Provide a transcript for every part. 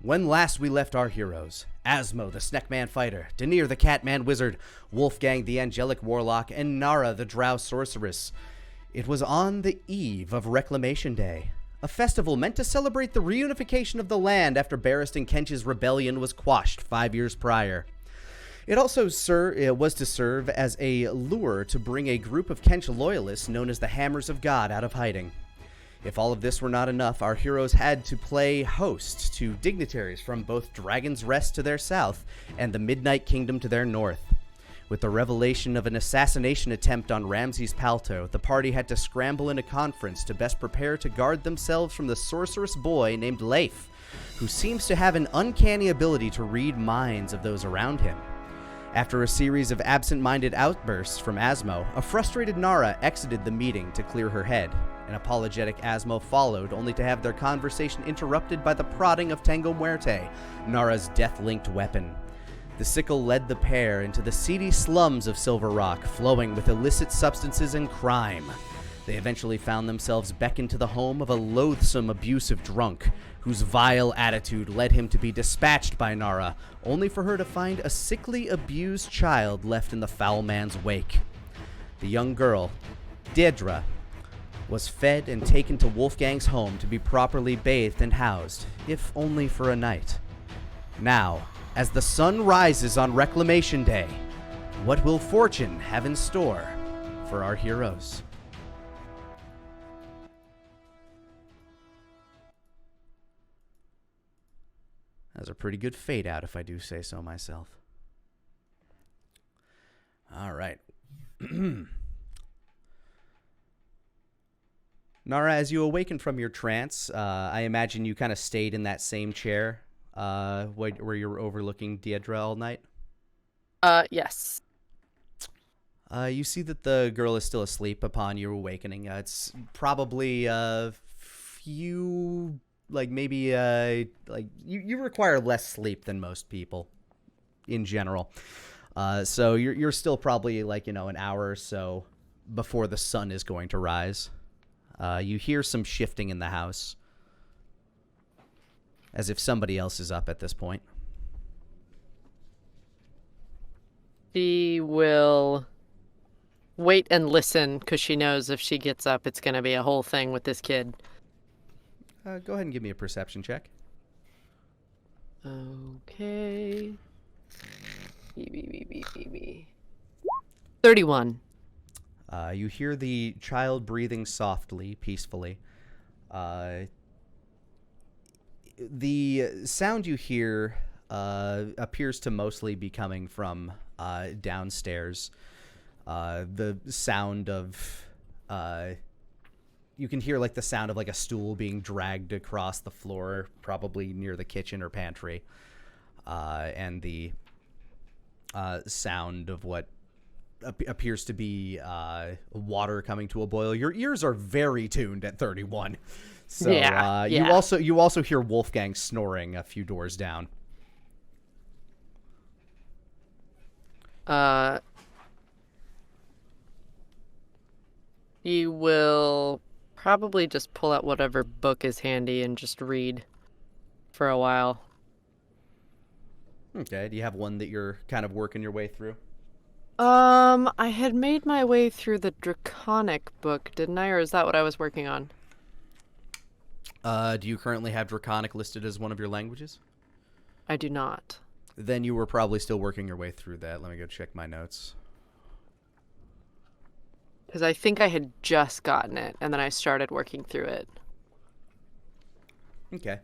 When last we left our heroes, Asmo the Snackman Fighter, Danir the Catman Wizard, Wolfgang the Angelic Warlock, and Nara the Drow Sorceress, it was on the eve of Reclamation Day, a festival meant to celebrate the reunification of the land after Barristan Kench's rebellion was quashed 5 years prior. It also was to serve as a lure to bring a group of Kench loyalists known as the Hammers of God out of hiding. If all of this were not enough, our heroes had to play host to dignitaries from both Dragon's Rest to their south and the Midnight Kingdom to their north. With the revelation of an assassination attempt on Ramses Palto, the party had to scramble in a conference to best prepare to guard themselves from the sorceress boy named Leif, who seems to have an uncanny ability to read minds of those around him. After a series of absent-minded outbursts from Asmo, a frustrated Nara exited the meeting to clear her head. An apologetic Asmo followed, only to have their conversation interrupted by the prodding of Tango Muerte, Nara's death-linked weapon. The sickle led the pair into the seedy slums of Silver Rock, flowing with illicit substances and crime. They eventually found themselves beckoned to the home of a loathsome, abusive drunk, whose vile attitude led him to be dispatched by Nara, only for her to find a sickly, abused child left in the foul man's wake. The young girl, Deirdre, was fed and taken to Wolfgang's home to be properly bathed and housed, if only for a night. Now, as the sun rises on Reclamation Day, what will fortune have in store for our heroes? That was a pretty good fade out, if I do say so myself. All right. Nara, as you awaken from your trance, I imagine you kind of stayed in that same chair where you were overlooking Deirdre all night? Yes. You see that the girl is still asleep upon your awakening. It's probably a few, you require less sleep than most people in general. So you're still probably an hour or so before the sun is going to rise. You hear some shifting in the house, as if somebody else is up at this point. She will wait and listen, because she knows if she gets up, it's going to be a whole thing with this kid. Go ahead and give me a perception check. Okay. 31. You hear the child breathing softly, peacefully. The sound you hear appears to mostly be coming from downstairs. The sound of... you can hear the sound of a stool being dragged across the floor, probably near the kitchen or pantry. And the sound of what appears to be water coming to a boil. Your ears are very tuned at 31. So yeah. You also hear Wolfgang snoring a few doors down. He will probably just pull out whatever book is handy and just read for a while. Okay. Do you have one that you're kind of working your way through? I had made my way through the Draconic book, didn't I? Or is that what I was working on? Do you currently have Draconic listed as one of your languages? I do not. Then you were probably still working your way through that. Let me go check my notes. Because I think I had just gotten it, and then I started working through it. Okay.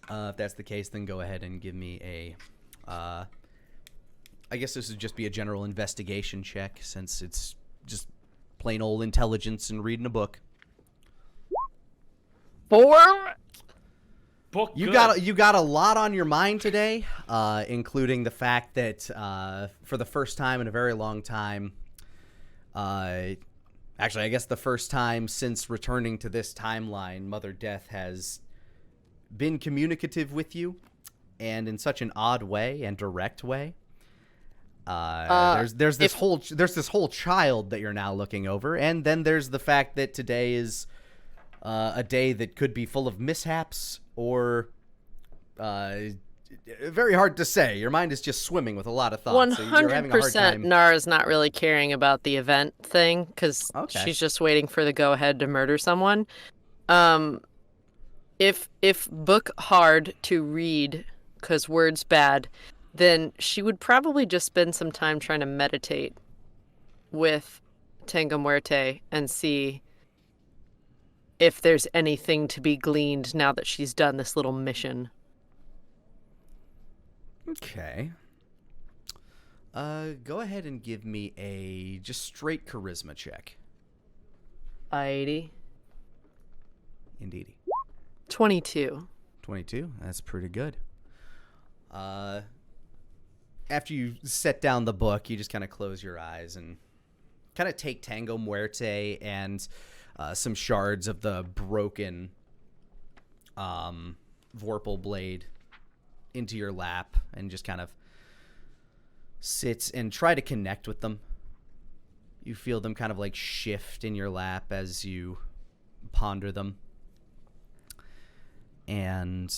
If that's the case, then go ahead and give me a... I guess this would just be a general investigation check, since it's just plain old intelligence and reading a book. 4? Book You good. got a lot on your mind today, including the fact that for the first time in a very long time, actually I guess the first time since returning to this timeline, Mother Death has been communicative with you, and in such an odd way and direct way. There's this whole child that you're now looking over, and then there's the fact that today is a day that could be full of mishaps or very hard to say. Your mind is just swimming with a lot of thoughts. So you're having a hard 100% time. Nara's not really caring about the event thing because Okay. she's just waiting for the go-ahead to murder someone. If book hard to read because words bad, then she would probably just spend some time trying to meditate with Tango Muerte and see if there's anything to be gleaned now that she's done this little mission. Okay. Go ahead and give me a just straight charisma check. 80. Indeed. 22. 22. That's pretty good. After you set down the book, you just kind of close your eyes and kind of take Tango Muerte and some shards of the broken Vorpal blade into your lap and just kind of sit and try to connect with them. You feel them kind of like shift in your lap as you ponder them. And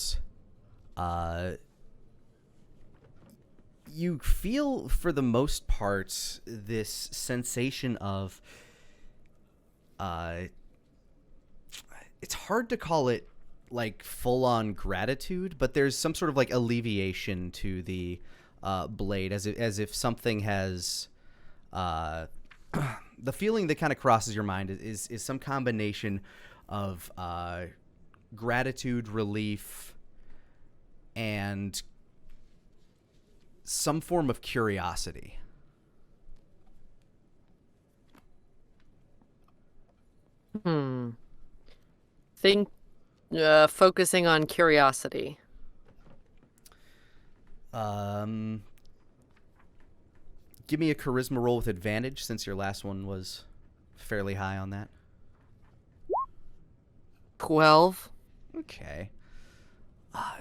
you feel, for the most part, this sensation of it's hard to call it like full-on gratitude, but there's some sort of like alleviation to the blade, as if something has the feeling that kind of crosses your mind is some combination of gratitude, relief, and some form of curiosity. Think focusing on curiosity. Give me a charisma roll with advantage, since your last one was fairly high on that. 12. Okay.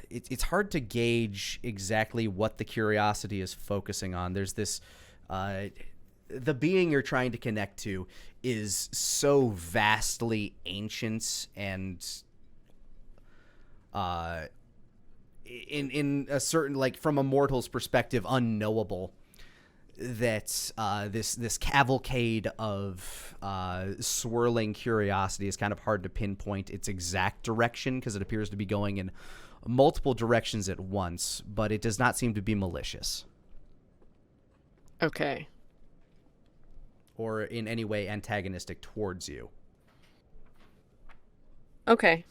It's hard to gauge exactly what the curiosity is focusing on. There's this... the being you're trying to connect to is so vastly ancient and... in a certain, like, from a mortal's perspective, unknowable, that this cavalcade of swirling curiosity is kind of hard to pinpoint its exact direction, because it appears to be going in multiple directions at once, but it does not seem to be malicious. Okay. Or in any way antagonistic towards you. Okay.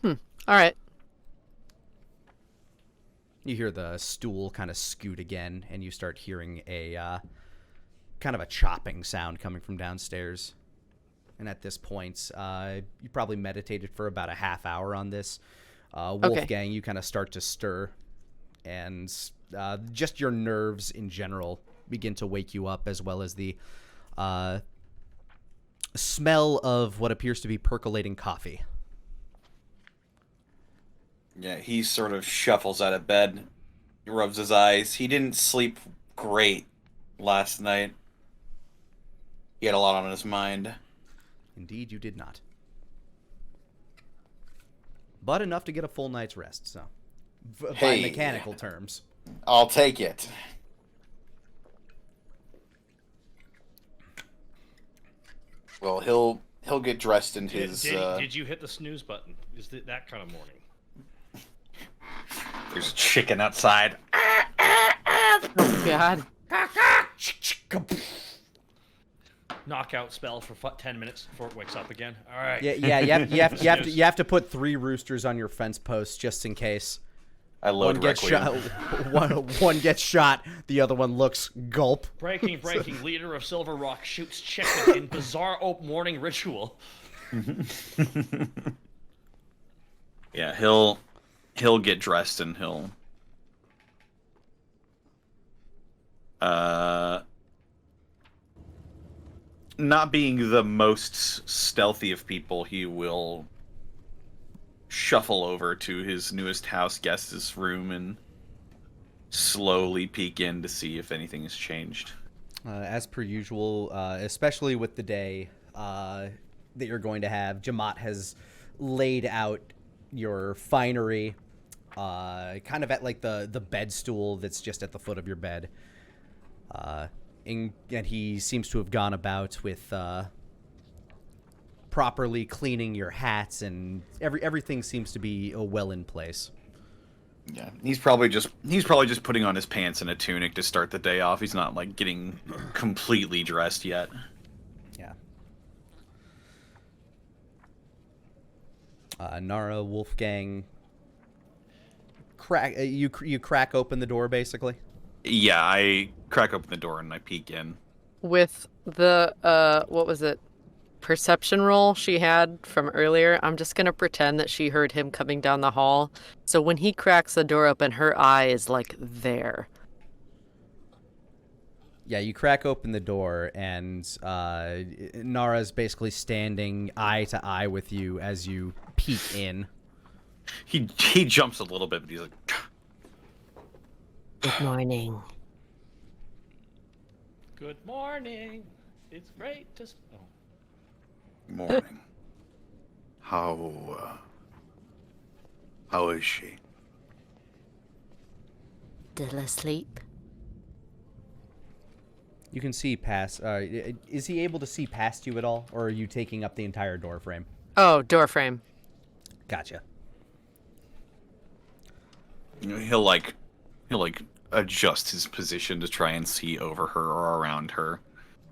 All right. You hear the stool kind of scoot again, and you start hearing a kind of a chopping sound coming from downstairs. And at this point, you probably meditated for about a half hour on this. Wolfgang, you kind of start to stir, and just your nerves in general begin to wake you up, as well as the smell of what appears to be percolating coffee. Yeah, he sort of shuffles out of bed. He rubs his eyes. He didn't sleep great last night. He had a lot on his mind. Indeed, you did not. But enough to get a full night's rest, so... by mechanical terms. I'll take it. Well, he'll get dressed in his... Did you hit the snooze button? Is it that kind of morning? There's chicken outside. Oh, God. Knockout spell for 10 minutes before it wakes up again. All right. Yeah. You have to put 3 roosters on your fence posts just in case. I load One gets shot. One gets shot. The other one looks gulp. Breaking. Leader of Silver Rock shoots chicken in bizarre morning ritual. Yeah, he'll get dressed and he'll not being the most stealthy of people, he will shuffle over to his newest house guest's room and slowly peek in to see if anything has changed. As per usual, especially with the day that you're going to have, Jamat has laid out your finery, kind of at like the bed stool that's just at the foot of your bed. And he seems to have gone about with properly cleaning your hats, and everything seems to be well in place. Yeah, he's probably just putting on his pants and a tunic to start the day off. He's not like getting completely dressed yet. Yeah. Nara, Wolfgang, you crack open the door basically. Yeah, I crack open the door and I peek in. With the, what was it? Perception roll she had from earlier, I'm just going to pretend that she heard him coming down the hall. So when he cracks the door open, her eye is like there. Yeah, you crack open the door, and Nara's basically standing eye to eye with you as you peek in. He jumps a little bit, but he's like, Good morning. Good morning. It's great to... Oh. morning. How is she? Still asleep? You can see past. Is he able to see past you at all, or are you taking up the entire door frame? Oh, door frame. Gotcha. You know, he'll adjust his position to try and see over her or around her.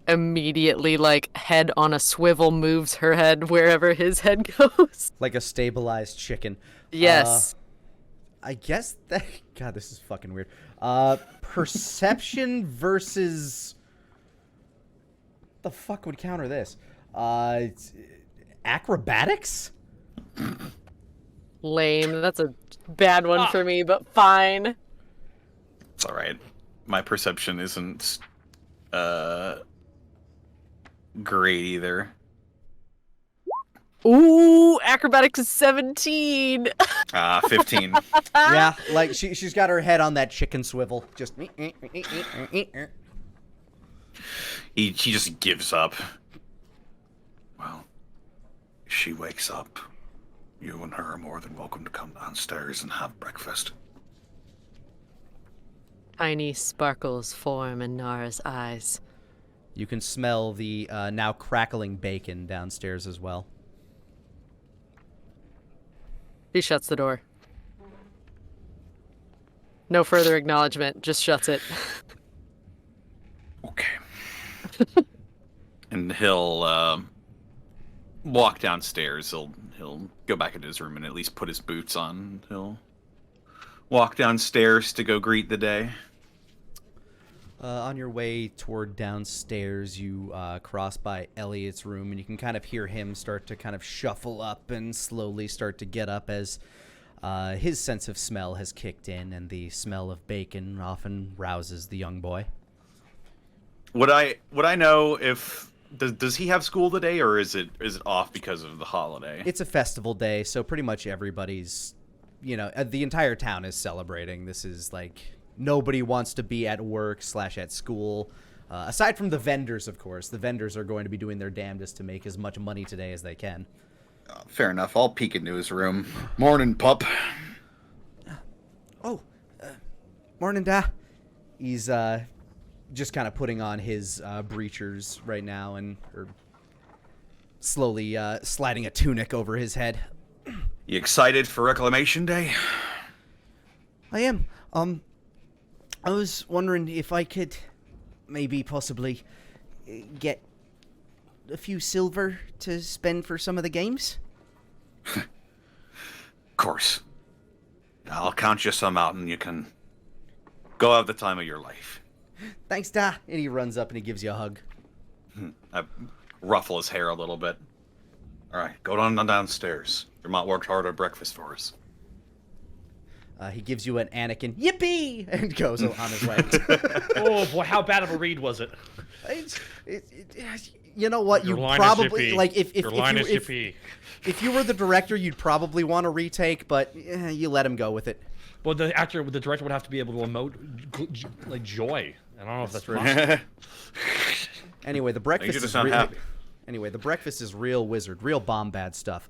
Immediately, like, head on a swivel, moves her head wherever his head goes. Like a stabilized chicken. Yes. I guess that... God, this is fucking weird. Perception versus... the fuck would counter this? Acrobatics? Lame. That's a bad one for me, but fine. It's alright. My perception isn't great either. Ooh, acrobatics is 17. 15. Yeah, like she's got her head on that chicken swivel. Just... He just gives up. Well, she wakes up. You and her are more than welcome to come downstairs and have breakfast. Tiny sparkles form in Nara's eyes. You can smell the now crackling bacon downstairs as well. She shuts the door. No further acknowledgement, just shuts it. Okay. And he'll walk downstairs. He'll go back into his room and at least put his boots on. He'll walk downstairs to go greet the day. On your way toward downstairs, you cross by Elliot's room, and you can kind of hear him start to kind of shuffle up and slowly start to get up as his sense of smell has kicked in, and the smell of bacon often rouses the young boy. Would I know if does he have school today, or is it off because of the holiday? It's a festival day, so pretty much everybody's, the entire town is celebrating. This is like nobody wants to be at work / at school. Aside from the vendors, of course. The vendors are going to be doing their damnedest to make as much money today as they can. Fair enough. I'll peek into his room. Morning, pup. Morning, Da. He's just kind of putting on his breechers right now and slowly sliding a tunic over his head. You excited for Reclamation Day? I am. I was wondering if I could maybe possibly get a few silver to spend for some of the games. Of course. I'll count you some out and you can go have the time of your life. Thanks, Da. And he runs up and he gives you a hug. I ruffle his hair a little bit. All right, go on downstairs. Your mom worked hard on breakfast for us. He gives you an Anakin yippee and goes on his way. Oh boy, how bad of a read was it? You know what? Your You line probably is yippee. like if Your line is yippee. if you were the director, you'd probably want to retake, but you let him go with it. Well, the director would have to be able to emote like joy. I don't know if that's possible. Anyway, the breakfast You just is sound happy. Anyway, the breakfast is real wizard, real bomb bad stuff.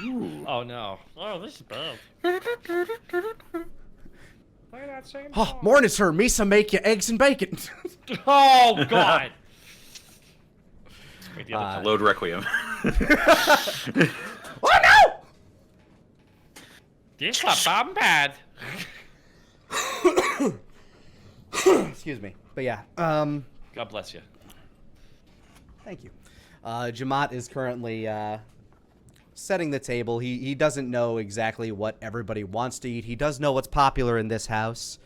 Ooh. Oh no. Oh, this is bad. Play that same Oh, song. morning, sir. Misa make you eggs and bacon. Oh God. Wait, the other Load Requiem. Oh, no! This is bomb pad. Excuse me. But yeah, God bless you. thank you. Jamat is currently setting the table. He doesn't know exactly what everybody wants to eat. He does know what's popular in this house.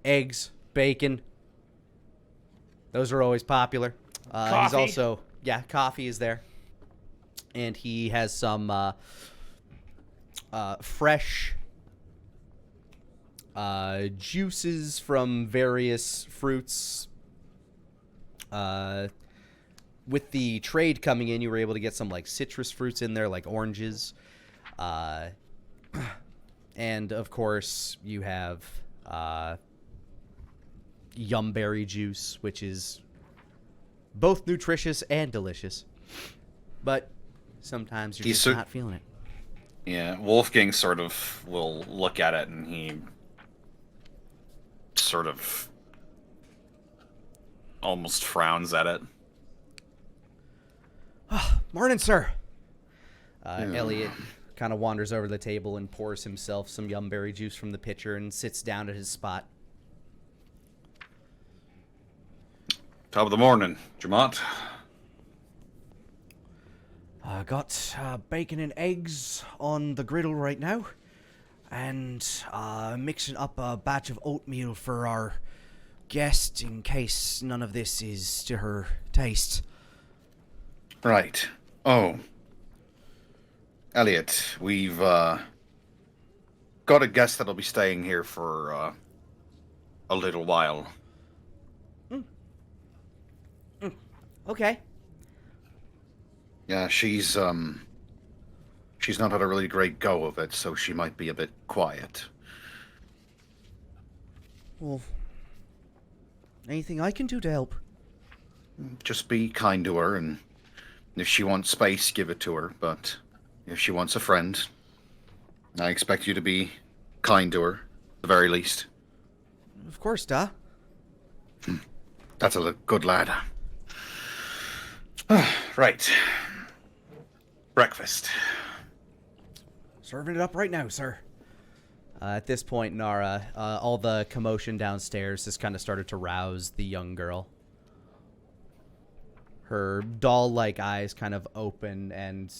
Eggs, bacon. Those are always popular. He's Coffee. also, coffee is there. And he has some fresh juices from various fruits. With the trade coming in, you were able to get some like citrus fruits in there, like oranges. And of course, you have yumberry juice, which is both nutritious and delicious. But sometimes you're just not feeling it. Yeah, Wolfgang sort of will look at it and he sort of almost frowns at it. Morning, sir. Elliot kind of wanders over to the table and pours himself some yumberry juice from the pitcher and sits down at his spot. Top of the morning, Jamat. Got bacon and eggs on the griddle right now, and mixing up a batch of oatmeal for our guest in case none of this is to her taste. Right. Oh. Elliot, we've got a guest that'll be staying here for a little while. Okay. Yeah, she's not had a really great go of it, so she might be a bit quiet. Well, anything I can do to help? Just be kind to her, and if she wants space, give it to her, but if she wants a friend, I expect you to be kind to her, at the very least. Of course, Da. That's a good lad. Right. Breakfast. Serving it up right now, sir. At this point, Nara, all the commotion downstairs has kind of started to rouse the young girl. Her doll-like eyes kind of open, and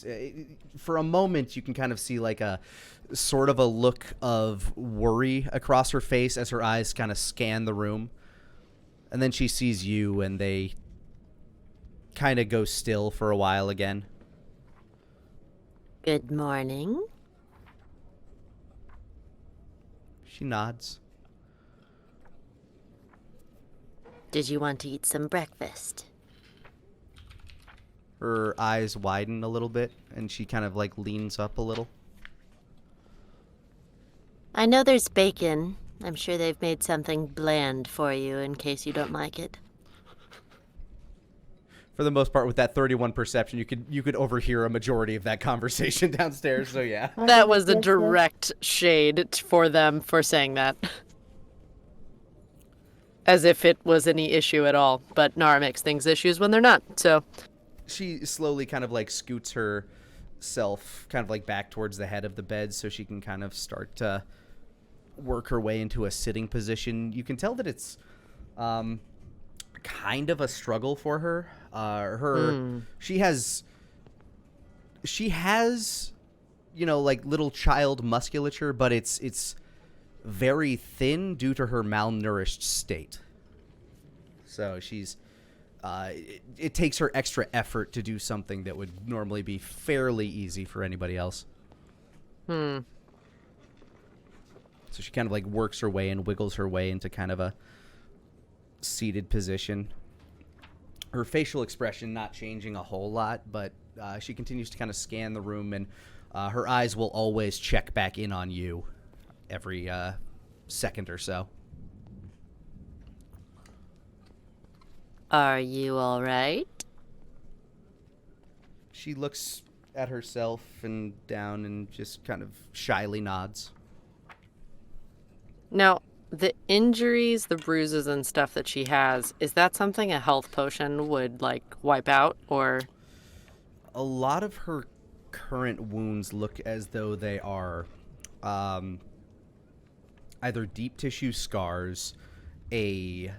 for a moment, you can kind of see like a sort of a look of worry across her face as her eyes kind of scan the room. And then she sees you, and they kind of go still for a while again. Good morning. She nods. Did you want to eat some breakfast? Her eyes widen a little bit, and she kind of like leans up a little. I know there's bacon. I'm sure they've made something bland for you in case you don't like it. For the most part, with that 31 perception, you could overhear a majority of that conversation downstairs. So yeah. That was a direct shade for them for saying that. As if it was any issue at all. But Nara makes things issues when they're not, so. She slowly kind of like scoots herself kind of like back towards the head of the bed so she can kind of start to work her way into a sitting position. You can tell that it's kind of a struggle for her. She has, you know, like little child musculature, but it's very thin due to her malnourished state. So she's, it takes her extra effort to do something that would normally be fairly easy for anybody else. So she kind of like works her way and wiggles her way into kind of a seated position. Her facial expression not changing a whole lot, but she continues to kind of scan the room, and her eyes will always check back in on you every second or so. Are you all right? She looks at herself and down and just kind of shyly nods. Now, the injuries, the bruises and stuff that she has, is that something a health potion would, like, wipe out, or? A lot of her current wounds look as though they are either deep tissue scars, a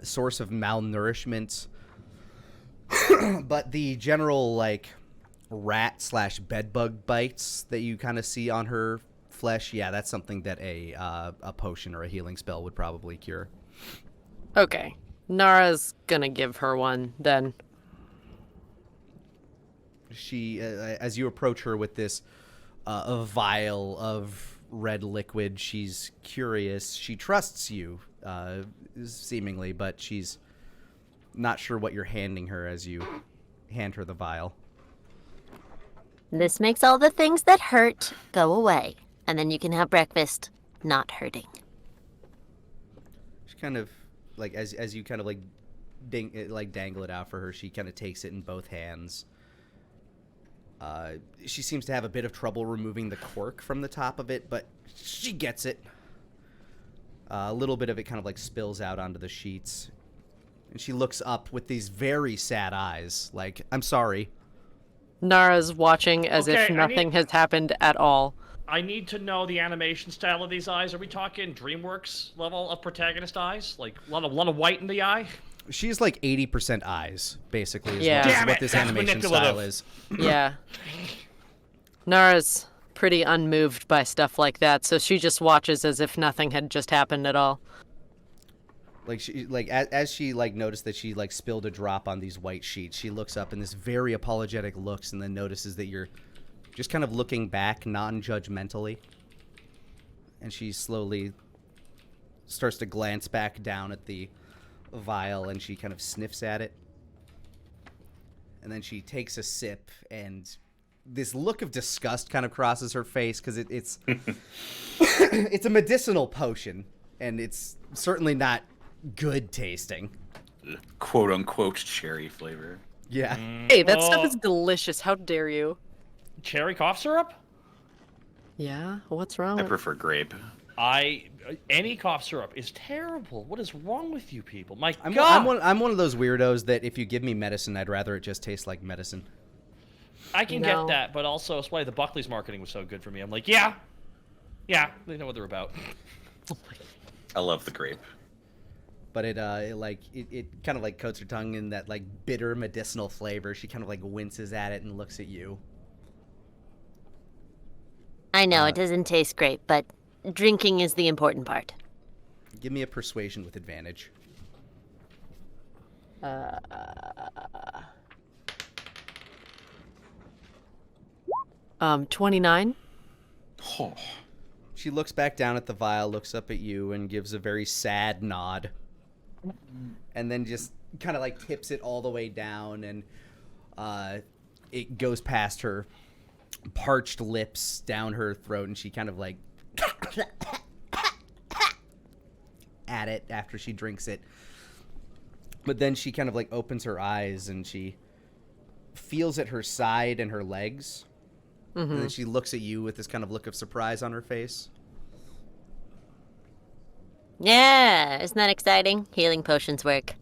source of malnourishment, but the general, like, rat/bedbug bites that you kind of see on her flesh, yeah, that's something that a potion or a healing spell would probably cure. Okay. Nara's gonna give her one, then. She, as you approach her with this a vial of red liquid, she's curious. She trusts you, seemingly, but she's not sure what you're handing her as you hand her the vial. This makes all the things that hurt go away, and then you can have breakfast not hurting. She kind of, like, as you kind of, like, dangle it out for her, she kind of takes it in both hands. She seems to have a bit of trouble removing the cork from the top of it, but she gets it. A little bit of it kind of, like, spills out onto the sheets. And she looks up with these very sad eyes, like, I'm sorry. Nara's watching as if Okay, nothing has happened at all. I need to know the animation style of these eyes. Are we talking DreamWorks level of protagonist eyes? Like, a lot of white in the eye? She's like 80% eyes, basically, is Yeah. what, is Damn what it, this that's animation manipulative. style is. Yeah. Nara's pretty unmoved by stuff like that, so she just watches as if nothing had just happened at all. Like, she, like, as she, like, noticed that she, like, spilled a drop on these white sheets, she looks up in this very apologetic looks and then notices that you're just kind of looking back non-judgmentally. And she slowly starts to glance back down at the vial and she kind of sniffs at it. And then she takes a sip and this look of disgust kind of crosses her face because it's it's a medicinal potion and it's certainly not good tasting. Quote unquote cherry flavor. Yeah. Hey, that stuff well- is delicious. How dare you? Cherry cough syrup? Yeah? What's wrong I with prefer grape. Any cough syrup is terrible. What is wrong with you people? My I'm God! I'm one of those weirdos that if you give me medicine, I'd rather it just taste like medicine. I can No. get that, but also that's why the Buckley's marketing was so good for me. I'm like, yeah, they know what they're about. I love the grape. But it kind of like coats her tongue in that like bitter medicinal flavor. She kind of like winces at it and looks at you. I know it doesn't taste great, but drinking is the important part. Give me a persuasion with advantage. 29? Oh. She looks back down at the vial, looks up at you, and gives a very sad nod. And then just kind of like tips it all the way down, and it goes past her parched lips down her throat, and she kind of like at it after she drinks it. But then she kind of like opens her eyes and she feels at her side and her legs. And then she looks at you with this kind of look of surprise on her face. Yeah, isn't that exciting? Healing potions work.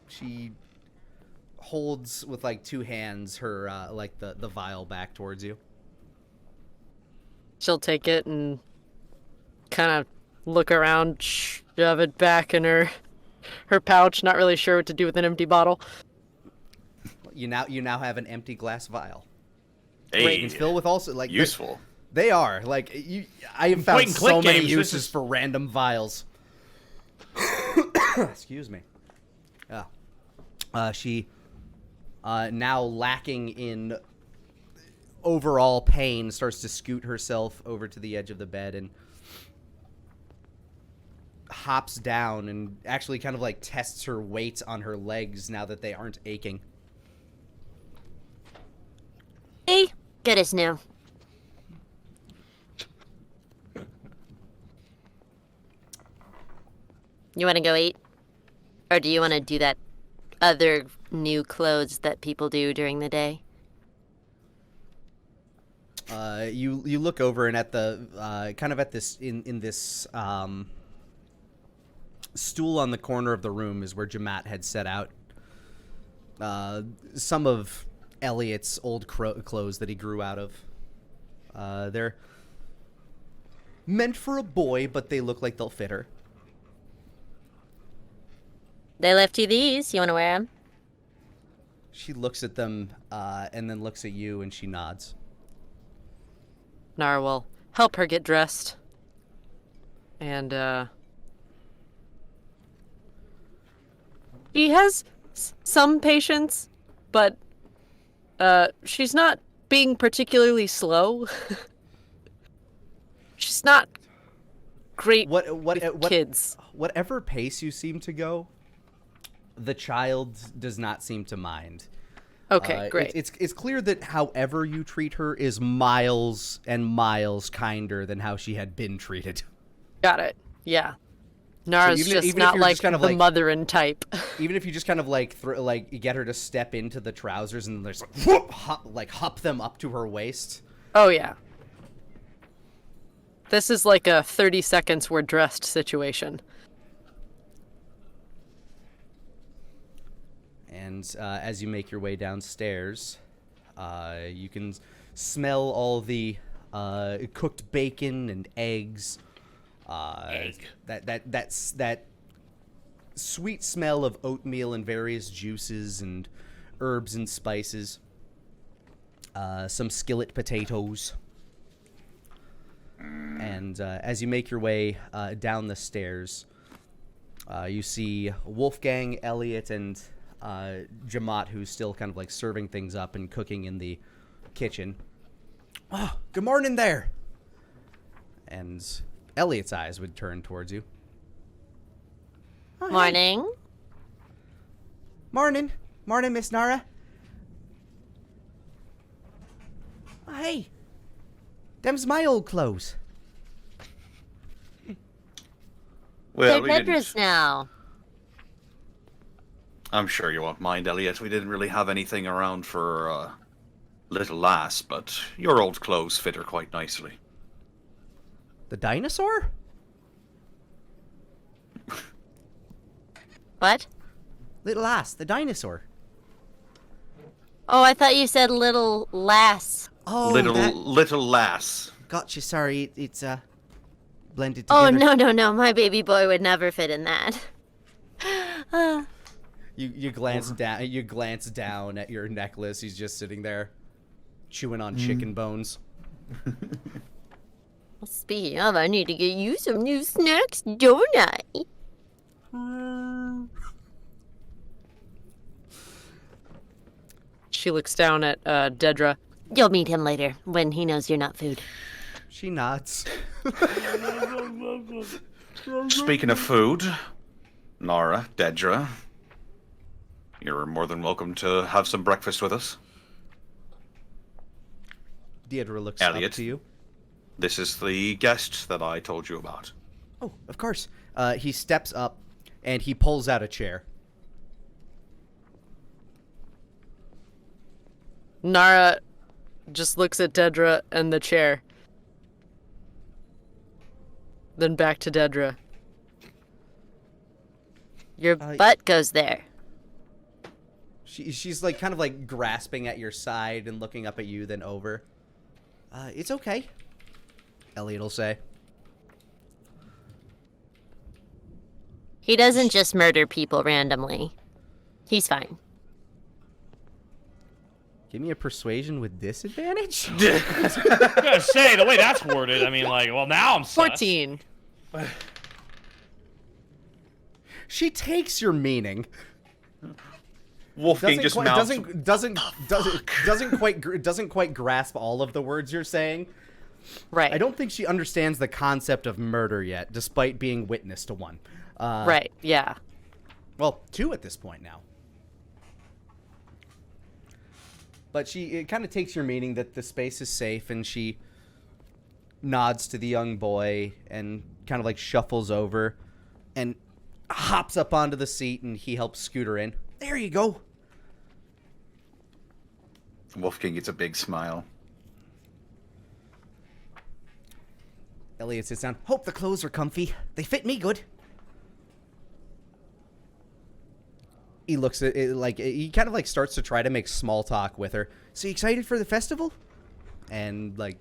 She holds with like two hands her like the vial back towards you. She'll take it and kind of look around, shove it back in her pouch, not really sure what to do with an empty bottle. You now have an empty glass vial. Hey, And filled with also like useful. They are like I have Point found and click so many games, this uses is- for random vials. Excuse me. She now lacking in overall pain starts to scoot herself over to the edge of the bed and hops down and actually kind of like tests her weight on her legs now that they aren't aching. See? Good as new. You want to go eat? Or do you want to do that other new clothes that people do during the day? You look over and at the kind of at this in this stool on the corner of the room is where Jamat had set out some of Elliot's old clothes that he grew out of. They're meant for a boy, but they look like they'll fit her. They left you these. You want to wear them? She looks at them and then looks at you, and she nods. Nara will help her get dressed. And, he has some patience, but, she's not being particularly slow. She's not great with kids. Whatever pace you seem to go, the child does not seem to mind. Okay, great. It's clear that however you treat her is miles and miles kinder than how she had been treated. Got it. Yeah. Nara's even if not you're like just kind of the like- motherin type. Even if you just kind of like you get her to step into the trousers and there's like whoop, hop them up to her waist. Oh, yeah. This is like a 30 seconds we're dressed situation. And as you make your way downstairs, you can smell all the cooked bacon and eggs. That sweet smell of oatmeal and various juices and herbs and spices. Some skillet potatoes. And as you make your way down the stairs, you see Wolfgang, Elliot, and Jamat, who's still kind of like serving things up and cooking in the kitchen. Oh, good morning there. And Elliot's eyes would turn towards you. Oh, hey. Morning. Morning. Morning, Miss Nara. Oh, hey. Them's my old clothes. Well, They're Dedra's now. I'm sure you won't mind, Elliot. We didn't really have anything around for little lass, but your old clothes fit her quite nicely. The dinosaur? What? Little ass, the dinosaur. Oh, I thought you said little lass. Oh, little lass. Gotcha, sorry. It's blended Oh, together. no. My baby boy would never fit in that. You glance down. You glance down at your necklace. He's just sitting there, chewing on chicken bones. Speaking of, I need to get you some new snacks, don't I? She looks down at Dedra. You'll meet him later when he knows you're not food. She nods. Speaking of food, Nara, Dedra, you're more than welcome to have some breakfast with us. Deidre looks Elliot. up to you. This is the guest that I told you about. Oh, of course. He steps up and he pulls out a chair. Nara just looks at Dedra and the chair. Then back to Dedra. Your butt goes there. She's like kind of like grasping at your side and looking up at you, then over. It's okay, Elliot will say. He doesn't just murder people randomly. He's fine. Give me a persuasion with disadvantage? I was gonna say, the way that's worded, I mean, like, well, now I'm sus. 14. She takes your meaning. Wolfgang just mouths. Doesn't quite grasp all of the words you're saying. Right. I don't think she understands the concept of murder yet, despite being witness to one. Right, yeah. Well, 2 at this point now. But it kind of takes your meaning that the space is safe, and she nods to the young boy and kind of like shuffles over and hops up onto the seat, and he helps scoot her in. There you go. Wolfgang gets a big smile. Elliot sits down. Hope the clothes are comfy. They fit me good. He looks at it like he kind of like starts to try to make small talk with her. So you excited for the festival? And like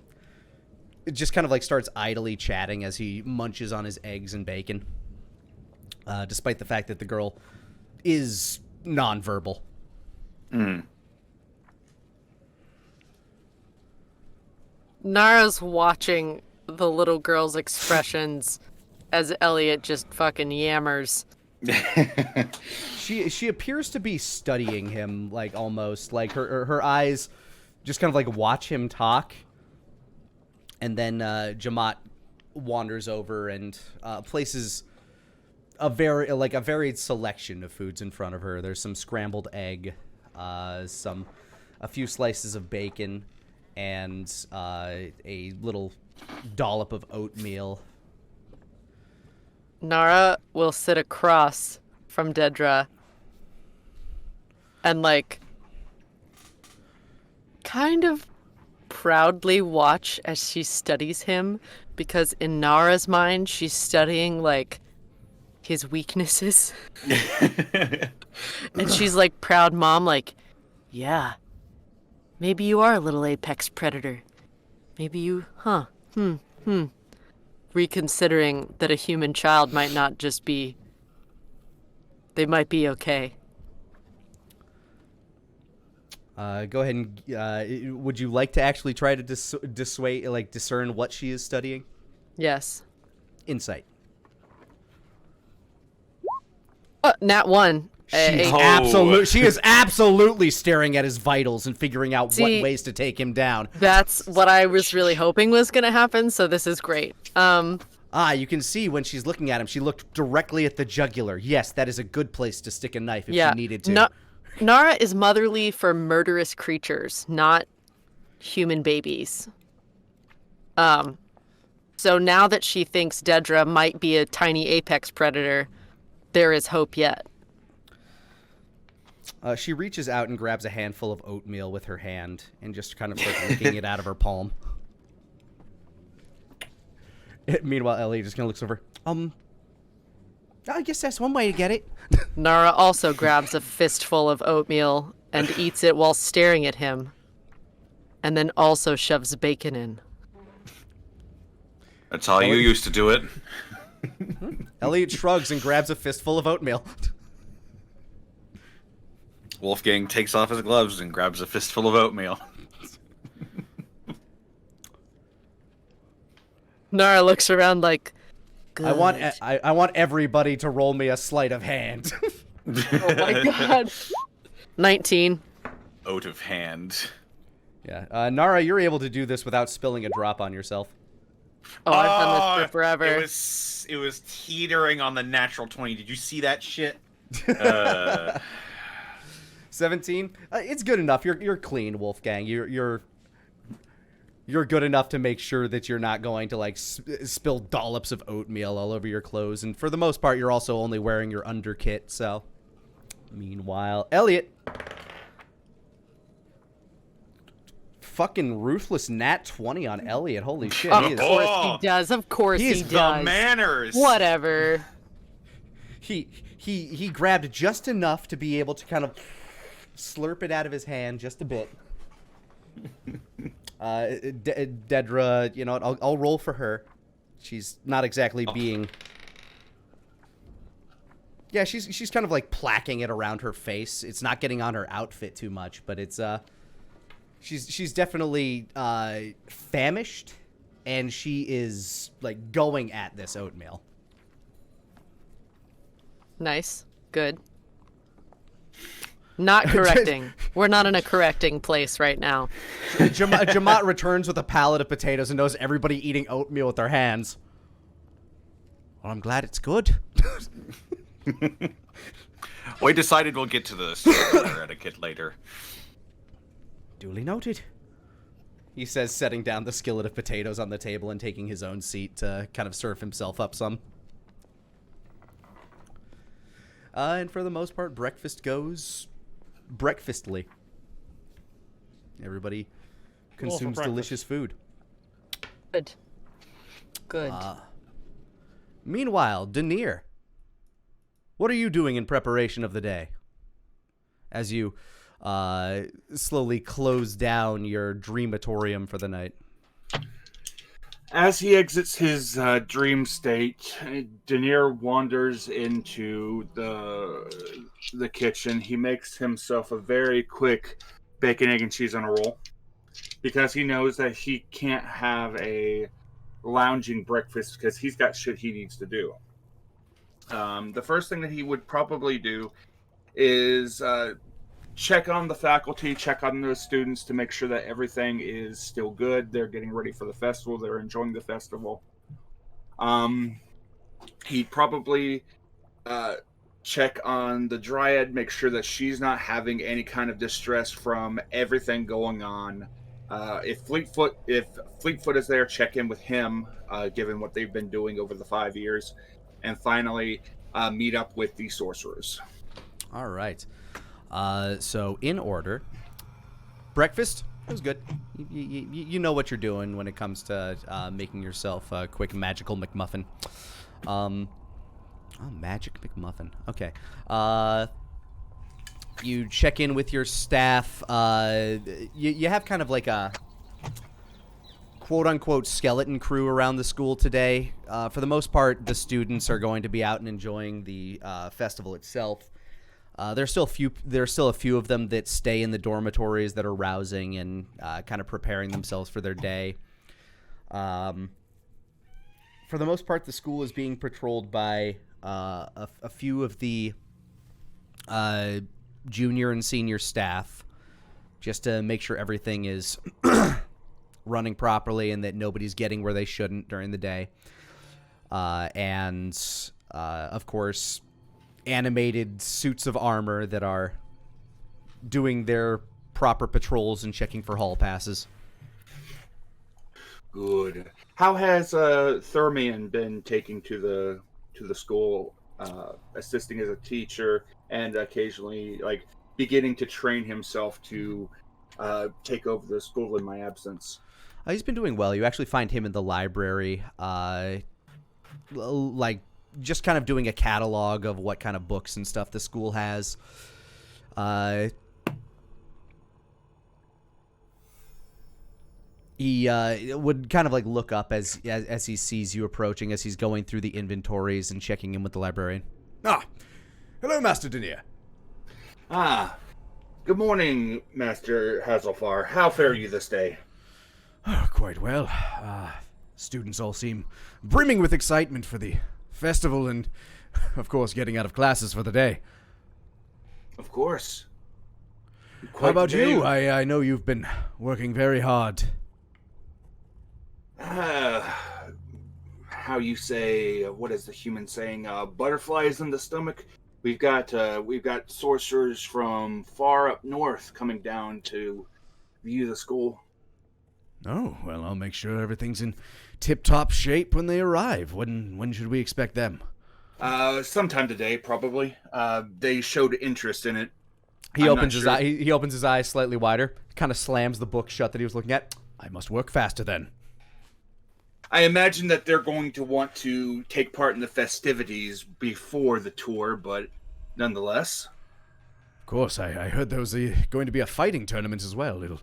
it just kind of like starts idly chatting as he munches on his eggs and bacon. Despite the fact that the girl is nonverbal. Nara's watching the little girl's expressions as Elliot just fucking yammers. She appears to be studying him, like almost like her eyes just kind of like watch him talk, and then Jamat wanders over and places a varied selection of foods in front of her. There's some scrambled egg, a few slices of bacon, and a little dollop of oatmeal. Nara will sit across from Dedra and, like, kind of proudly watch as she studies him, because in Nara's mind, she's studying, like, his weaknesses. And she's like, proud mom, like, yeah, maybe you are a little apex predator. Maybe you, reconsidering that a human child might not just be, they might be okay. Go ahead and would you like to actually try to discern what she is studying? Yes. Insight. Nat 1. She is absolutely staring at his vitals and figuring out what ways to take him down. That's what I was really hoping was going to happen, so this is great. You can see when she's looking at him, she looked directly at the jugular. Yes, that is a good place to stick a knife if she needed to. Nara is motherly for murderous creatures, not human babies. So now that she thinks Dedra might be a tiny apex predator, there is hope yet. She reaches out and grabs a handful of oatmeal with her hand and just kind of like licking it out of her palm. Meanwhile, Ellie just kind of looks over. I guess that's one way to get it. Nara also grabs a fistful of oatmeal and eats it while staring at him, and then also shoves bacon in. That's how you used to do it. Elliot shrugs and grabs a fistful of oatmeal. Wolfgang takes off his gloves and grabs a fistful of oatmeal. Nara looks around like, good. I want everybody to roll me a sleight of hand. Oh my god. 19. Oat of hand. Yeah. Nara, you're able to do this without spilling a drop on yourself. Oh, I've done this for forever. It was teetering on the natural 20. Did you see that shit? 17. It's good enough. You're clean, Wolfgang. You're good enough to make sure that you're not going to like spill dollops of oatmeal all over your clothes. And for the most part, you're also only wearing your underkit. So, meanwhile, Elliot. Fucking ruthless nat 20 on Elliot. Holy shit. Of course he does. Of course he does. The manners. Whatever. He grabbed just enough to be able to kind of slurp it out of his hand just a bit. Dedra, you know what? I'll roll for her. She's not exactly being. Yeah, she's kind of like placking it around her face. It's not getting on her outfit too much, but it's she's definitely famished, and she is like going at this oatmeal. Nice. Good. Not correcting. We're not in a correcting place right now. Jamat returns with a pallet of potatoes and knows everybody eating oatmeal with their hands. Well, I'm glad it's good. We decided we'll get to the storyteller etiquette later. Duly noted. He says, setting down the skillet of potatoes on the table and taking his own seat to kind of serve himself up some. And for the most part, breakfast goes breakfastly. Everybody consumes delicious food. Good. Good. Meanwhile, Denier, what are you doing in preparation of the day? As you slowly close down your dreamatorium for the night. As he exits his dream state, Denier wanders into the kitchen. He makes himself a very quick bacon, egg, and cheese on a roll because he knows that he can't have a lounging breakfast because he's got shit he needs to do. The first thing that he would probably do is check on the faculty, check on the students to make sure that everything is still good. They're getting ready for the festival. They're enjoying the festival. He'd probably check on the Dryad, make sure that she's not having any kind of distress from everything going on. If Fleetfoot is there, check in with him, given what they've been doing over the 5 years. And finally, meet up with the sorcerers. All right. So in order, breakfast, it was good. You know what you're doing when it comes to making yourself a quick magical McMuffin. Magic McMuffin. Okay. You check in with your staff. You have kind of like a quote-unquote skeleton crew around the school today. For the most part, the students are going to be out and enjoying the festival itself. There's still a few of them that stay in the dormitories that are rousing and kind of preparing themselves for their day. For the most part, the school is being patrolled by a few of the junior and senior staff, just to make sure everything is running properly and that nobody's getting where they shouldn't during the day. And of course, animated suits of armor that are doing their proper patrols and checking for hall passes. Good. How has Thermion been taking to the school, assisting as a teacher and occasionally like beginning to train himself to take over the school in my absence? He's been doing well. You actually find him in the library, like just kind of doing a catalog of what kind of books and stuff the school has. He would kind of like look up as he sees you approaching, as he's going through the inventories and checking in with the librarian. Hello, Master Denier. Good morning, Master Hazelfar. How fare you this day? Quite well. Students all seem brimming with excitement for the festival and, of course, getting out of classes for the day. Of course. How about you? I know you've been working very hard. How you say, what is the human saying? Butterflies in the stomach. We've got sorcerers from far up north coming down to view the school. Oh, well, I'll make sure everything's in tip-top shape when they arrive. When should we expect them? Sometime today, probably. They showed interest in it. He opens his eyes slightly wider, kind of slams the book shut that he was looking at. I must work faster then. I imagine that they're going to want to take part in the festivities before the tour, but nonetheless. Of course, I heard there was going to be a fighting tournament as well. It'll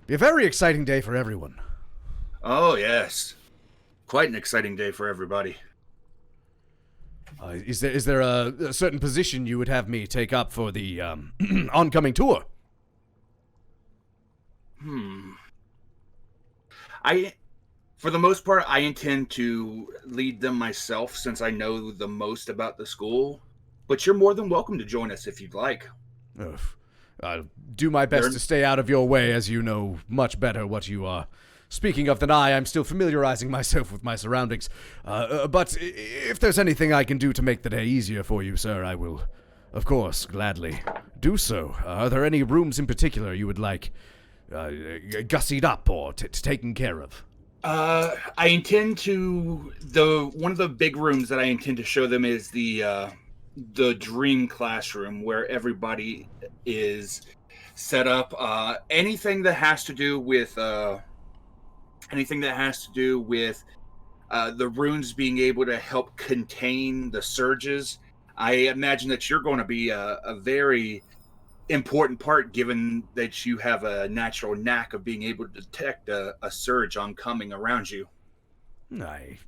be a very exciting day for everyone. Oh, yes. Quite an exciting day for everybody. Is there a certain position you would have me take up for the oncoming tour? For the most part, I intend to lead them myself since I know the most about the school. But you're more than welcome to join us if you'd like. I'll do my best to stay out of your way, as you know much better what you are speaking of than I'm still familiarizing myself with my surroundings. But if there's anything I can do to make the day easier for you, sir, I will, of course, gladly do so. Are there any rooms in particular you would like gussied up or taken care of? I intend to one of the big rooms that I intend to show them is the the dream classroom where everybody is set up. Anything that has to do with the runes being able to help contain the surges. I imagine that you're going to be a very important part, given that you have a natural knack of being able to detect a surge oncoming around you. I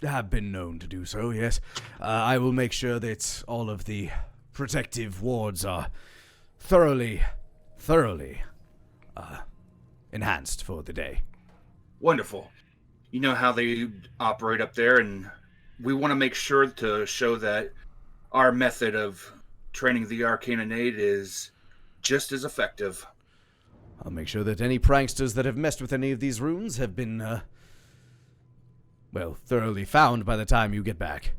have been known to do so, yes. I will make sure that all of the protective wards are thoroughly enhanced for the day. Wonderful. You know how they operate up there, and we want to make sure to show that our method of training the Arcanonade is just as effective. I'll make sure that any pranksters that have messed with any of these runes have been, thoroughly found by the time you get back.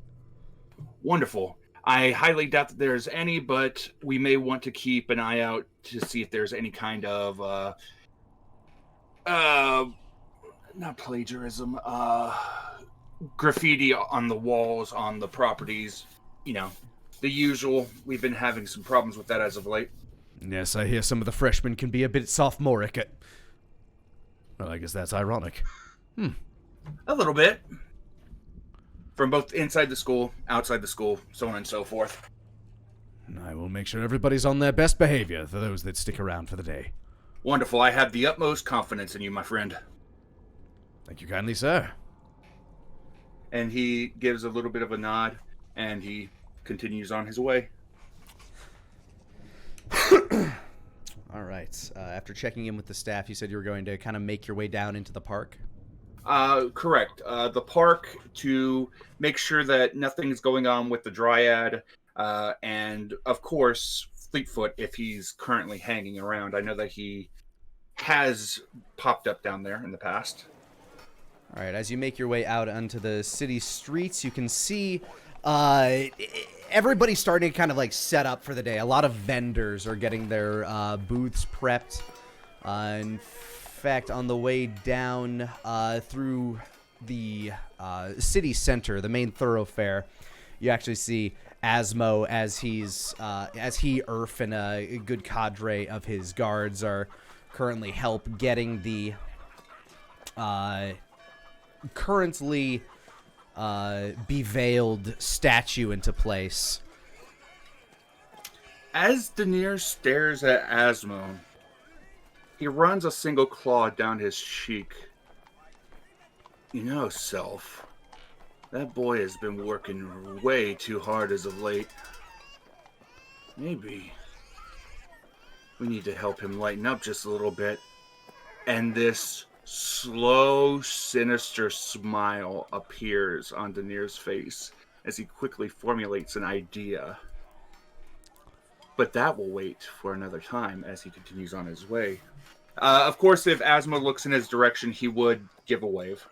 Wonderful. I highly doubt that there's any, but we may want to keep an eye out to see if there's any kind of, not plagiarism, graffiti on the walls, on the properties, the usual. We've been having some problems with that as of late. Yes, I hear some of the freshmen can be a bit sophomoric at... Well, I guess that's ironic. A little bit. From both inside the school, outside the school, so on and so forth. I will make sure everybody's on their best behavior for those that stick around for the day. Wonderful. I have the utmost confidence in you, my friend. Thank you kindly, sir. And he gives a little bit of a nod, and he continues on his way. All right. After checking in with the staff, you said you were going to kind of make your way down into the park? Correct. The park, to make sure that nothing's going on with the Dryad, and, of course, Fleetfoot, if he's currently hanging around. I know that he has popped up down there in the past. All right, as you make your way out onto the city streets, you can see everybody's starting to kind of like set up for the day. A lot of vendors are getting their booths prepped. In fact, on the way down through the city center, the main thoroughfare, you actually see Asmo as he, Urf, and a good cadre of his guards are currently getting the currently beveiled statue into place. As Denier stares at Asmo, he runs a single claw down his cheek. You know, Self, that boy has been working way too hard as of late. Maybe we need to help him lighten up just a little bit. And this slow, sinister smile appears on Denier's face as he quickly formulates an idea. But that will wait for another time as he continues on his way. Of course, if Asmo looks in his direction, he would give a wave.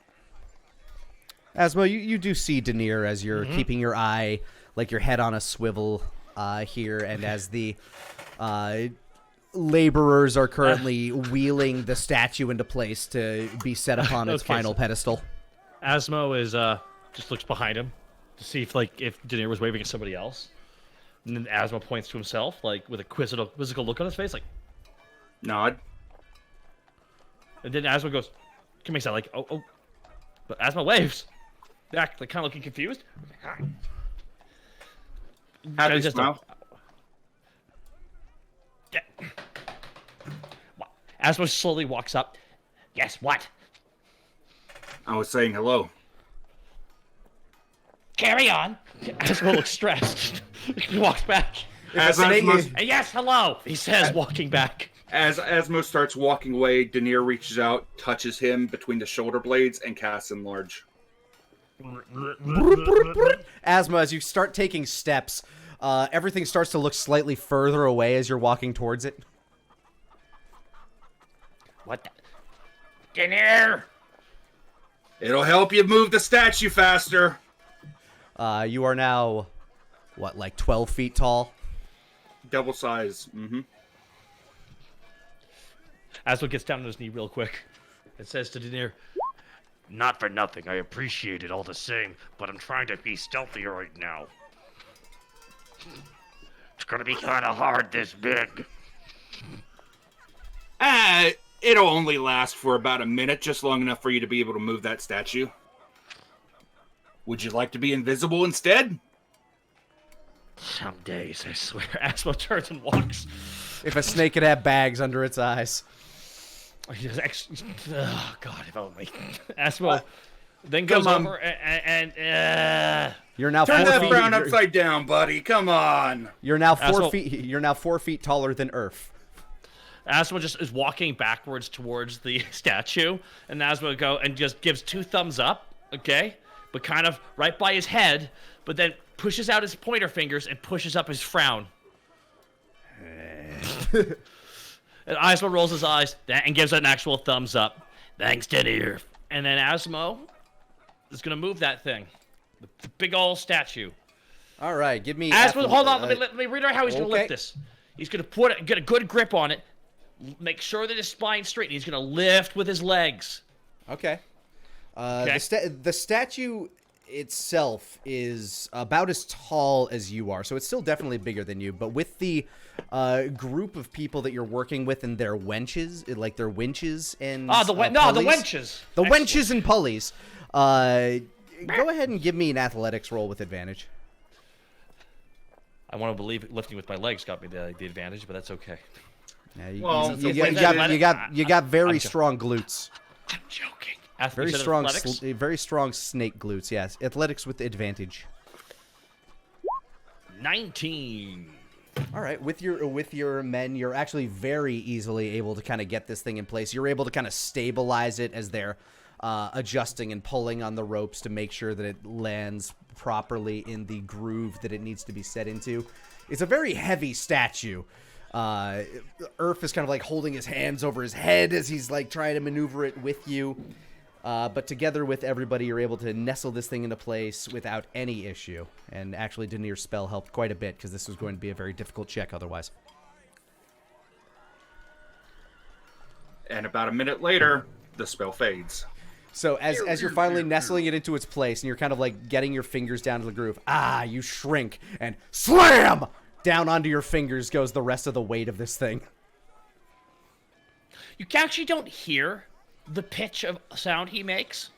Asmo, you do see Denier as you're keeping your eye, like your head on a swivel here, and as the laborers are currently wheeling the statue into place to be set upon its final pedestal. Asmo is just looks behind him to see if Denier was waving at somebody else. And then Asmo points to himself, like, with a quizzical look on his face, like, Nod. and then Asmo goes, can make sound like, oh. But Asmo waves. They're kind of looking confused. Happy Just smile. Asmo slowly walks up. Yes, what? I was saying hello. Carry on. Asmo looks stressed. He walks back. As Asmo, Yes, hello, he says, walking back. as Asmo starts walking away, Denier reaches out, touches him between the shoulder blades, and casts Enlarge. Asmo, as you start taking steps, everything starts to look slightly further away as you're walking towards it. What the? Denier! It'll help you move the statue faster. You are now, what, like 12 feet tall? Double size. Mm-hmm. Asmo gets down on his knee real quick and says to Denier, not for nothing, I appreciate it all the same, but I'm trying to be stealthier right now. It's gonna be kind of hard this big. It'll only last for about a minute, just long enough for you to be able to move that statue. Would you like to be invisible instead? Some days, I swear. Asmo turns and walks. If a snake could have bags under its eyes. Oh, God, if only. Asmo then goes over and You're now Turn 4 that feet. frown upside down, buddy. Come on. You're now 4 Asshole. feet. You're now 4 feet taller than Earth. Asmo just is walking backwards towards the statue, and Asmo go and just gives 2 thumbs up, okay? But kind of right by his head, but then pushes out his pointer fingers and pushes up his frown. And Asmo rolls his eyes and gives it an actual thumbs up. Thanks, Denier. And then Asmo is gonna move that thing, the big old statue. All right, give me. Asmo, hold on. Let me read out how he's gonna okay. lift this. He's gonna get a good grip on it. Make sure that his spine's straight. And he's gonna lift with his legs. Okay. Okay. The statue itself is about as tall as you are, so it's still definitely bigger than you. But with the group of people that you're working with and their wenches, like their winches and the wenches. The Excellent. wenches and pulleys. Go ahead and give me an athletics roll with advantage. I want to believe lifting with my legs got me the advantage, but that's okay. Yeah, you got very strong glutes. I'm joking. Very strong snake glutes. Yes, athletics with advantage. 19. All right, with your men, you're actually very easily able to kind of get this thing in place. You're able to kind of stabilize it as they're adjusting and pulling on the ropes to make sure that it lands properly in the groove that it needs to be set into. It's a very heavy statue. Urf is kind of like holding his hands over his head as he's like trying to maneuver it with you. But together with everybody, you're able to nestle this thing into place without any issue. And actually, Denir's spell helped quite a bit because this was going to be a very difficult check otherwise. And about a minute later, the spell fades. So as you're finally nestling it into its place and you're kind of like getting your fingers down to the groove, you shrink and slam! Down onto your fingers goes the rest of the weight of this thing. You actually don't hear the pitch of sound he makes.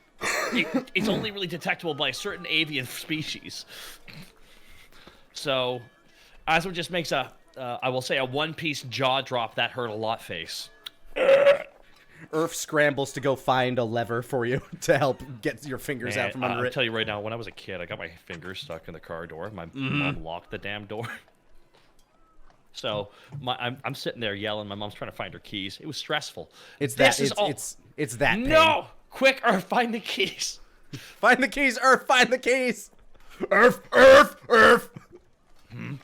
It's only really detectable by a certain avian species. So, Asmo just makes I will say, a one-piece jaw drop that hurt a lot face. Urf scrambles to go find a lever for you to help get your fingers out from under I'll it. tell you right now, when I was a kid, I got my fingers stuck in the car door. My mom locked the damn door. So I'm sitting there yelling. My mom's trying to find her keys. It was stressful. It's that pain. No! Quick, Earth, find the keys. Find the keys, Urf, find the keys. Urf.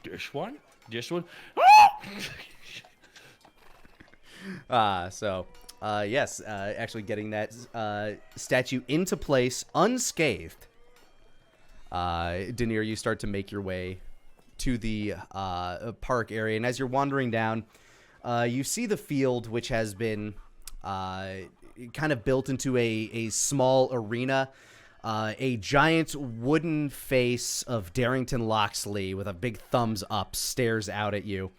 This one? Yes, actually getting that statue into place unscathed. Denir, you start to make your way to the park area, and as you're wandering down, you see the field, which has been kind of built into a small arena. A giant wooden face of Darrington Loxley with a big thumbs up stares out at you.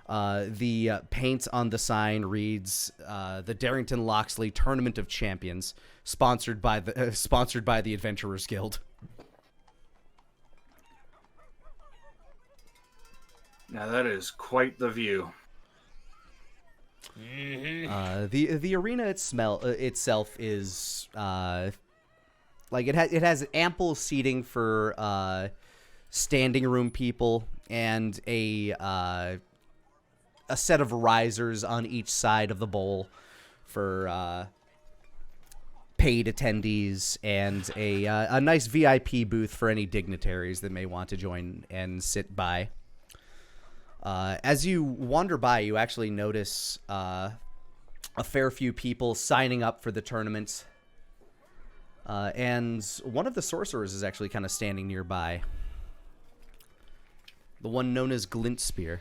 The paint on the sign reads the Darrington Loxley Tournament of Champions, sponsored by the Adventurers Guild. Now that is quite the view. The arena itself is like it has ample seating for standing room people and a set of risers on each side of the bowl for paid attendees, and a nice VIP booth for any dignitaries that may want to join and sit by. As you wander by, you actually notice a fair few people signing up for the tournament. And one of the sorcerers is actually kind of standing nearby. The one known as Glintspear.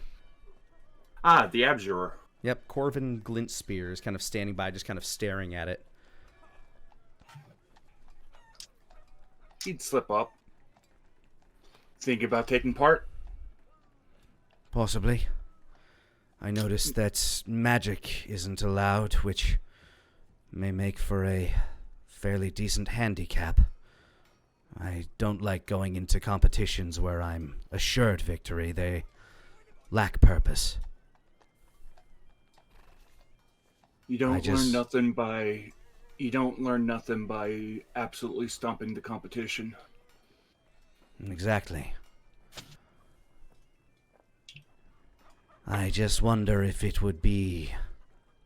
The Abjurer. Yep, Corvin Glintspear is kind of standing by, just kind of staring at it. He'd slip up. Think about taking part? Possibly. I noticed that magic isn't allowed, which may make for a fairly decent handicap. I don't like going into competitions where I'm assured victory. They lack purpose. You don't learn nothing by absolutely stomping the competition. Exactly. I just wonder if it would be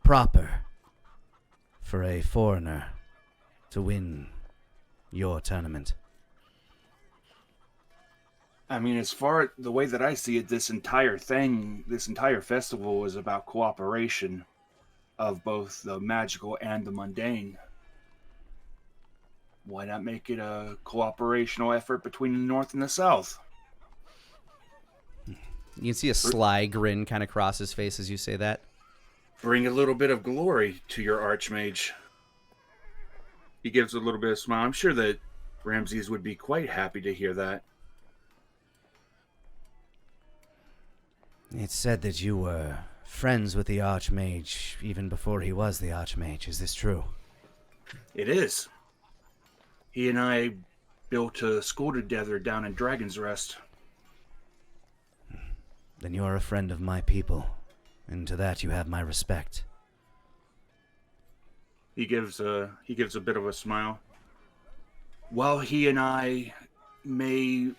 proper for a foreigner to win your tournament. I mean, as far the way that I see it, this entire festival is about cooperation of both the magical and the mundane. Why not make it a cooperational effort between the North and the South? You can see a sly grin kind of cross his face as you say that. Bring a little bit of glory to your Archmage. He gives a little bit of smile. I'm sure that Ramses would be quite happy to hear that. It's said that you were friends with the Archmage even before he was the Archmage. Is this true? It is. He and I built a school together down in Dragon's Rest. Then you're a friend of my people, and to that you have my respect. He gives a bit of a smile. While he and I may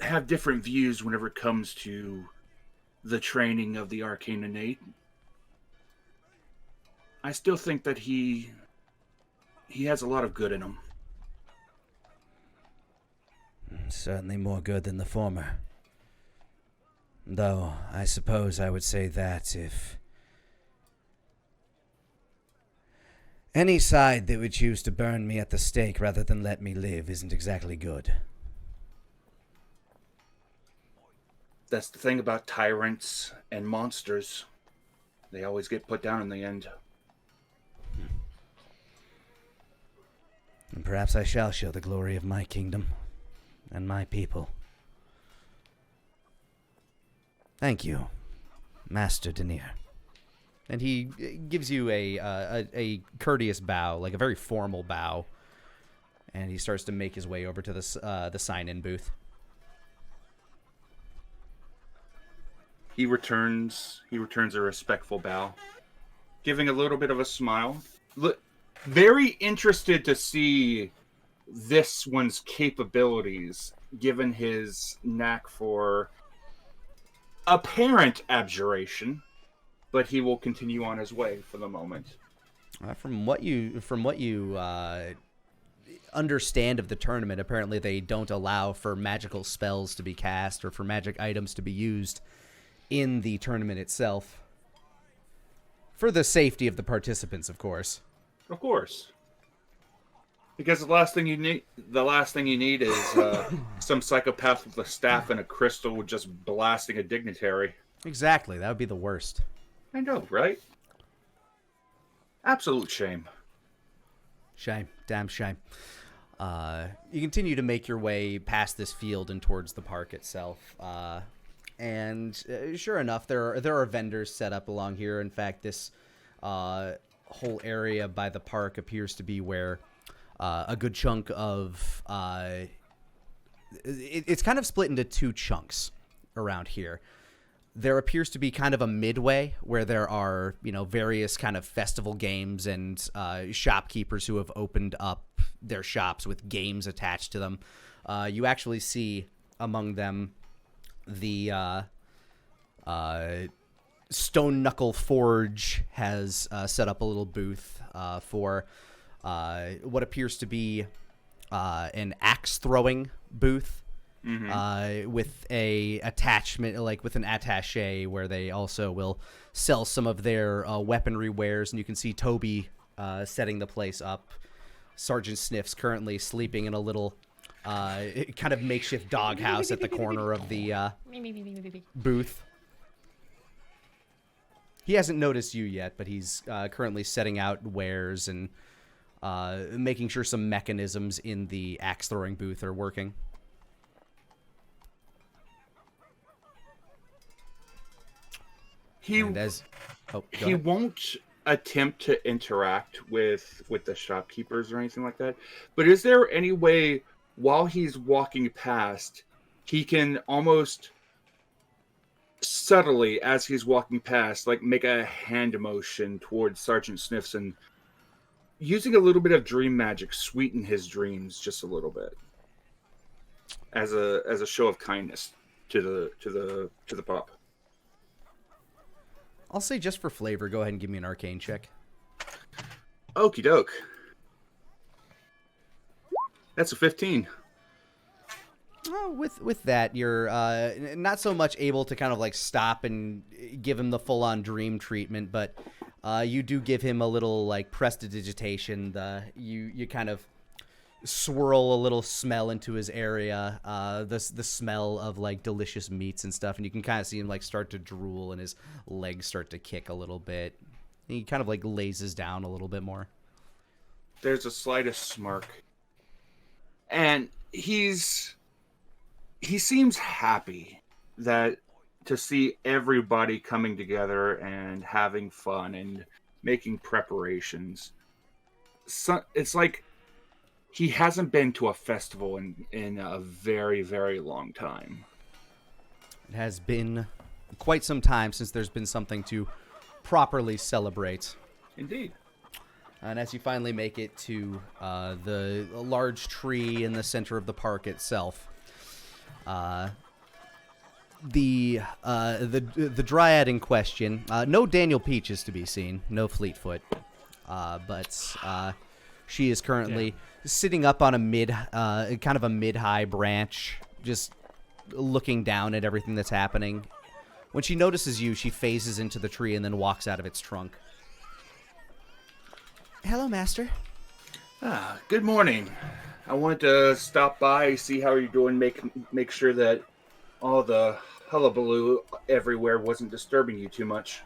have different views whenever it comes to the training of the arcane innate, I still think that he has a lot of good in him. Certainly more good than the former. Though, I suppose I would say that if any side that would choose to burn me at the stake rather than let me live isn't exactly good. That's the thing about tyrants and monsters. They always get put down in the end. And perhaps I shall show the glory of my kingdom and my people. Thank you, Master Denier. And he gives you a courteous bow, like a very formal bow. And he starts to make his way over to the sign-in booth. He returns a respectful bow, giving a little bit of a smile. Very interested to see this one's capabilities, given his knack for apparent abjuration, but he will continue on his way for the moment. From what you understand of the tournament, apparently they don't allow for magical spells to be cast or for magic items to be used in the tournament itself. For the safety of the participants, of course. Of course. Because the last thing you need is some psychopath with a staff and a crystal just blasting a dignitary. Exactly, that would be the worst. I know, right? Absolute shame. Shame, damn shame. You continue to make your way past this field and towards the park itself. And sure enough, there are vendors set up along here. In fact, this whole area by the park appears to be where a good chunk of it's kind of split into two chunks around here. There appears to be kind of a midway where there are, various kind of festival games and shopkeepers who have opened up their shops with games attached to them. You actually see among them the Stone Knuckle Forge has set up a little booth for what appears to be an axe throwing booth. Mm-hmm. With a attachment, like with an attaché, where they also will sell some of their weaponry wares, and you can see Toby setting the place up. Sergeant Sniff's currently sleeping in a little kind of makeshift doghouse at the corner of the booth. He hasn't noticed you yet, but he's currently setting out wares and making sure some mechanisms in the axe throwing booth are working. He And as go he ahead. won't attempt to interact with the shopkeepers or anything like that. But is there any way while he's walking past, he can almost subtly, as he's walking past, like make a hand motion towards Sergeant Sniffs and using a little bit of dream magic, sweeten his dreams just a little bit, as a show of kindness to the pup. I'll say just for flavor, go ahead and give me an arcane check. Okie doke. That's a 15. With that, you're not so much able to kind of like stop and give him the full on dream treatment, but you do give him a little like prestidigitation. You kind of swirl a little smell into his area, the smell of like delicious meats and stuff, and you can kind of see him like start to drool and his legs start to kick a little bit. He kind of like lazes down a little bit more. There's a slightest smirk, and he seems happy that to see everybody coming together and having fun and making preparations. So, it's like he hasn't been to a festival in a very, very long time. It has been quite some time since there's been something to properly celebrate. Indeed. And as you finally make it to the large tree in the center of the park itself, the dryad in question, no Daniel Peach is to be seen, no Fleetfoot, but she is currently sitting up on a mid-high branch, just looking down at everything that's happening. When she notices you, she phases into the tree and then walks out of its trunk. Hello, Master. Good morning. I wanted to stop by, see how you're doing, make sure that all the hullabaloo everywhere wasn't disturbing you too much.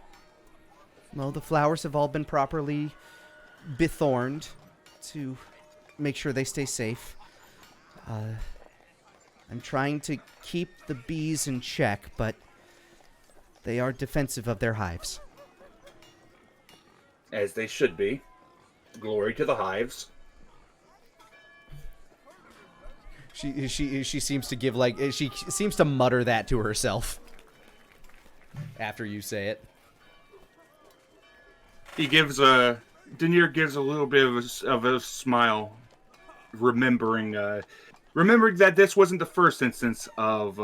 Well, the flowers have all been properly bethorned to make sure they stay safe. I'm trying to keep the bees in check, but they are defensive of their hives. As they should be. Glory to the hives. She seems to give she seems to mutter that to herself after you say it. Denier gives a little bit of a smile, remembering that this wasn't the first instance of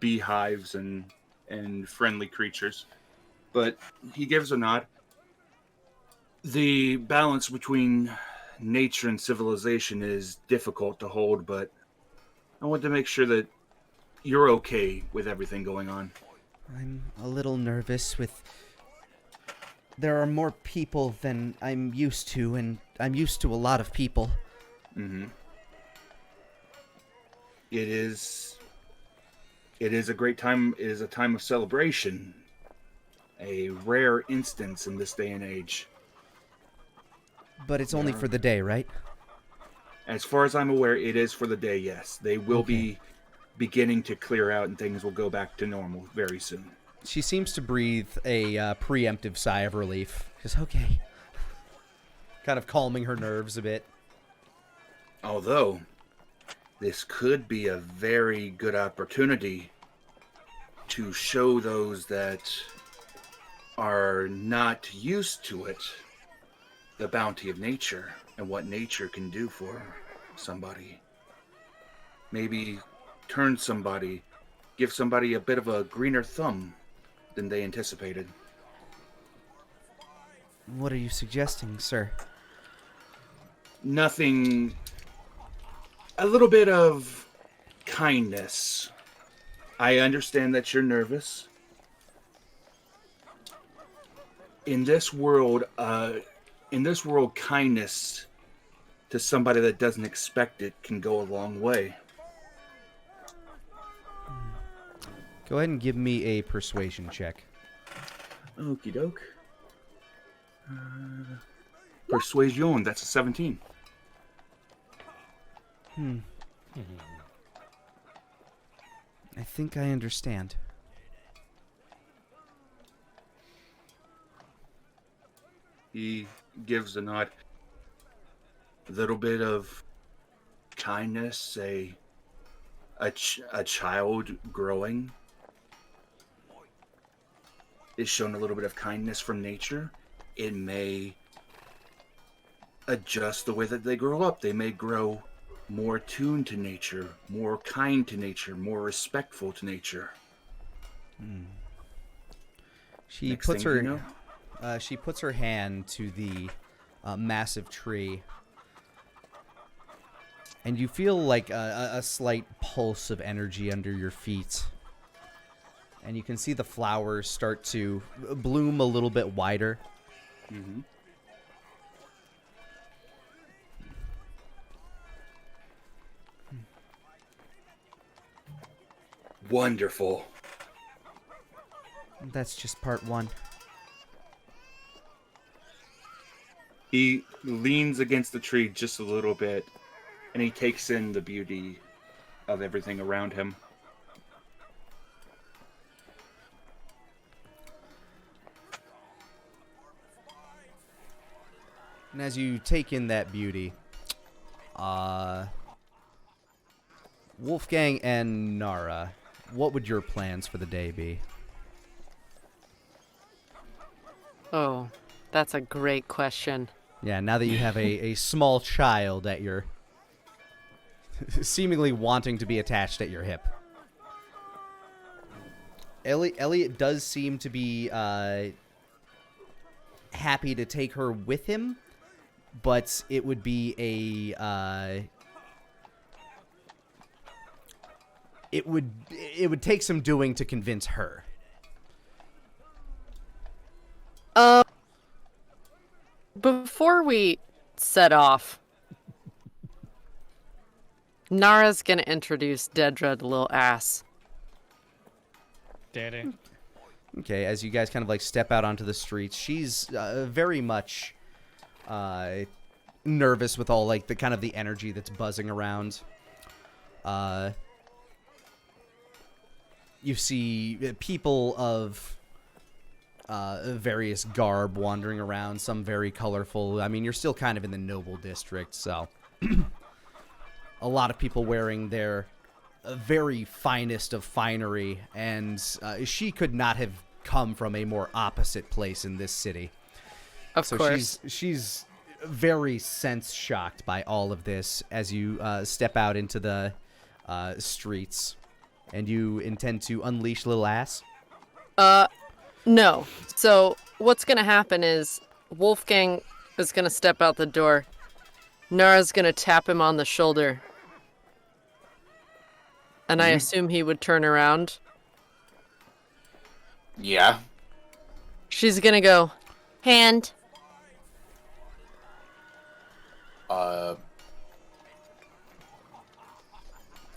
beehives and friendly creatures, but he gives a nod. The balance between nature and civilization is difficult to hold, but I want to make sure that you're okay with everything going on. I'm a little nervous with... There are more people than I'm used to, and I'm used to a lot of people. Mm-hmm. It is a great time. It is a time of celebration. A rare instance in this day and age. But it's only for the day, right? As far as I'm aware, it is for the day, yes. They will be beginning to clear out and things will go back to normal very soon. She seems to breathe a preemptive sigh of relief. Just, okay. Kind of calming her nerves a bit. Although, this could be a very good opportunity to show those that are not used to it the bounty of nature and what nature can do for somebody. Maybe give somebody a bit of a greener thumb than they anticipated. What are you suggesting, sir? Nothing. A little bit of kindness. I understand that you're nervous. In this world, kindness to somebody that doesn't expect it can go a long way. Go ahead and give me a persuasion check. Okie doke. Persuasion, that's a 17. I think I understand. He gives a nod. A little bit of kindness, a child growing is shown a little bit of kindness from nature. It may adjust the way that they grow up. They may grow more attuned to nature, more kind to nature, more respectful to nature. She Next puts thing her you know. she puts her hand to the massive tree, and you feel like a slight pulse of energy under your feet. And you can see the flowers start to bloom a little bit wider. Mm-hmm. Wonderful. That's just part one. He leans against the tree just a little bit, and he takes in the beauty of everything around him. And as you take in that beauty, Wolfgang and Nara, what would your plans for the day be? Oh, that's a great question. Yeah, now that you have a small child at your... seemingly wanting to be attached at your hip. Elliot does seem to be happy to take her with him, but it would be it would take some doing to convince her. Before we set off, Nara's gonna introduce Dedra the little ass. Daddy. Okay, as you guys kind of like step out onto the streets, she's very much nervous with all like the kind of the energy that's buzzing around. You see people of various garb wandering around, some very colorful. I mean, you're still kind of in the noble district, so a lot of people wearing their very finest of finery, and she could not have come from a more opposite place in this city. Of course. She's very sense shocked by all of this as you step out into the streets. And you intend to unleash little ass? No. So what's gonna happen is Wolfgang is gonna step out the door. Nara's gonna tap him on the shoulder. And I assume he would turn around. Yeah. She's gonna go, Hand.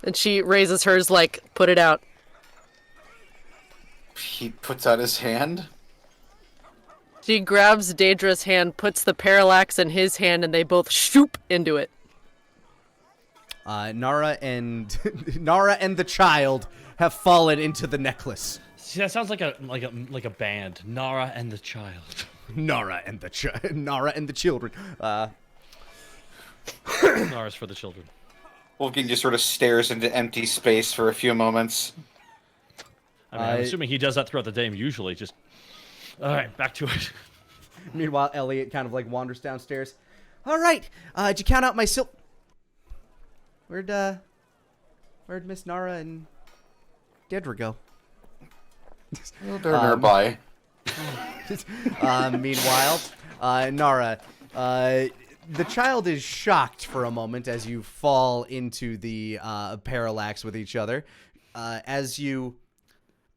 and she raises hers like, put it out. He puts out his hand. She grabs Daedra's hand, puts the parallax in his hand, and they both shoop into it. Nara and the child have fallen into the necklace. See, that sounds like a band. Nara and the child. Nara and the children. Nara's for the children. Wolfgang just sort of stares into empty space for a few moments. I mean, I'm assuming he does that throughout the day. Usually, just all right, back to it. Meanwhile, Elliot kind of like wanders downstairs. All right, did you count out my Where'd Miss Nara and Dedra go? They're nearby. Meanwhile, Nara, the child is shocked for a moment as you fall into the parallax with each other. As you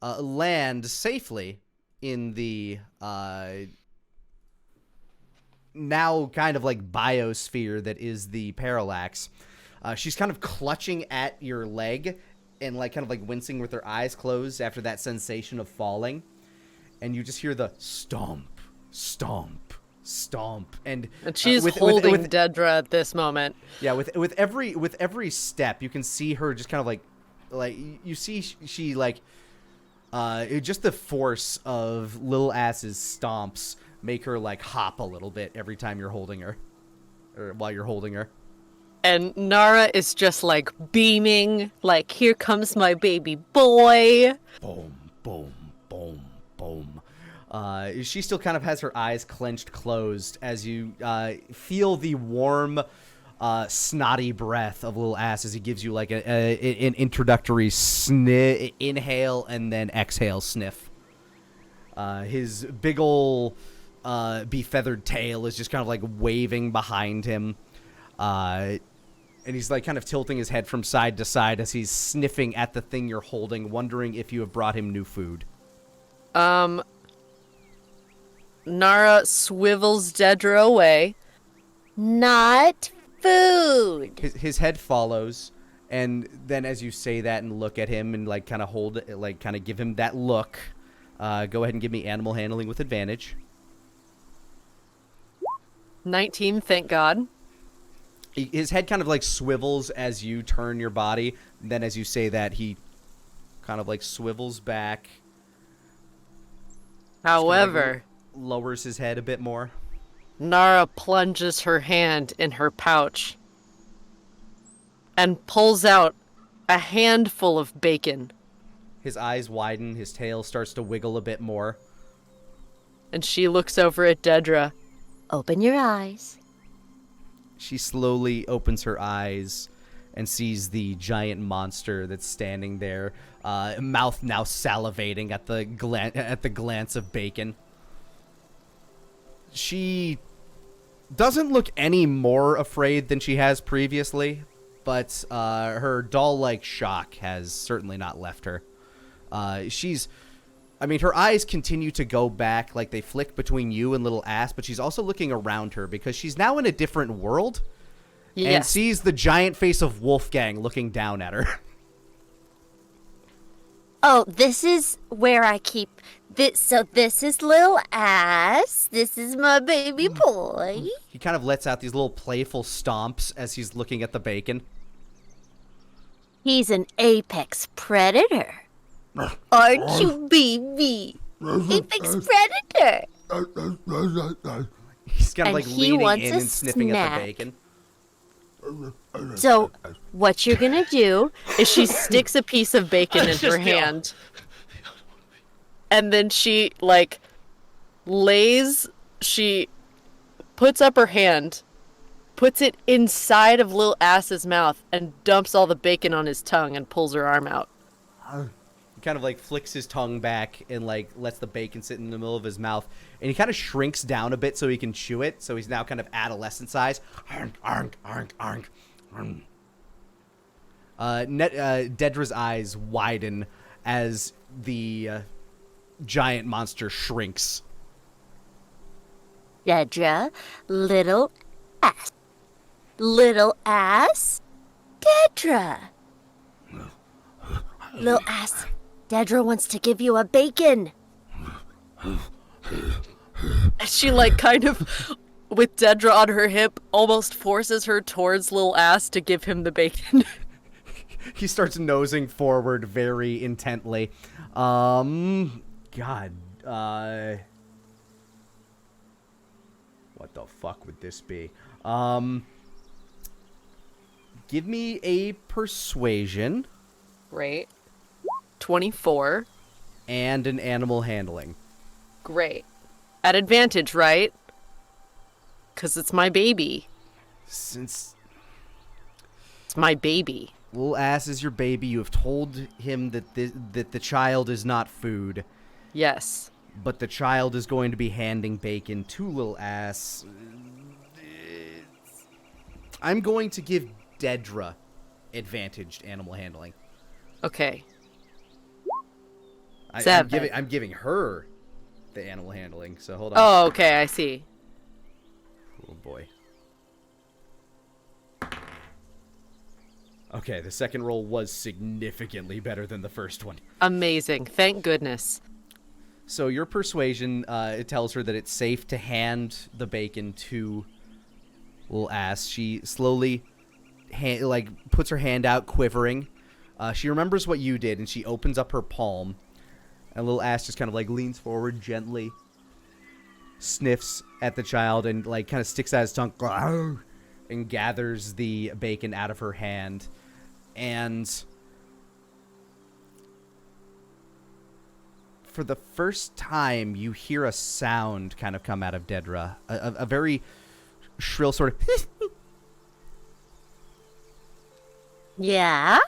land safely in the now kind of like biosphere that is the parallax, she's kind of clutching at your leg and like kind of like wincing with her eyes closed after that sensation of falling. And you just hear the stomp, stomp, stomp, and she's holding Dedra at this moment. Yeah, with every step, you can see her just kind of like you see she like just the force of Lil Ass's stomps make her like hop a little bit every time you're holding her, or while you're holding her. And Nara is just like beaming, like, here comes my baby boy. Boom, boom, boom, boom. She still kind of has her eyes clenched closed as you feel the warm, snotty breath of Little Ass as he gives you like an introductory inhale and then exhale sniff. His big ol' befeathered tail is just kind of like waving behind him. And he's like kind of tilting his head from side to side as he's sniffing at the thing you're holding, wondering if you have brought him new food. Nara swivels Dedra away. Not food. His head follows, and then as you say that and look at him and like kind of hold it, like kind of give him that look, go ahead and give me animal handling with advantage. 19, thank God. His head kind of like swivels as you turn your body. Then as you say that, he kind of like swivels back. However, lowers his head a bit more. Nara plunges her hand in her pouch and pulls out a handful of bacon. His eyes widen, his tail starts to wiggle a bit more. And she looks over at Dedra. Open your eyes. She slowly opens her eyes and sees the giant monster that's standing there, mouth now salivating at the glance of bacon. She doesn't look any more afraid than she has previously, but her doll-like shock has certainly not left her. Her eyes continue to go back, like they flick between you and Little Ass, but she's also looking around her because she's now in a different world and sees the giant face of Wolfgang looking down at her. Oh, this is where I keep this. So this is Lil Ass. This is my baby boy. He kind of lets out these little playful stomps as he's looking at the bacon. He's an apex predator. Aren't you, baby? Apex predator. He's kind of And like he leaning wants in a and sniffing at snack. the bacon. So what you're gonna do Is she sticks a piece of bacon in It's her just the- hand. And then she, she puts up her hand, puts it inside of Lil Ass's mouth, and dumps all the bacon on his tongue and pulls her arm out. He kind of like flicks his tongue back and like lets the bacon sit in the middle of his mouth, and he kind of shrinks down a bit so he can chew it. So he's now kind of adolescent size. Dedra's eyes widen as the giant monster shrinks. Dedra, Little Ass. Little Ass, Dedra. Little Ass, Dedra wants to give you a bacon. She, kind of, with Dedra on her hip, almost forces her towards Lil Ass to give him the bacon. He starts nosing forward very intently. God, what the fuck would this be? Give me a persuasion. Great. 24. And an animal handling. Great. At advantage, right? Because it's my baby. Since It's my baby. Little Ass is your baby, you have told him that the child is not food. Yes. But the child is going to be handing bacon to Little Ass. I'm going to give Dedra advantaged animal handling. Okay. I'm 7. giving her the animal handling, so hold on. Oh, okay, I see. Oh, boy. Okay, the second roll was significantly better than the first one. Amazing. Thank goodness. So your persuasion, it tells her that it's safe to hand the bacon to Little Ass. She slowly, puts her hand out, quivering. She remembers what you did, and she opens up her palm. And Little Ass just kind of, leans forward gently, sniffs at the child and like kind of sticks out his tongue and gathers the bacon out of her hand. And for the first time, you hear a sound kind of come out of Dedra, a very shrill sort of. Yeah?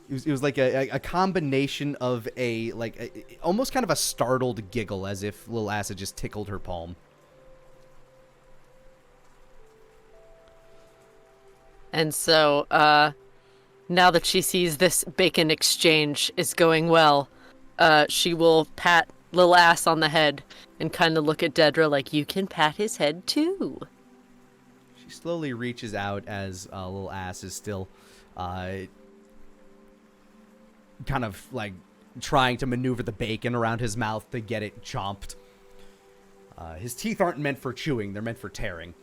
It was like a combination of almost kind of a startled giggle, as if Lil Ass had just tickled her palm. And so, now that she sees this bacon exchange is going well, she will pat Lil Ass on the head and kind of look at Dedra like, you can pat his head too. She slowly reaches out as Lil Ass is still kind of like trying to maneuver the bacon around his mouth to get it chomped. His teeth aren't meant for chewing, they're meant for tearing.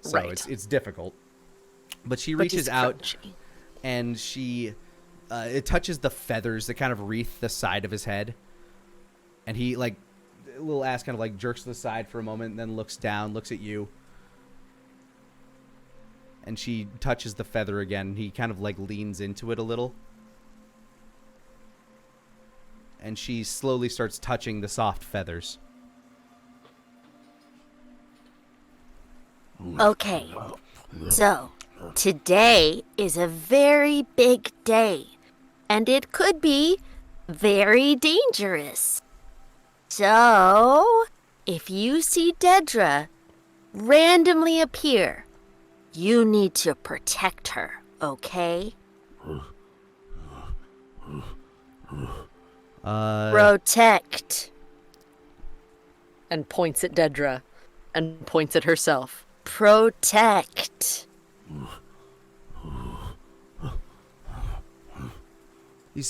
So Right. it's difficult. But she But reaches it's out crunchy. and she it touches the feathers that kind of wreath the side of his head. And he like Lil Ass kind of like jerks to the side for a moment and then looks down, looks at you. And she touches the feather again. He kind of like leans into it a little. And she slowly starts touching the soft feathers. Okay. So, today is a very big day, and it could be very dangerous. So, if you see Dedra randomly appear, you need to protect her, okay? Protect. And points at Dedra and points at herself. Protect. He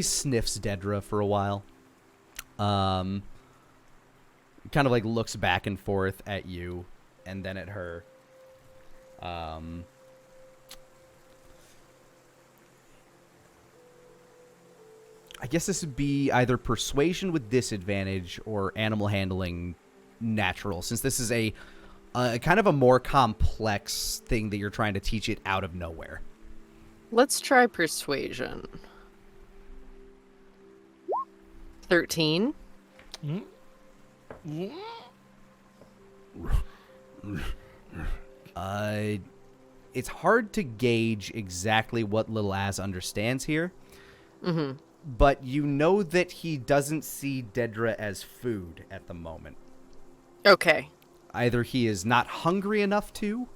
sniffs Dedra for a while. Kind of like looks back and forth at you and then at her. I guess this would be either persuasion with disadvantage or animal handling natural, since this is a kind of a more complex thing that you're trying to teach it out of nowhere. Let's try persuasion. 13. It's hard to gauge exactly what Little Ass understands here. Mm-hmm. But you know that he doesn't see Dedra as food at the moment. Okay. Either he is not hungry enough to,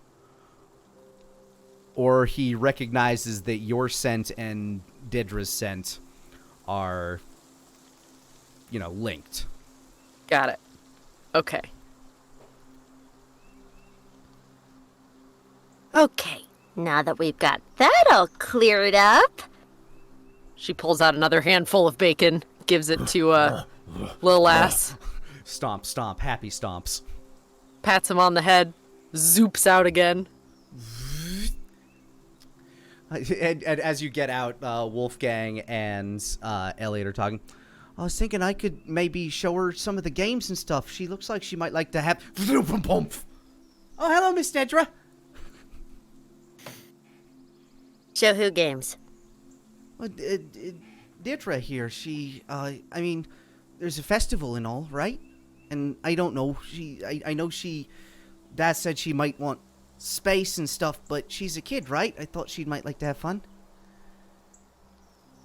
or he recognizes that your scent and Dedra's scent are, linked. Got it. Okay. Okay, now that we've got that all cleared up, She pulls out another handful of bacon, gives it to Lil Ass, Stomp, stomp, happy stomps. pats him on the head, zoops out again. And as you get out, Wolfgang and Elliot are talking. I was thinking I could maybe show her some of the games and stuff. She looks like she might like to have... Oh, hello, Miss Dedra. show who games. Dedra here, there's a festival and all, right? And I don't know, I know Dad said she might want space and stuff, but she's a kid, right? I thought she might like to have fun.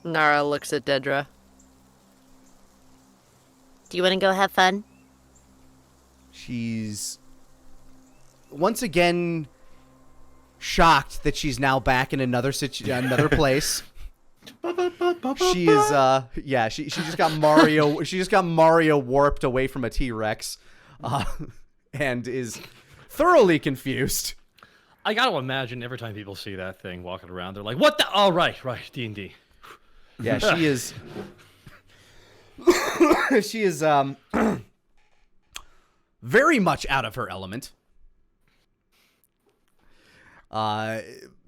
Nara looks at Dedra. Do you want to go have fun? She's once again shocked that she's now back in another place. She is she just got Mario warped away from a T-Rex and is thoroughly confused. I gotta imagine every time people see that thing walking around, they're like, "What the? Oh, right, D&D." Yeah, she is. She is very much out of her element.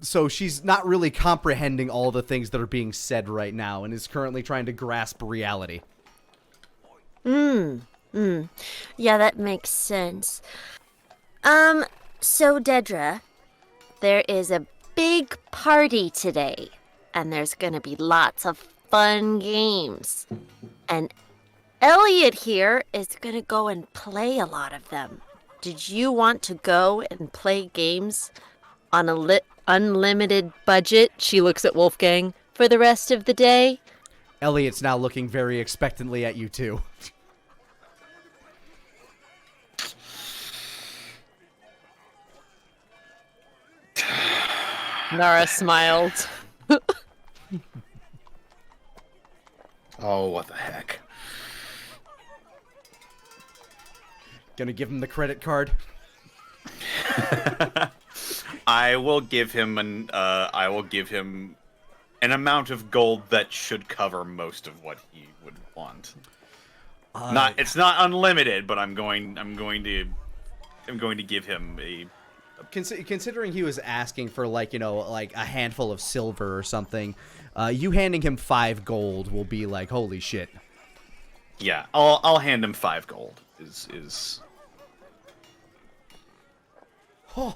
So she's not really comprehending all the things that are being said right now and is currently trying to grasp reality. Yeah, that makes sense. So Dedra, there is a big party today, and there's gonna be lots of fun games. And Elliot here is gonna go and play a lot of them. Did you want to go and play games on a unlimited budget? She looks at Wolfgang for the rest of the day. Elliot's now looking very expectantly at you too. Nara smiled. Oh, what the heck. Gonna give him the credit card. I will give him an amount of gold that should cover most of what he would want. It's not unlimited, but I'm going to give him a. Considering he was asking for like a handful of silver or something, you handing him 5 gold will be like, holy shit. Yeah, I'll hand him 5 gold. Is. Oh.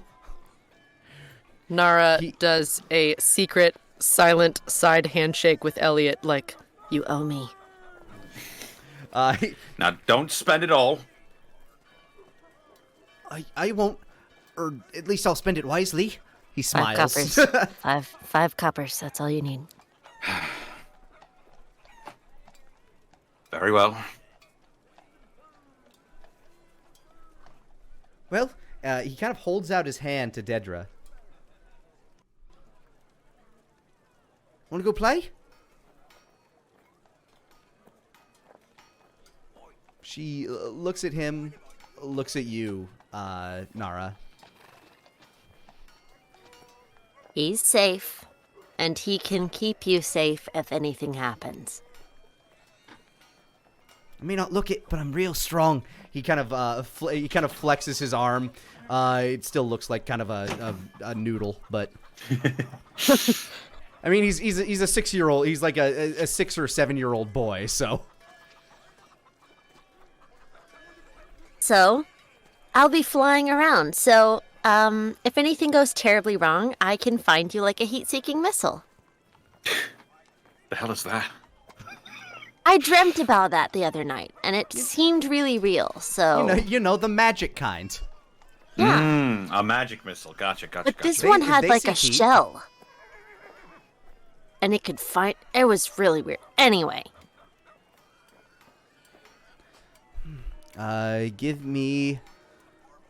Nara does a secret, silent side handshake with Elliot, like, you owe me. Now, don't spend it all. I won't, or at least I'll spend it wisely. He smiles. 5 coppers. five coppers. That's all you need. Very well. Well, he kind of holds out his hand to Dedra. Want to go play? She looks at him, looks at you, Nara. He's safe, and he can keep you safe if anything happens. I may not look it, but I'm real strong. He kind of flexes his arm. It still looks like kind of a noodle, but I mean he's a 6-year-old. He's like a 6 or 7-year-old boy. So, I'll be flying around. So, if anything goes terribly wrong, I can find you like a heat-seeking missile. The hell is that? I dreamt about that the other night, and it seemed really real. So you know the magic kind. yeah, A magic missile. Gotcha. but this They- one had they like a see heat. shell, and it could find. It was really weird. Anyway, Give me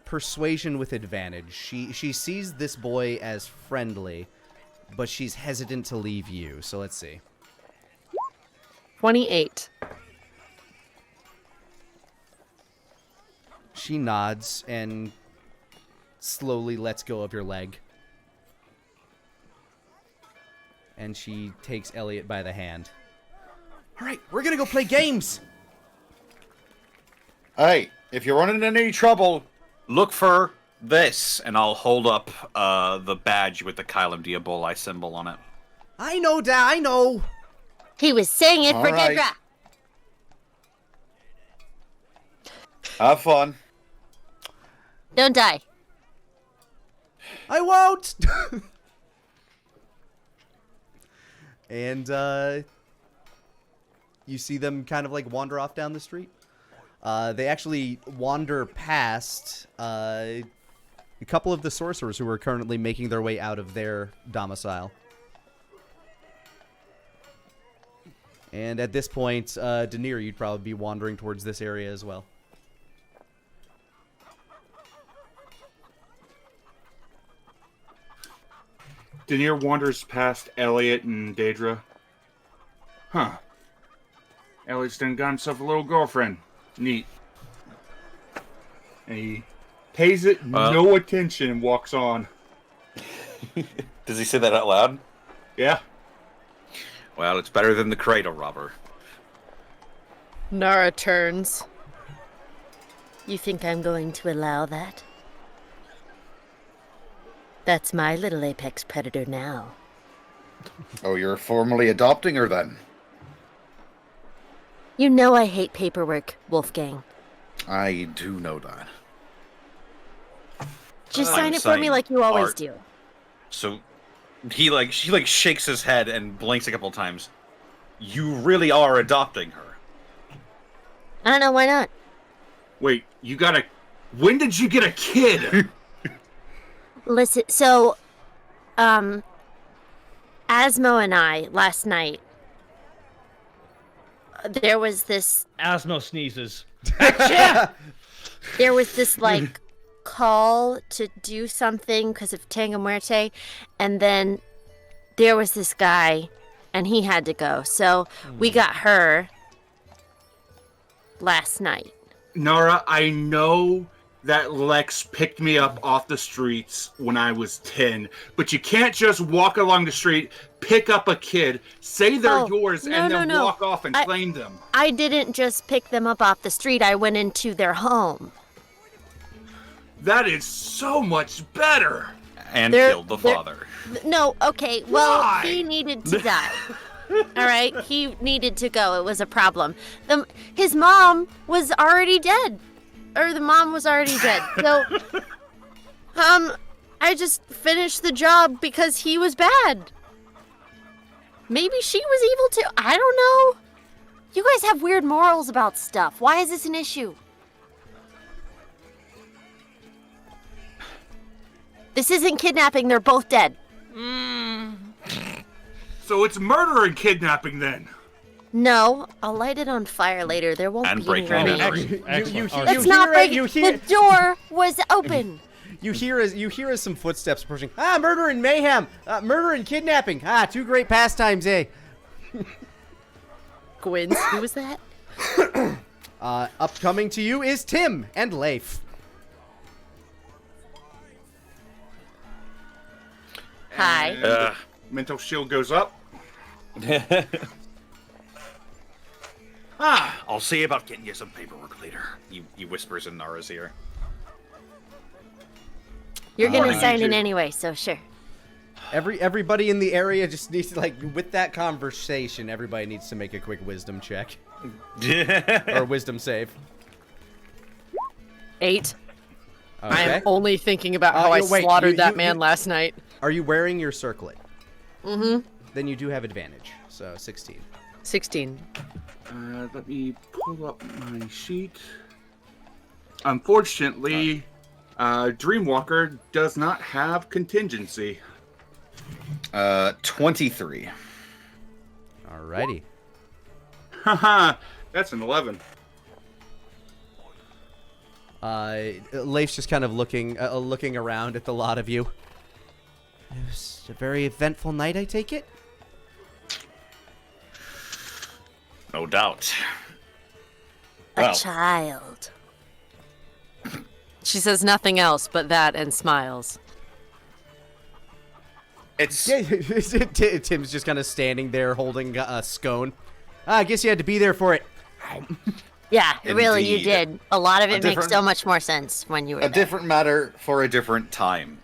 persuasion with advantage. She sees this boy as friendly, but she's hesitant to leave you. So let's see. 28. She nods and slowly lets go of your leg. And she takes Elliot by the hand. All right, we're gonna go play games. Hey, if you're running into any trouble, Look for this, and I'll hold up the badge with the Kylum Diaboli symbol on it. I know, Dad. I know. he was saying it for All right. Dedra. have fun. Don't die. I won't. And you see them kind of like wander off down the street. They actually wander past a couple of the sorcerers who are currently making their way out of their domicile. And at this point, Daenerys, you'd probably be wandering towards this area as well. Daenerys wanders past Elliot and Daedra. Huh. Elliot's done got himself a little girlfriend. Neat. And he pays it no attention and walks on. Does he say that out loud? Yeah. Well, it's better than the cradle robber. Nara turns. You think I'm going to allow that? That's my little apex predator now. Oh, you're formally adopting her then? You know I hate paperwork, Wolfgang. I do know that. Just I'm sign it for me saying, like you always Art. do. So she shakes his head and blinks a couple times. You really are adopting her. I don't know, why not? Wait, when did you get a kid? Listen, so, Asmo and I, last night, there was this, Asmo sneezes. like, call to do something because of Tango Muerte, and then there was this guy, and he had to go. So, we got her last night. Nara, I know that Lex picked me up off the streets when I was 10, but you can't just walk along the street, pick up a kid, say they're yours, and then walk off and claim them. I didn't just pick them up off the street. I went into their home. That is so much better. And killed the father. No, okay, well, Why? he needed to die. All right, he needed to go. It was a problem. His mom was already dead. Or the mom was already dead. So, I just finished the job because he was bad. Maybe she was evil too. I don't know. You guys have weird morals about stuff. Why is this an issue? This isn't kidnapping. They're both dead. So it's murder and kidnapping then. No, I'll light it on fire later. There won't And be breaking any and remains. entering. Excellent. All right. Let's not break you it. hear- The door was open. You hear as some footsteps approaching. Murder and mayhem. Murder and kidnapping. Two great pastimes, eh? Gwyn's, who was that? Upcoming to you is Tim and Leif. Hi. Mental shield goes up. I'll see about getting you some paperwork later. He whispers in Nara's ear. You're gonna Morning, sign you in two. anyway, so sure. Everybody in the area just needs to, with that conversation, everybody needs to make a quick wisdom check. Or wisdom save. 8. I Okay. am only thinking about how I wait, slaughtered that man last night. Are you wearing your circlet? Mm-hmm. Then you do have advantage. So 16. 16. Let me pull up my sheet. Unfortunately, Dreamwalker does not have contingency. 23. Alrighty. Haha, that's an 11. Leif's just kind of looking around at the lot of you. It was a very eventful night, I take it? No doubt. A Well. child. She says nothing else but that and smiles. It's Tim's just kind of standing there holding a scone. I guess you had to be there for it. Yeah, really, you Indeed. did. A lot of it makes different- so much more sense when you were A there. different matter for a different time.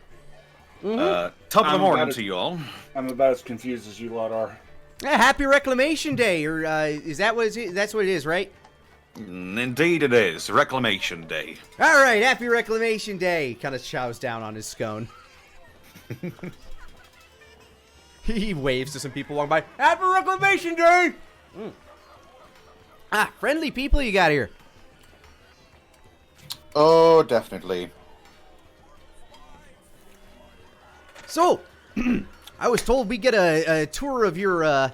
Top of the I'm morning about to you all. I'm about as confused as you lot are. Happy Reclamation Day, or is that what that's what it is, right? Indeed it is. Reclamation Day. All right, Happy Reclamation Day. Kind of chows down on his scone. He waves to some people walking by. Happy Reclamation Day. Friendly people you got here. Oh, definitely. So, I was told we get a tour of your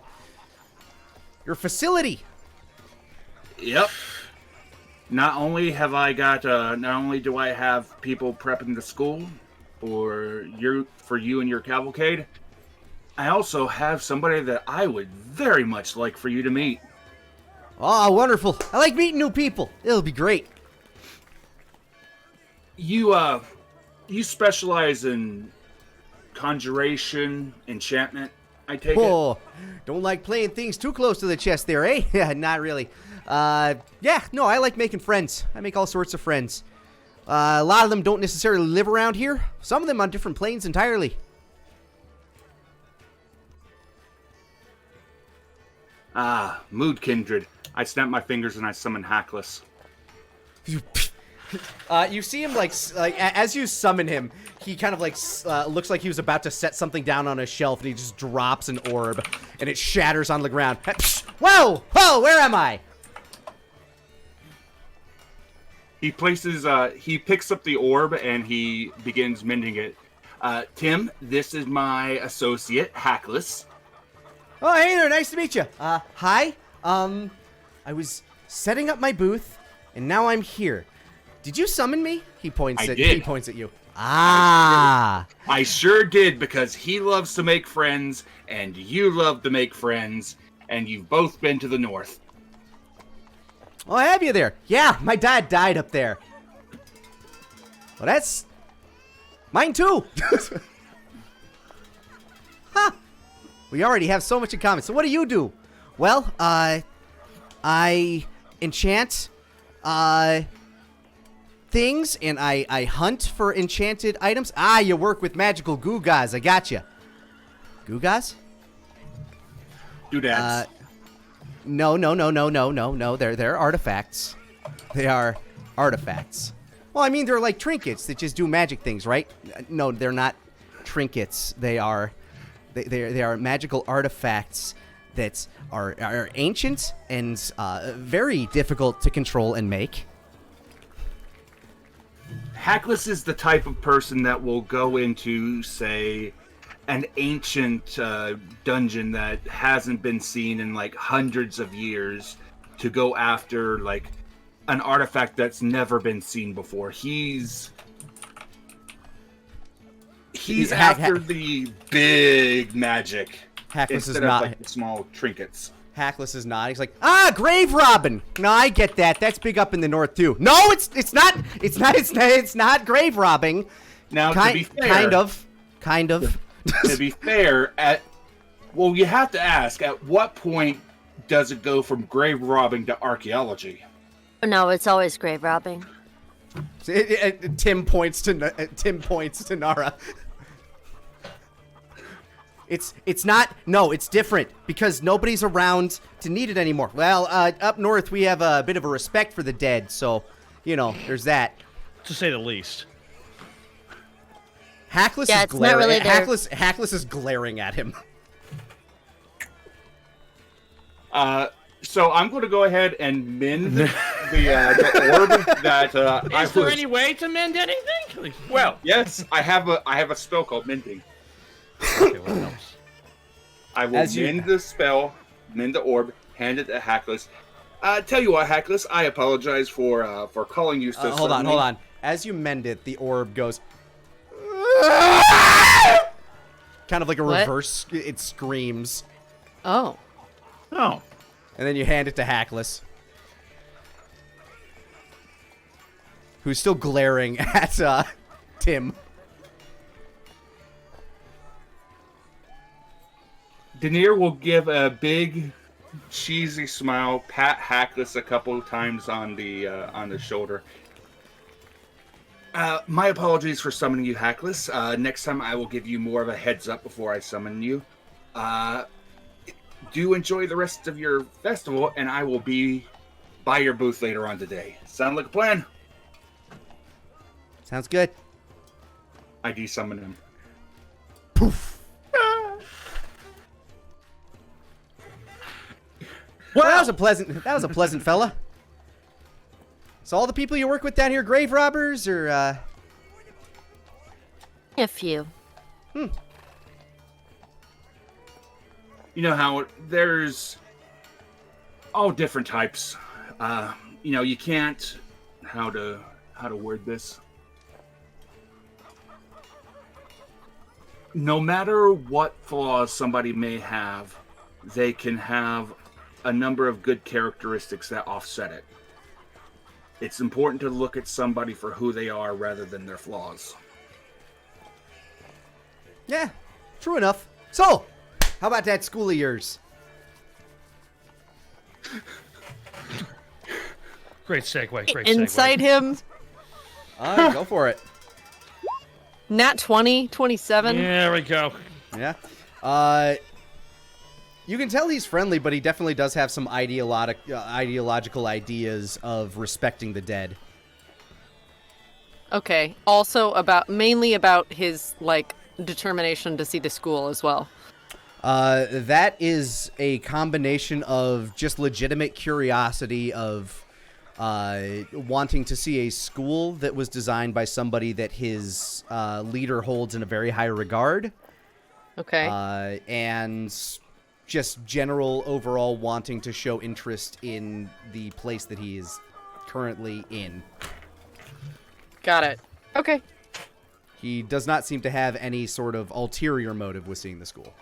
facility. Yep. Not only do I have people prepping the school for you and your cavalcade, I also have somebody that I would very much like for you to meet. Oh, wonderful. I like meeting new people. It'll be great. You specialize in conjuration, enchantment, I take it? Oh, don't like playing things too close to the chest there, eh? Yeah, not really. Yeah, no, I like making friends. I make all sorts of friends. A lot of them don't necessarily live around here. Some of them on different planes entirely. Mood kindred. I snap my fingers and I summon Hackless. You see him as you summon him, he kind of looks like he was about to set something down on a shelf, and he just drops an orb, and it shatters on the ground. Whoa! Whoa! Where am I? He picks up the orb and he begins mending it. Tim, this is my associate, Hackless. Oh, hey there, nice to meet you. Hi. I was setting up my booth, and now I'm here. Did you summon me? He points at you. Ah. I sure did, because he loves to make friends, and you love to make friends, and you've both been to the north. Oh, have you there? Yeah, my dad died up there. Well, that's mine too. Huh. We already have so much in common. So what do you do? Well, I enchant things, and I hunt for enchanted items. Ah, you work with magical Gugas. I got you. Gugas? Doodads. No. They're artifacts. They are artifacts. Well, I mean, they're like trinkets that just do magic things, right? No, they're not trinkets. They are magical artifacts that are ancient and very difficult to control and make. Hackless is the type of person that will go into, say, an ancient dungeon that hasn't been seen in like hundreds of years to go after like an artifact that's never been seen before. He's after the big magic. Hackless is instead not. of like the small trinkets. Hackless is not. He's like, grave robbing. No, I get that. That's big up in the north too. No, it's not. It's not grave robbing. Now, to be fair, kind of. To be fair, you have to ask, at what point does it go from grave robbing to archaeology? No, it's always grave robbing. Tim points to Nara. It's not. No, it's different because nobody's around to need it anymore. Well, up north we have a bit of a respect for the dead, so there's that. To say the least. Hackless is glaring. Really Hackless is glaring at him. So I'm going to go ahead and mend the orb that Is there any way to mend anything? Well, yes, I have a spell called mending. Okay, what else? I will mend the spell, mend the orb, hand it to Hackless. Tell you what, Hackless, I apologize for calling you so hold on. As you mend it, the orb goes kind of like a reverse. It screams. Oh. Oh. And then you hand it to Hackless, who's still glaring at Tim. Denier will give a big, cheesy smile, pat Hackless a couple of times on the shoulder. My apologies for summoning you, Hackless. Next time I will give you more of a heads up before I summon you. Do enjoy the rest of your festival, and I will be by your booth later on today. Sound like a plan? Sounds good. I desummon him. Poof. Well, that was a pleasant fella. So all the people you work with down here, grave robbers, or A few. You know how there's all different types. You can't how to word this. No matter what flaws somebody may have, they can have a number of good characteristics that offset it. It's important to look at somebody for who they are rather than their flaws. Yeah, true enough. So, how about that school of yours? Great segue. Great Inside segue. him. Go for it. Nat 20, 27. There we go. Yeah. You can tell he's friendly, but he definitely does have some ideological ideas of respecting the dead. Okay. Also mainly about his like determination to see the school as well. That is a combination of just legitimate curiosity of wanting to see a school that was designed by somebody that his leader holds in a very high regard. Okay. And just general overall wanting to show interest in the place that he is currently in. Got it. Okay. He does not seem to have any sort of ulterior motive with seeing the school.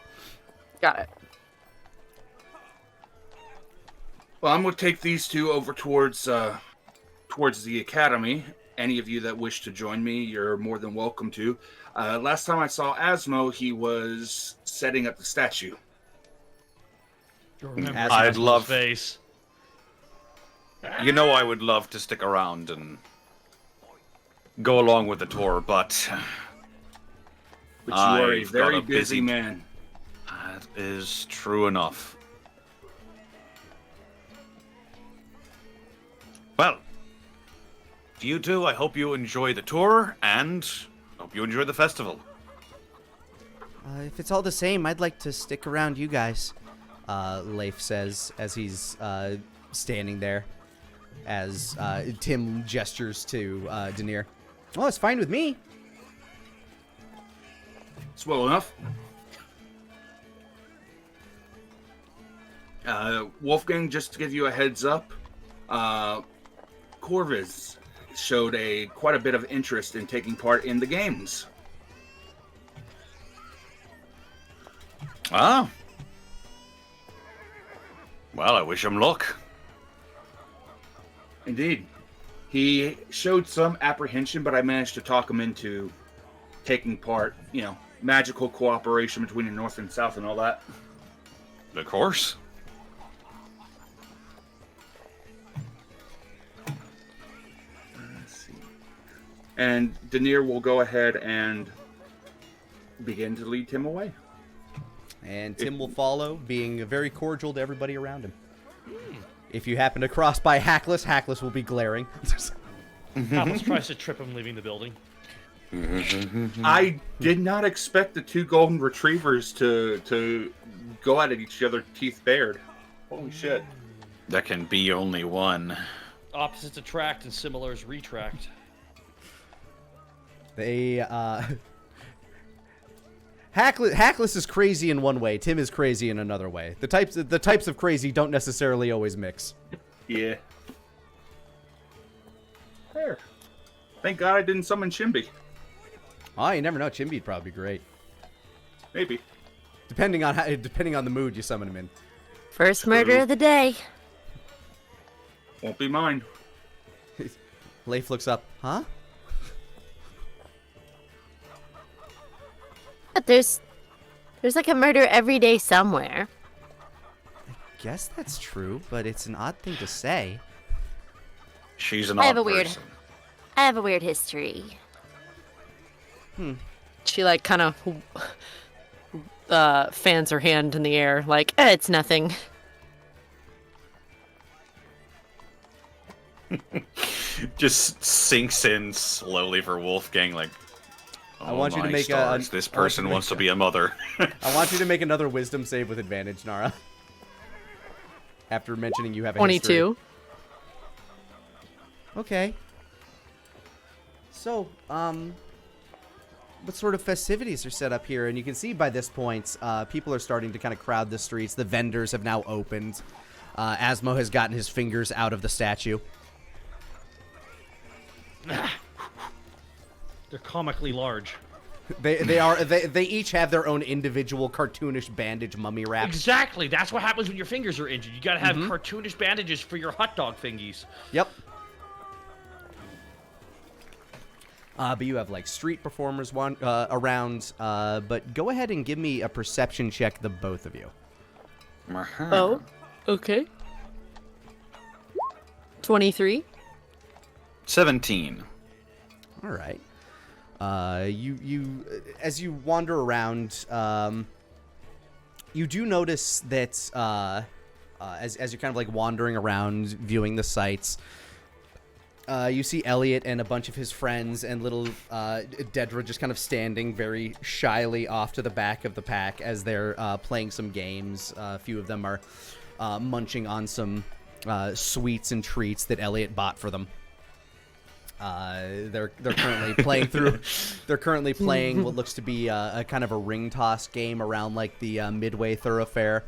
Got it. Well, I'm going to take these two over towards the academy. Any of you that wish to join me, you're more than welcome to. Last time I saw Asmo, he was setting up the statue. I'd love. Face. You know, I would love to stick around and go along with the tour, but But you are a I've very got a busy man. That is true enough. Well, to you two, I hope you enjoy the tour and hope you enjoy the festival. If it's all the same, I'd like to stick around you guys, Leif says as he's standing there, as Tim gestures to Denier. Oh, it's fine with me. It's well enough. Wolfgang, just to give you a heads up, Corvus showed quite a bit of interest in taking part in the games. Ah. Well, I wish him luck. Indeed. He showed some apprehension, but I managed to talk him into taking part, magical cooperation between the North and South and all that. Of course. Let's see. And Denier will go ahead and begin to lead Tim away. And Tim will follow, being very cordial to everybody around him. If you happen to cross by Hackless will be glaring. Atlas tries to trip him leaving the building. I did not expect the two golden retrievers to go at each other teeth bared. Holy shit. There can be only one. Opposites attract and similars retract. They, Hackless is crazy in one way. Tim is crazy in another way. The types of crazy don't necessarily always mix. Yeah. There. Thank God I didn't summon Chimby. Oh, you never know. Chimby'd probably be great. Maybe. Depending on the mood you summon him in. First murder of the day. Won't be mine. Leif looks up. Huh? But there's like a murder every day somewhere. Guess that's true, but it's an odd thing to say. She's an I odd have a person. I have a weird history. She like kind of fans her hand in the air, like it's nothing. Just sinks in slowly for Wolfgang, like, I want you to my make stars, this person wants to be a mother. I want you to make another wisdom save with advantage, Nara. After mentioning you have a 22. history. Okay. So, what sort of festivities are set up here? And you can see by this point, people are starting to kind of crowd the streets. The vendors have now opened. Asmo has gotten his fingers out of the statue. They're comically large. They each have their own individual cartoonish bandage mummy wrap. Exactly. That's what happens when your fingers are injured. You gotta have cartoonish bandages for your hot dog fingies. Yep. But you have like street performers around. But go ahead and give me a perception check, the both of you. Oh, okay. 23. 17. All right. You as you wander around, You do notice that as you're kind of like wandering around viewing the sights, you see Elliot and a bunch of his friends and little Dedra just kind of standing very shyly off to the back of the pack as they're playing some games. A few of them are munching on some sweets and treats that Elliot bought for them. They're currently playing through. They're currently playing what looks to be a kind of a ring toss game around like the Midway thoroughfare.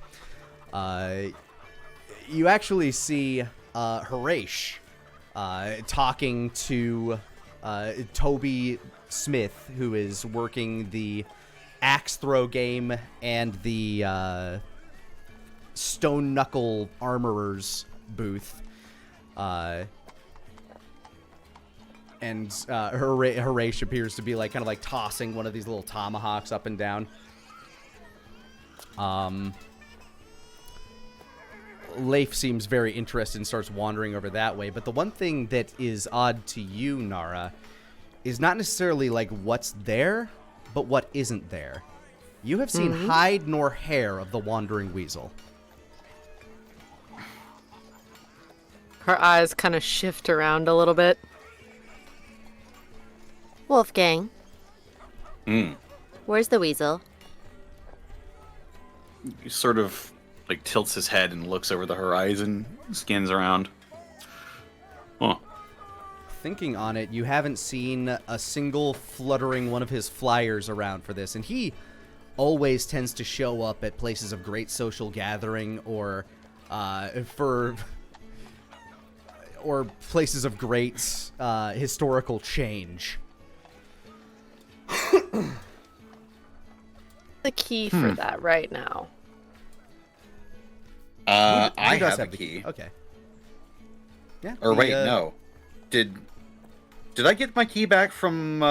You actually see Harish talking to Toby Smith, who is working the axe throw game and the stone knuckle armorer's booth. And Harish appears to be like kind of like tossing one of these little tomahawks up and down. Leif seems very interested and starts wandering over that way. But the one thing that is odd to you, Nara, is not necessarily like what's there, but what isn't there. You have seen hide nor hair of the Wandering Weasel. Her eyes kind of shift around a little bit. Wolfgang. Where's the weasel? He sort of like tilts his head and looks over the horizon, scans around. Huh. Thinking on it, you haven't seen a single fluttering one of his flyers around for this, and he always tends to show up at places of great social gathering or places of great historical change. The key for that right now. I does have a the key. Okay. Yeah. Or wait, no. Did I get my key back from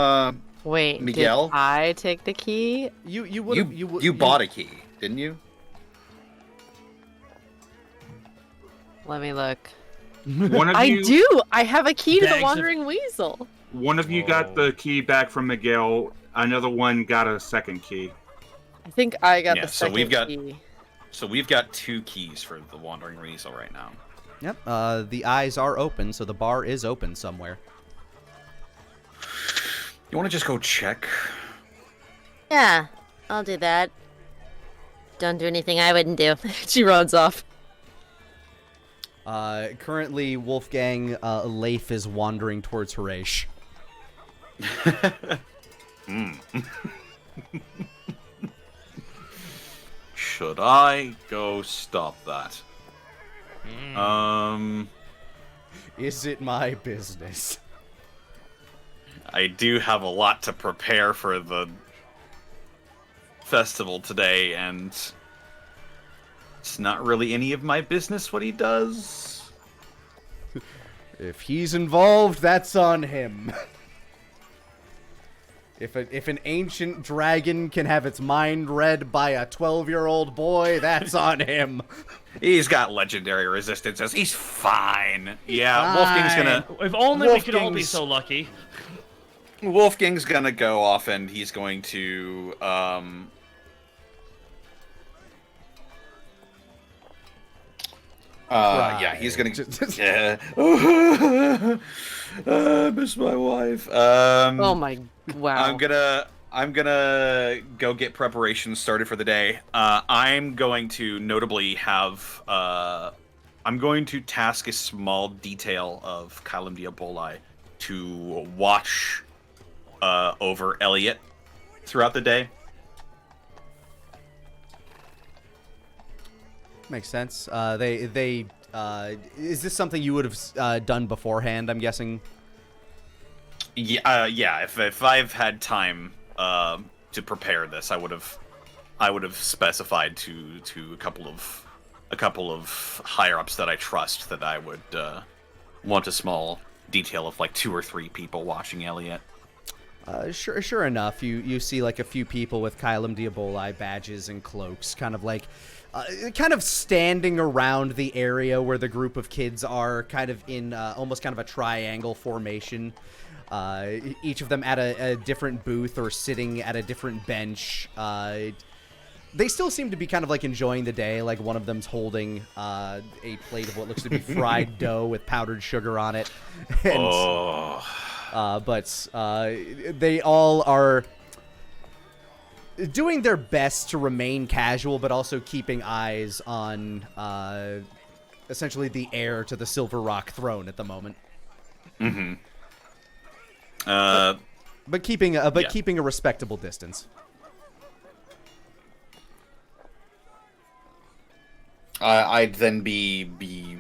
Wait, Miguel? did I take the key? You bought a key, didn't you? Let me look. One of I you, do! I have a key to the Bags of- Wandering Weasel. One of you got the key back from Miguel. Another one got a second key. I think I got Yeah, the so second we've got- key. So we've got 2 keys for the Wandering Weasel right now. Yep. The eyes are open, so the bar is open somewhere. You want to just go check? Yeah, I'll do that. Don't do anything I wouldn't do. She runs off. Currently, Wolfgang Leif is wandering towards Harish. Should I go stop that? Is it my business? I do have a lot to prepare for the festival today, and it's not really any of my business what he does. If he's involved, that's on him. If an ancient dragon can have its mind read by a 12-year-old boy, that's on him. He's got legendary resistances. He's fine. Yeah, Wolfgang's gonna. If only we could all be so lucky. Wolfgang's gonna go off, and he's going to. Yeah, he's gonna. Yeah. I miss my wife. Oh my, wow. I'm gonna go get preparations started for the day. I'm going to notably have. I'm going to task a small detail of Kylum Diaboli to watch over Elliot throughout the day. Makes sense. Is this something you would have done beforehand, I'm guessing? Yeah. If I've had time to prepare this, I would have specified to a couple of higher ups that I trust that I would want a small detail of like 2 or 3 people watching Elliot. Sure enough, you see like a few people with Kylum Diaboli badges and cloaks, kind of standing around the area where the group of kids are, kind of in almost kind of a triangle formation. Each of them at a different booth or sitting at a different bench. they still seem to be kind of like enjoying the day. Like one of them's holding a plate of what looks to be fried dough with powdered sugar on it. And, but they all are doing their best to remain casual, but also keeping eyes on essentially the heir to the Silver Rock throne at the moment. Mm-hmm. But keeping a respectable distance. I'd then be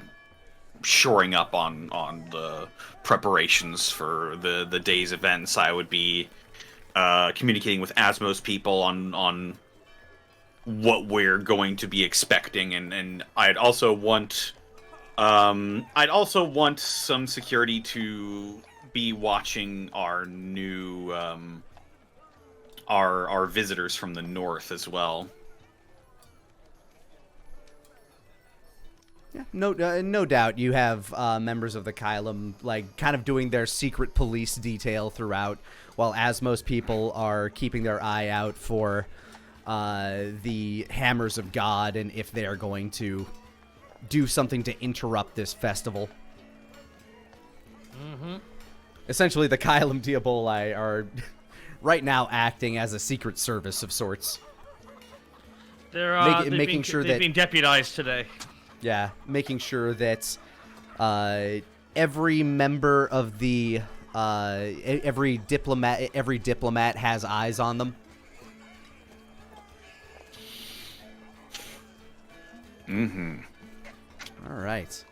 shoring up on the preparations for the day's events. I would be communicating with Asmo's people on what we're going to be expecting, and I'd also want some security to be watching our new our visitors from the north as well. Yeah, no doubt you have members of the Kylum like kind of doing their secret police detail throughout, while Asmo's people are keeping their eye out for the Hammers of God and if they are going to do something to interrupt this festival. Mm-hmm. Essentially, the Kylum Diaboli are right now acting as a secret service of sorts. They're making sure they've that been deputized today. Yeah, making sure that every member of the every diplomat has eyes on them. Mm-hmm. All right.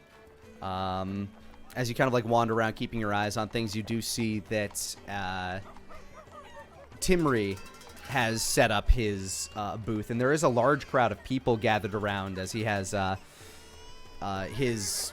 As you kind of like wander around, keeping your eyes on things, you do see that Timry has set up his booth, and there is a large crowd of people gathered around as he has his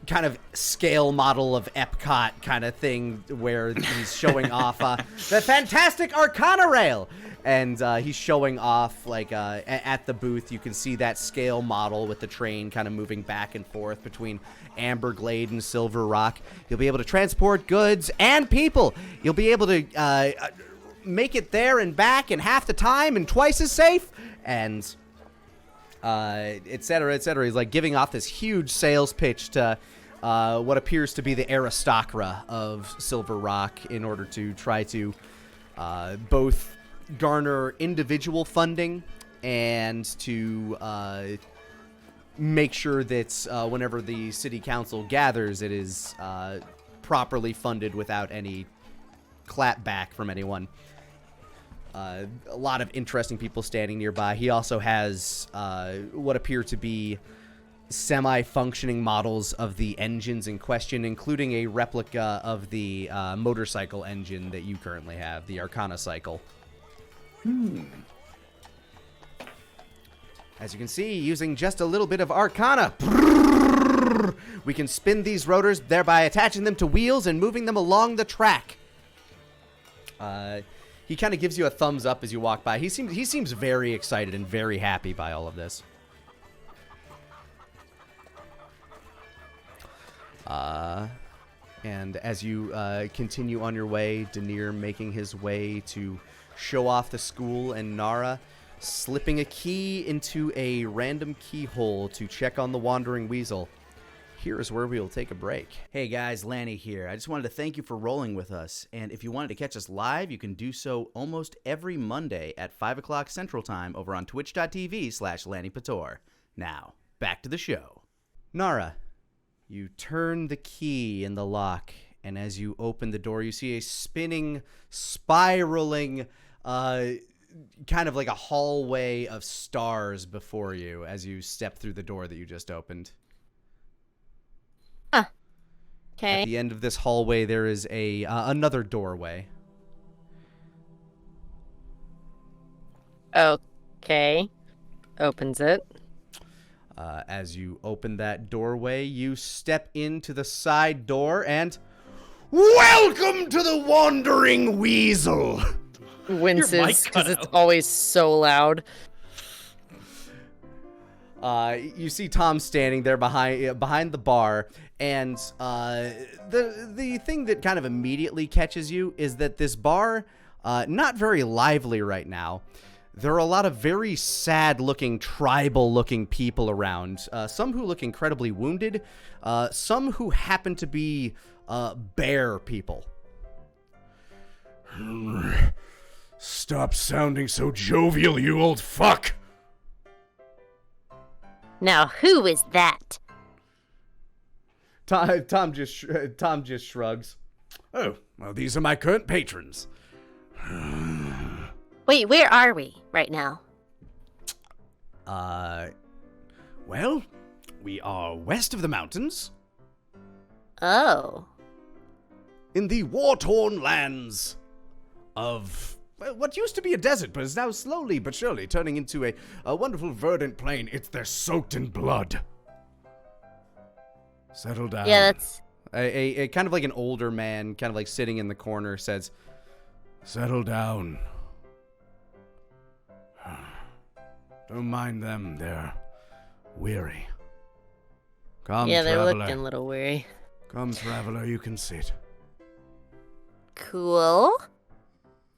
kind of scale model of Epcot kind of thing where he's showing off the fantastic Arcana Rail. And he's showing off, like, at the booth, you can see that scale model with the train kind of moving back and forth between Amberglade and Silver Rock. You'll be able to transport goods and people. You'll be able to make it there and back in half the time and twice as safe. And et cetera, et cetera. He's like giving off this huge sales pitch to what appears to be the aristocra of Silver Rock in order to try to both garner individual funding and to make sure that whenever the city council gathers, it is properly funded without any clapback from anyone. A lot of interesting people standing nearby. He also has what appear to be semi-functioning models of the engines in question, including a replica of the motorcycle engine that you currently have, the Arcana Cycle. As you can see, using just a little bit of Arcana, we can spin these rotors, thereby attaching them to wheels and moving them along the track. He kind of gives you a thumbs up as you walk by. He seems very excited and very happy by all of this. And as you continue on your way, Denier making his way to show off the school, and Nara slipping a key into a random keyhole to check on the Wandering Weasel. Here is where we will take a break. Hey guys, Lani here. I just wanted to thank you for rolling with us. And if you wanted to catch us live, you can do so almost every Monday at 5 o'clock Central Time over on twitch.tv/Lanipator. Now, back to the show. Nara, you turn the key in the lock, and as you open the door, you see a spinning, spiraling, kind of like a hallway of stars before you as you step through the door that you just opened. Okay. At the end of this hallway, there is a another doorway. Okay. Opens it. As you open that doorway, you step into the side door and... Welcome to the Wandering Weasel! Winces because it's always so loud. You see Tom standing there behind the bar, and the thing that kind of immediately catches you is that this bar, not very lively right now. there are a lot of very sad-looking, tribal-looking people around. Some who look incredibly wounded, some who happen to be bear people. Stop sounding so jovial, you old fuck! Now, who is that? Tom just shrugs. Oh, well, these are my current patrons. Wait, where are we right now? Well, we are west of the mountains, Oh. in the war-torn lands of what used to be a desert, but is now slowly but surely turning into a wonderful verdant plain. They're soaked in blood. Settle down. Yeah, that's... A kind of like an older man, kind of like sitting in the corner, says, Settle down. Don't mind them, they're weary. Come, Yeah, they're traveler. looking a little weary. Come, traveler, you can sit. Cool.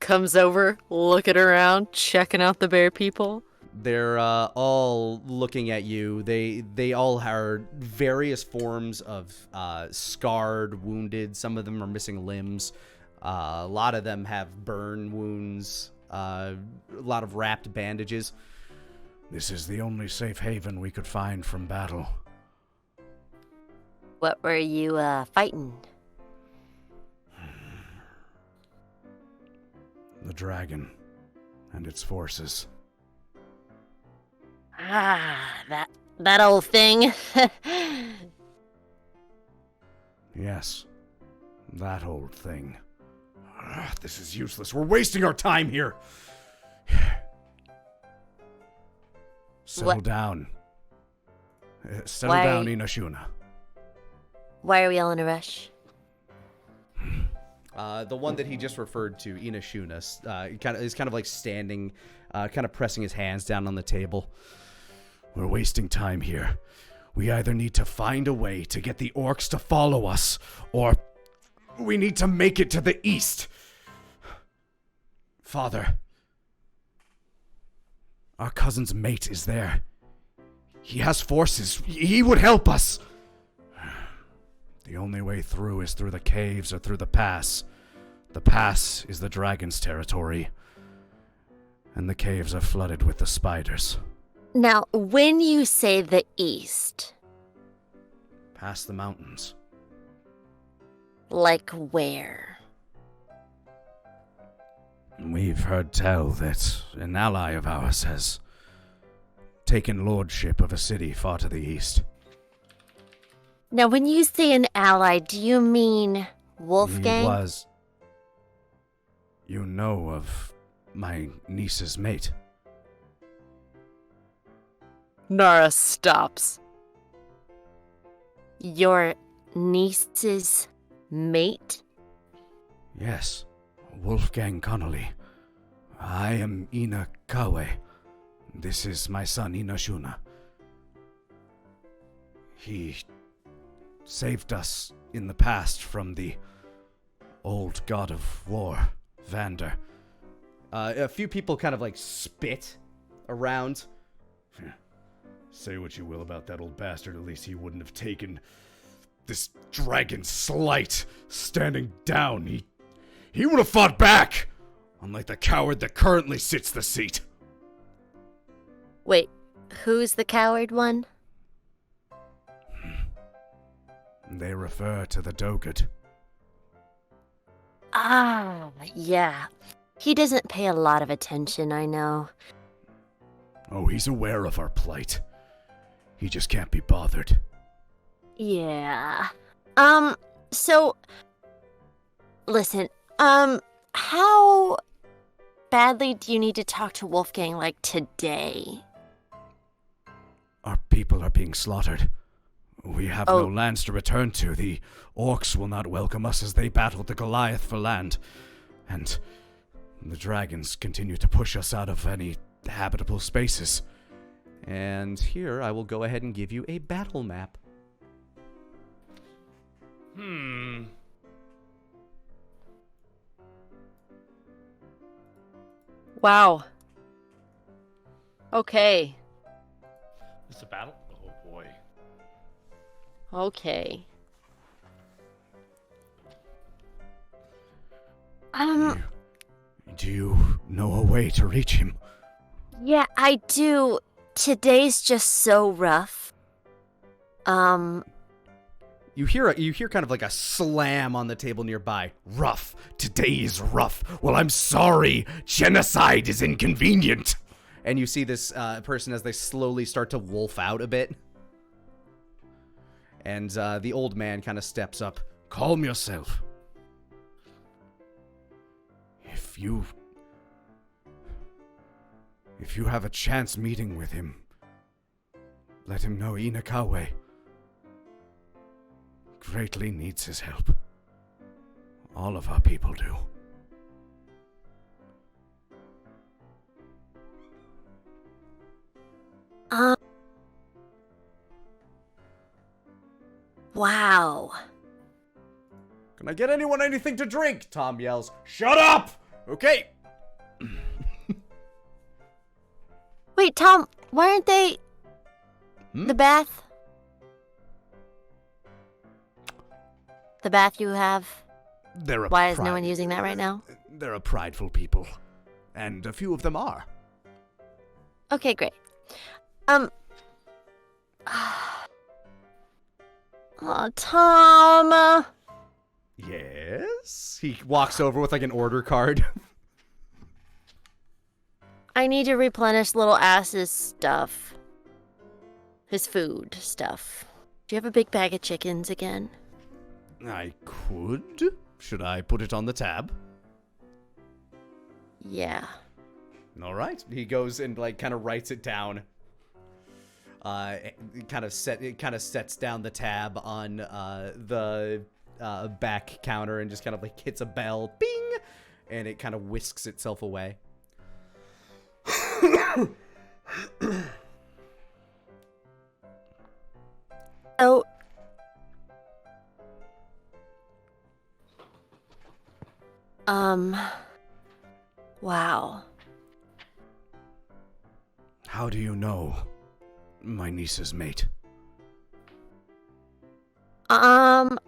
Comes over, looking around, checking out the bear people. they're all looking at you. They all are various forms of scarred, wounded. Some of them are missing limbs. A lot of them have burn wounds. A lot of wrapped bandages. This is the only safe haven we could find from battle. What were you fighting? The dragon and its forces. Ah, that old thing. Yes, that old thing. This is useless. We're wasting our time here. Settle down. Settle Why- down, Inashuna. Why are we all in a rush? The one that he just referred to, Inashuna, is kind of like standing, kind of pressing his hands down on the table. We're wasting time here. We either need to find a way to get the orcs to follow us, or we need to make it to the east. Father, our cousin's mate is there. He has forces. He would help us. The only way through is through the caves or through the pass. The pass is the dragon's territory, and the caves are flooded with the spiders. Now, when you say the east, Past the mountains. like where? We've heard tell that an ally of ours has taken lordship of a city far to the east. Now, when you say an ally, do you mean Wolfgang? He was... You know of my niece's mate. Nara stops. Your niece's mate? Yes, Wolfgang Connolly. I am Ina Kawe. This is my son Inashuna. He saved us in the past from the old god of war, Vander. A few people kind of like spit around. Say what you will about that old bastard, at least he wouldn't have taken this dragon slight standing down. He would have fought back, unlike the coward that currently sits the seat. Wait, who's the coward one? They refer to the Dogad. Ah, yeah. He doesn't pay a lot of attention, I know. Oh, he's aware of our plight. He just can't be bothered. Yeah. So... Listen, how badly do you need to talk to Wolfgang, like, today? Our people are being slaughtered. We have Oh. no lands to return to. The orcs will not welcome us as they battled the Goliath for land. And the dragons continue to push us out of any habitable spaces. And here I will go ahead and give you a battle map. Wow. Okay. It's a battle? Oh boy. Okay. Do you know a way to reach him? Yeah, I do. Today's just so rough. You hear kind of like a slam on the table nearby. Rough. Today is rough. Well, I'm sorry. Genocide is inconvenient. And you see this person as they slowly start to wolf out a bit. And the old man kind of steps up. Calm yourself. If you have a chance meeting with him, let him know Inakawe greatly needs his help. All of our people do. Wow. Can I get anyone anything to drink? Tom yells. Shut up! Okay. Wait, Tom, why aren't they... The bath? The bath you have? Why is no one using that right now? They're a prideful people, and a few of them are. Okay, great. Oh, Tom. Yes? He walks over with like an order card. I need to replenish little ass's stuff. His food stuff. Do you have a big bag of chickens again? I could. Should I put it on the tab? Yeah. All right. He goes and like kind of writes it down. It kind of sets down the tab on the back counter and just kind of like hits a bell, bing, and it kind of whisks itself away. Oh. Wow. How do you know my niece's mate? Kind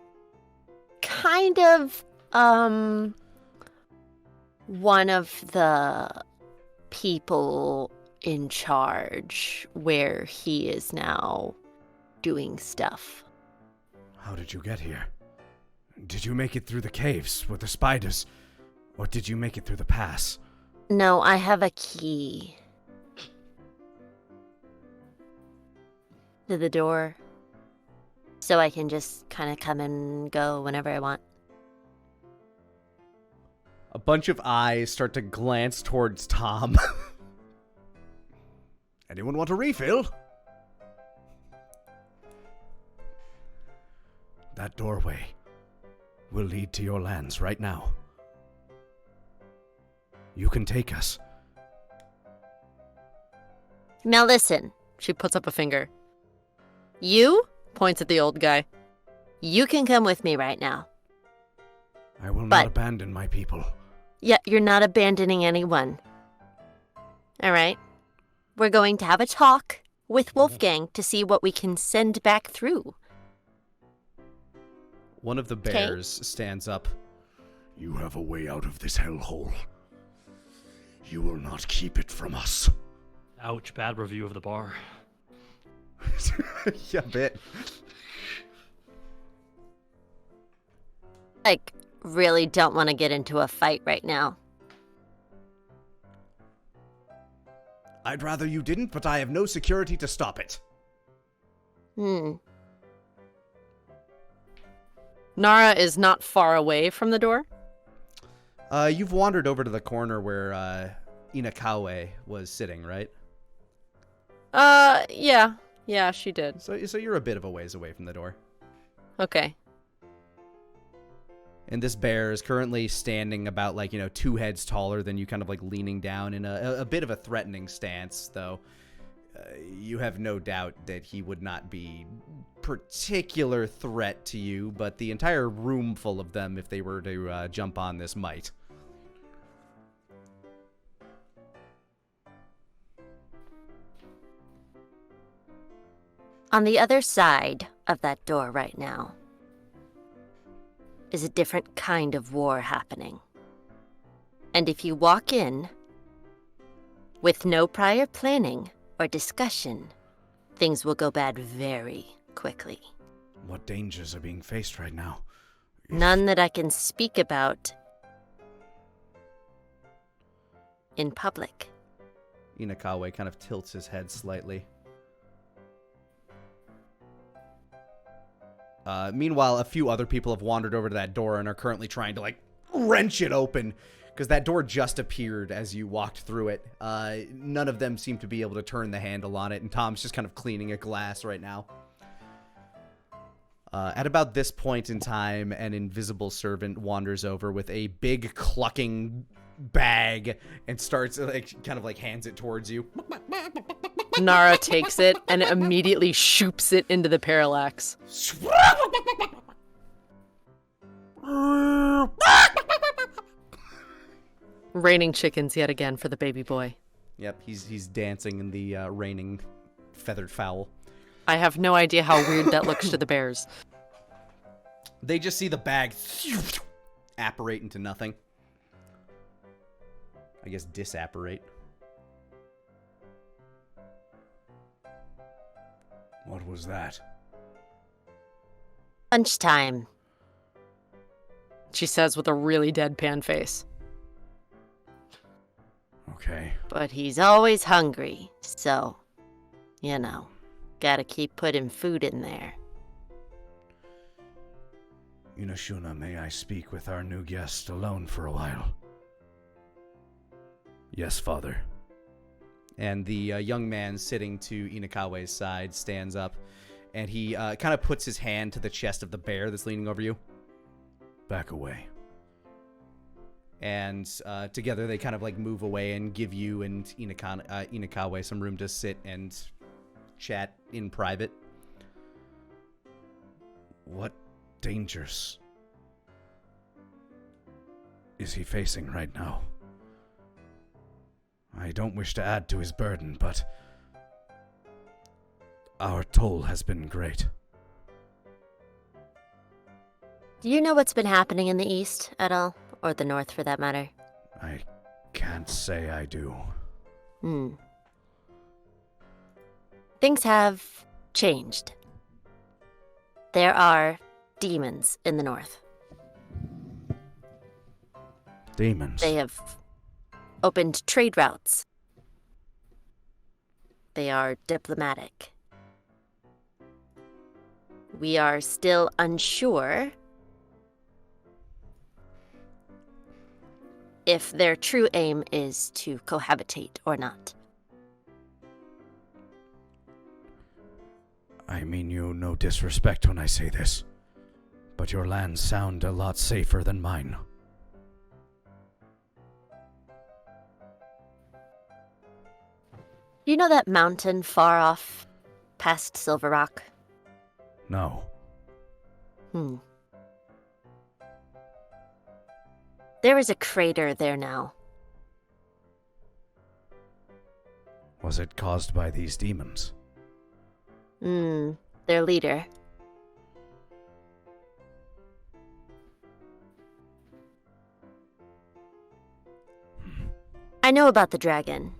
of, one of the people in charge where he is now doing stuff. How did you get here? Did you make it through the caves with the spiders? Or did you make it through the pass? No, I have a key to the door, so I can just kind of come and go whenever I want. A bunch of eyes start to glance towards Tom. Anyone want a refill? That doorway will lead to your lands right now. You can take us. Now listen. She puts up a finger. You, points at the old guy. You can come with me right now. I will not abandon my people. Yeah, you're not abandoning anyone. All right. We're going to have a talk with Wolfgang to see what we can send back through. One of the bears stands up. You have a way out of this hellhole. You will not keep it from us. Ouch, bad review of the bar. Yeah, a bit. Like, really don't want to get into a fight right now. I'd rather you didn't, but I have no security to stop it. Nara is not far away from the door. You've wandered over to the corner where Inakawe was sitting, right? Yeah. Yeah, she did. So you're a bit of a ways away from the door. Okay. And this bear is currently standing about, 2 heads taller than you, kind of, leaning down in a bit of a threatening stance, though. You have no doubt that he would not be particular threat to you, but the entire room full of them, if they were to jump on this, might. On the other side of that door right now is a different kind of war happening. And if you walk in with no prior planning or discussion, things will go bad very quickly. What dangers are being faced right now? None that I can speak about in public. Inakawe kind of tilts his head slightly. Meanwhile, a few other people have wandered over to that door and are currently trying to, like, wrench it open, because that door just appeared as you walked through it. None of them seem to be able to turn the handle on it, and Tom's just kind of cleaning a glass right now. At about this point in time, an invisible servant wanders over with a big clucking bag and starts, like, kind of, like, hands it towards you. Nara takes it and immediately shoops it into the parallax. Raining chickens yet again for the baby boy. Yep, he's dancing in the raining feathered fowl. I have no idea how weird that looks to the bears. They just see the bag apparate into nothing. I guess disapparate. What was that? Lunchtime. She says with a really deadpan face. Okay. But he's always hungry, so, you know, gotta keep putting food in there. Inashuna, may I speak with our new guest alone for a while? Yes, father. And the young man sitting to Inakawe's side stands up, and he kind of puts his hand to the chest of the bear that's leaning over you. Back away. And together they kind of like move away and give you and Inakawe some room to sit and chat in private. What dangers is he facing right now? I don't wish to add to his burden, but our toll has been great. Do you know what's been happening in the east at all? Or the north, for that matter? I can't say I do. Things have changed. There are demons in the north. Demons? They have opened trade routes. They are diplomatic. We are still unsure if their true aim is to cohabitate or not. I mean you no disrespect when I say this, but your lands sound a lot safer than mine. You know that mountain far off, past Silver Rock? No. There is a crater there now. Was it caused by these demons? Their leader. I know about the dragon.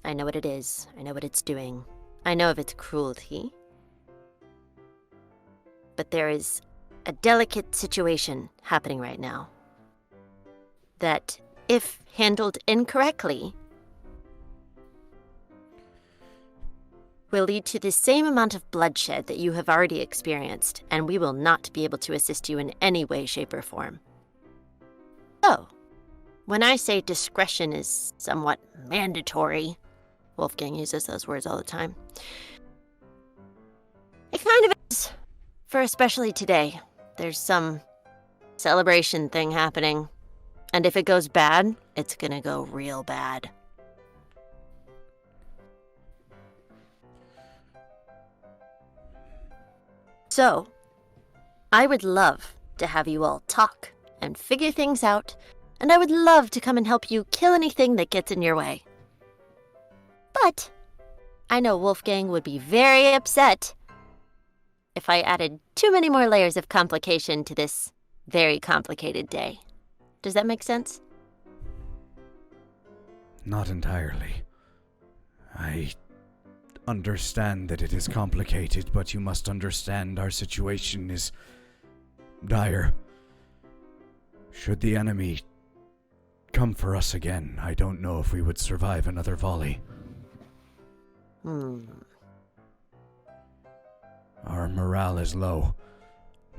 I know what it is. I know what it's doing. I know of its cruelty. But there is a delicate situation happening right now that, if handled incorrectly, will lead to the same amount of bloodshed that you have already experienced, and we will not be able to assist you in any way, shape, or form. So, when I say discretion is somewhat mandatory, Wolfgang uses those words all the time, it kind of is, for especially today. There's some celebration thing happening, and if it goes bad, it's gonna go real bad. So, I would love to have you all talk and figure things out, and I would love to come and help you kill anything that gets in your way. But I know Wolfgang would be very upset if I added too many more layers of complication to this very complicated day. Does that make sense? Not entirely. I understand that it is complicated, but you must understand our situation is dire. Should the enemy come for us again, I don't know if we would survive another volley. Our morale is low.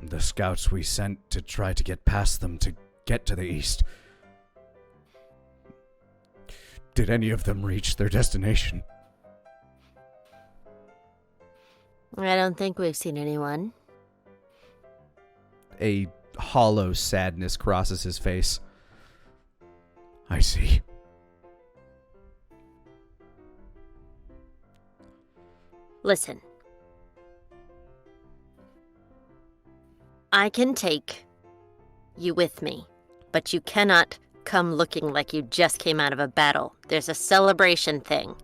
The scouts we sent to try to get past them to get to the east. Did any of them reach their destination? I don't think we've seen anyone. A hollow sadness crosses his face. I see. Listen. I can take you with me, but you cannot come looking like you just came out of a battle. There's a celebration thing.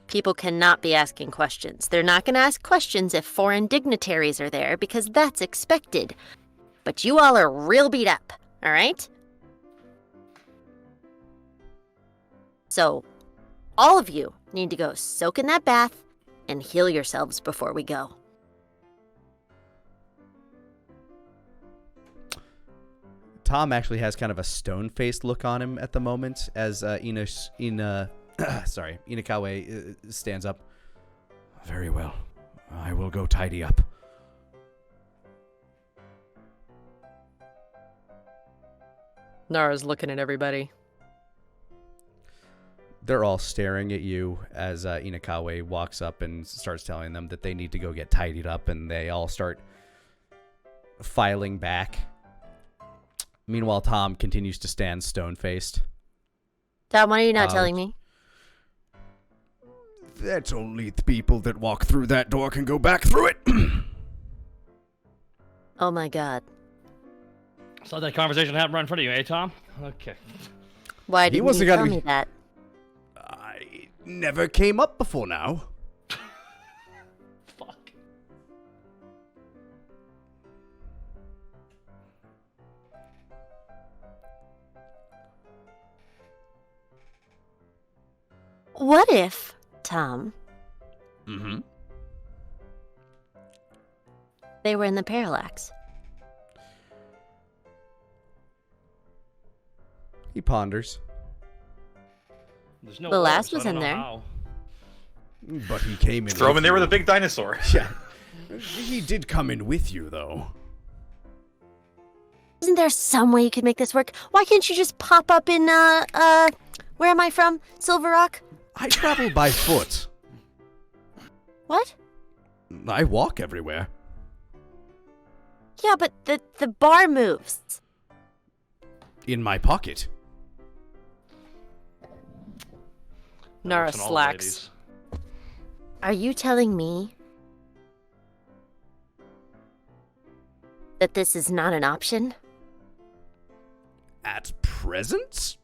People cannot be asking questions. They're not going to ask questions if foreign dignitaries are there, because that's expected. But you all are real beat up, all right? So, all of you need to go soak in that bath and heal yourselves before we go. Tom actually has kind of a stone-faced look on him at the moment as Inakawe stands up. Very well. I will go tidy up. Nara's looking at everybody. They're all staring at you as Inakawe walks up and starts telling them that they need to go get tidied up, and they all start filing back. Meanwhile, Tom continues to stand stone-faced. Tom, why are you not telling me? That's only the people that walk through that door can go back through it. Oh my god. So that conversation happened right in front of you, eh, Tom? Okay. Why didn't you tell me that? I never came up before now. Fuck. What if, Tom, they were in the parallax? He ponders. There's no The orb, last so I was don't in know there. how. But he came in. Throw him in there with a you. big dinosaur. Yeah. He did come in with you, though. Isn't there some way you could make this work? Why can't you just pop up in, where am I from? Silver Rock? I travel by foot. What? I walk everywhere. Yeah, but the bar moves. In my pocket. Nara Works on all the slacks. ladies. Are you telling me that this is not an option? At present?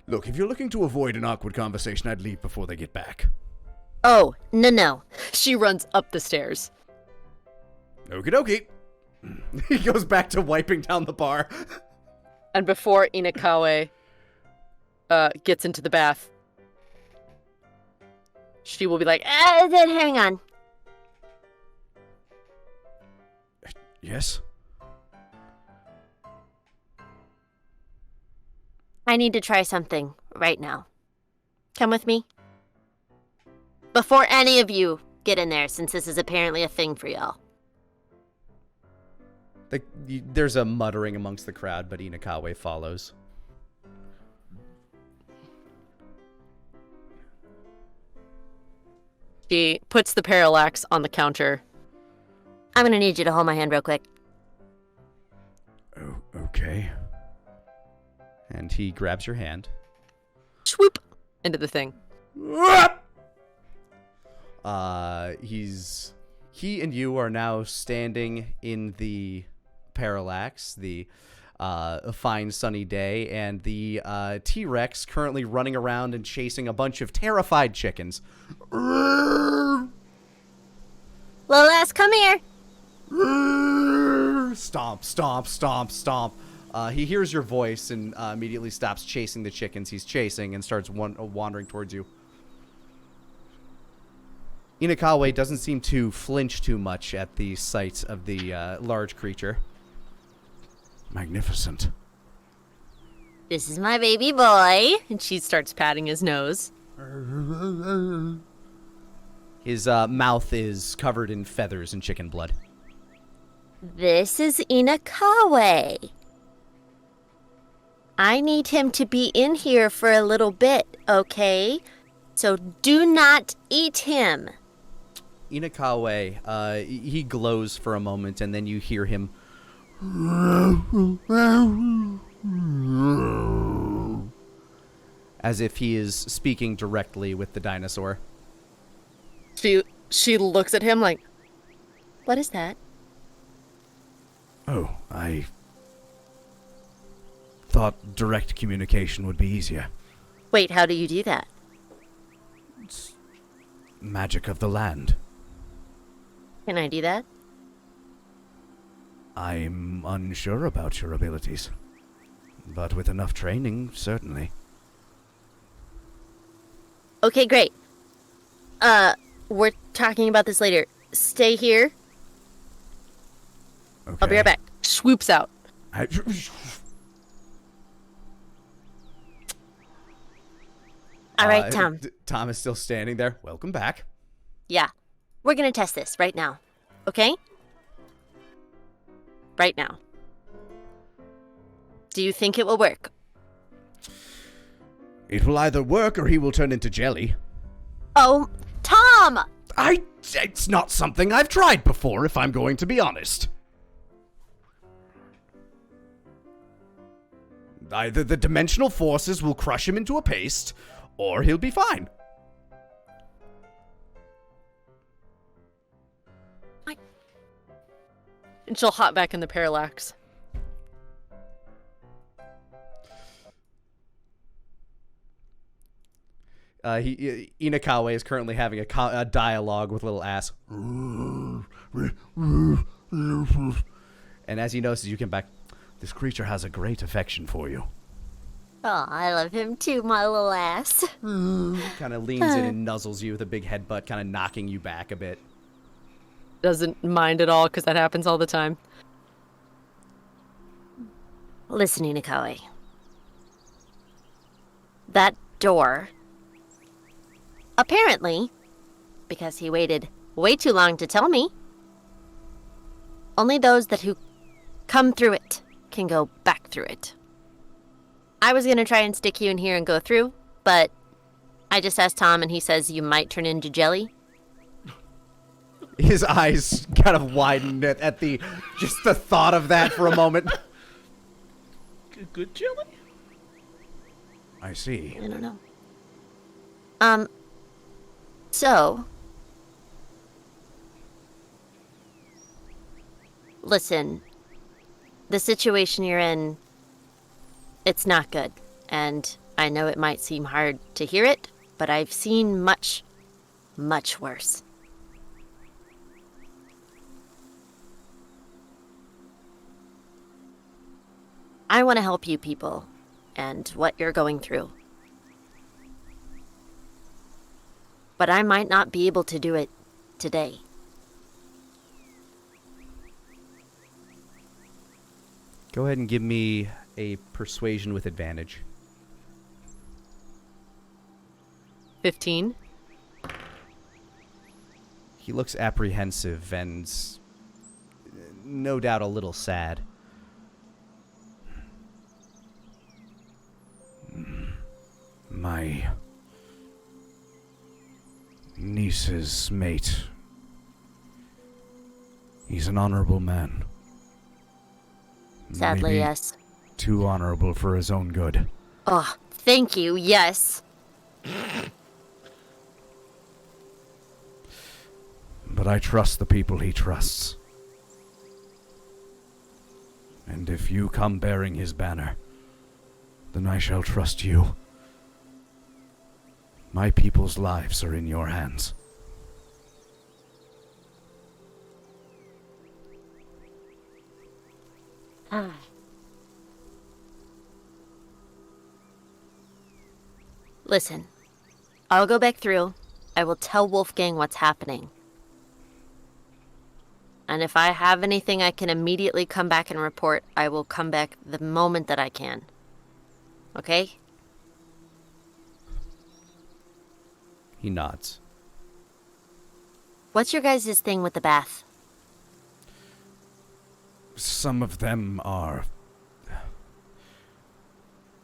Look, if you're looking to avoid an awkward conversation, I'd leave before they get back. Oh, no. She runs up the stairs. Okie dokie. He goes back to wiping down the bar. And before Inakawe gets into the bath, she will be like, Then hang on. Yes? I need to try something right now. Come with me. Before any of you get in there, since this is apparently a thing for y'all. There's a muttering amongst the crowd, but Inakawe follows. she puts the parallax on the counter. I'm gonna need you to hold my hand real quick. Oh, okay. And he grabs your hand. Swoop into the thing. He and you are now standing in the parallax. The a fine sunny day, and the T-Rex currently running around and chasing a bunch of terrified chickens. Little ass, come here. Stomp, stomp, stomp, stomp. He hears your voice and immediately stops chasing the chickens he's chasing and starts wandering towards you. Inakawe doesn't seem to flinch too much at the sight of the large creature. Magnificent. This is my baby boy. And she starts patting his nose. His mouth is covered in feathers and chicken blood. This is Inakawe. I need him to be in here for a little bit, okay? So do not eat him. Inakawe, he glows for a moment, and then you hear him as if he is speaking directly with the dinosaur. She looks at him like, what is that? Oh, I thought direct communication would be easier. Wait, how do you do that? Magic of the land. Can I do that? I'm unsure about your abilities. But with enough training, certainly. Okay, great. We're talking about this later. Stay here. Okay. I'll be right back. Swoops out. All right, Tom. Tom is still standing there. Welcome back. Yeah. We're gonna test this right now. Okay? Right now. Do you think it will work? It will either work or he will turn into jelly. Oh, Tom! It's not something I've tried before, if I'm going to be honest. Either the dimensional forces will crush him into a paste, or he'll be fine. And she'll hop back in the parallax. Inakawe is currently having a dialogue with little ass. And as he notices you come back, This creature has a great affection for you. Oh, I love him too, my little ass. kind of leans in and nuzzles you with a big headbutt, kind of knocking you back a bit. Doesn't mind at all because that happens all the time. Listen, Inakawe. That door. Apparently, because he waited way too long to tell me, only those who come through it can go back through it. I was going to try and stick you in here and go through, but I just asked Tom and he says you might turn into jelly. His eyes kind of widened at just the thought of that for a moment. Good jelly? I see. I don't know. So, listen, the situation you're in, it's not good. And I know it might seem hard to hear it, but I've seen much, much worse. I want to help you people and what you're going through. But I might not be able to do it today. Go ahead and give me a persuasion with advantage. 15. He looks apprehensive and no doubt a little sad. My niece's mate. He's an honorable man. Sadly, Maybe yes. too honorable for his own good. Oh, thank you, yes. But I trust the people he trusts. And if you come bearing his banner, then I shall trust you. My people's lives are in your hands. Listen, I'll go back through. I will tell Wolfgang what's happening. And if I have anything I can immediately come back and report, I will come back the moment that I can. Okay? He nods. What's your guys' thing with the bath? Some of them are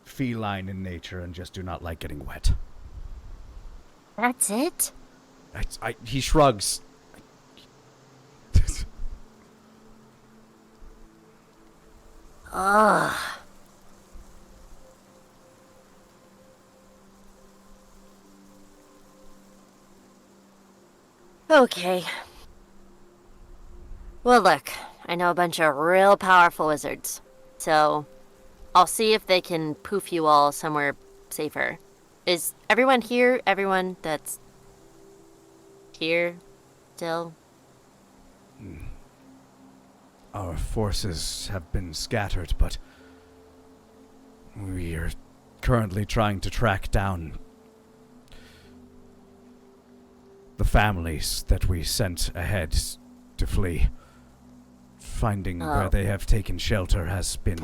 feline in nature and just do not like getting wet. That's it? He shrugs. Ugh. Okay. Well, look, I know a bunch of real powerful wizards, so I'll see if they can poof you all somewhere safer. Is everyone here? Everyone that's here still? Our forces have been scattered, but we are currently trying to track down the families that we sent ahead to flee. Finding where they have taken shelter has been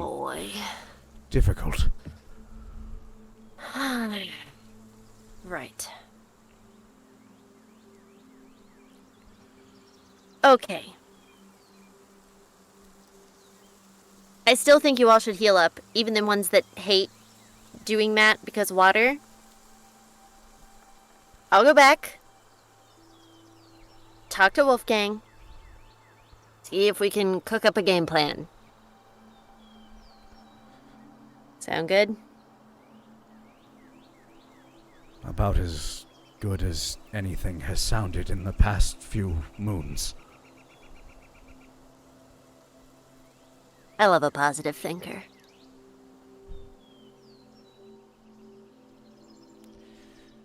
difficult. Right. Okay. I still think you all should heal up, even the ones that hate doing that because water. I'll go back. Talk to Wolfgang. See if we can cook up a game plan. Sound good? About as good as anything has sounded in the past few moons. I love a positive thinker.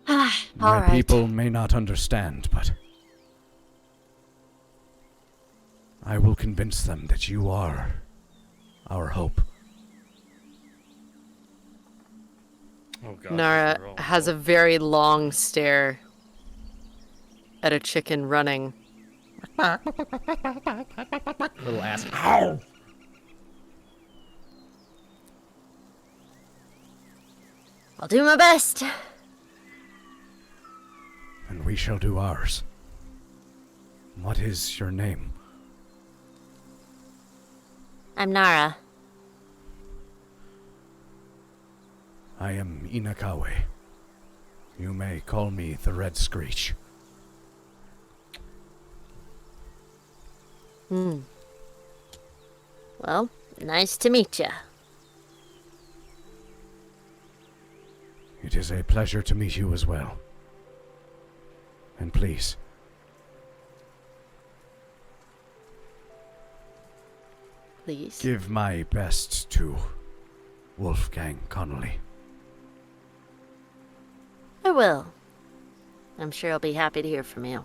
All My right. people may not understand, but I will convince them that you are our hope. Oh god. Nara has a very long stare at a chicken running. Little ass. I'll do my best. And we shall do ours. What is your name? I'm Nara. I am Inakawe. You may call me the Red Screech. Well, nice to meet ya. It is a pleasure to meet you as well. And please, Please. give my best to Wolfgang Connolly. I will. I'm sure he'll be happy to hear from you.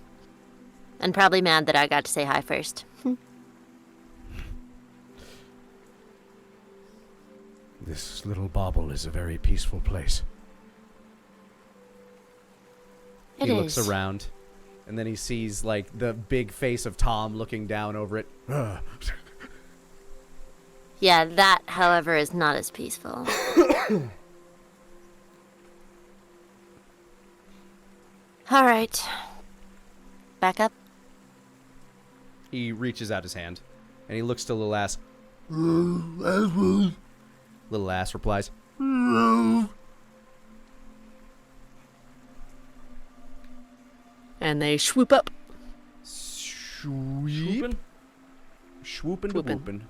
And probably mad that I got to say hi first. This little bauble is a very peaceful place. It He is. looks around, and then he sees, like, the big face of Tom looking down over it. Yeah, that, however, is not as peaceful. All right. Back up. He reaches out his hand, and he looks to Little Ass. Little Ass replies, And they swoop up. Swoopin'? Swoopin' to Swoopin'. whoopin'.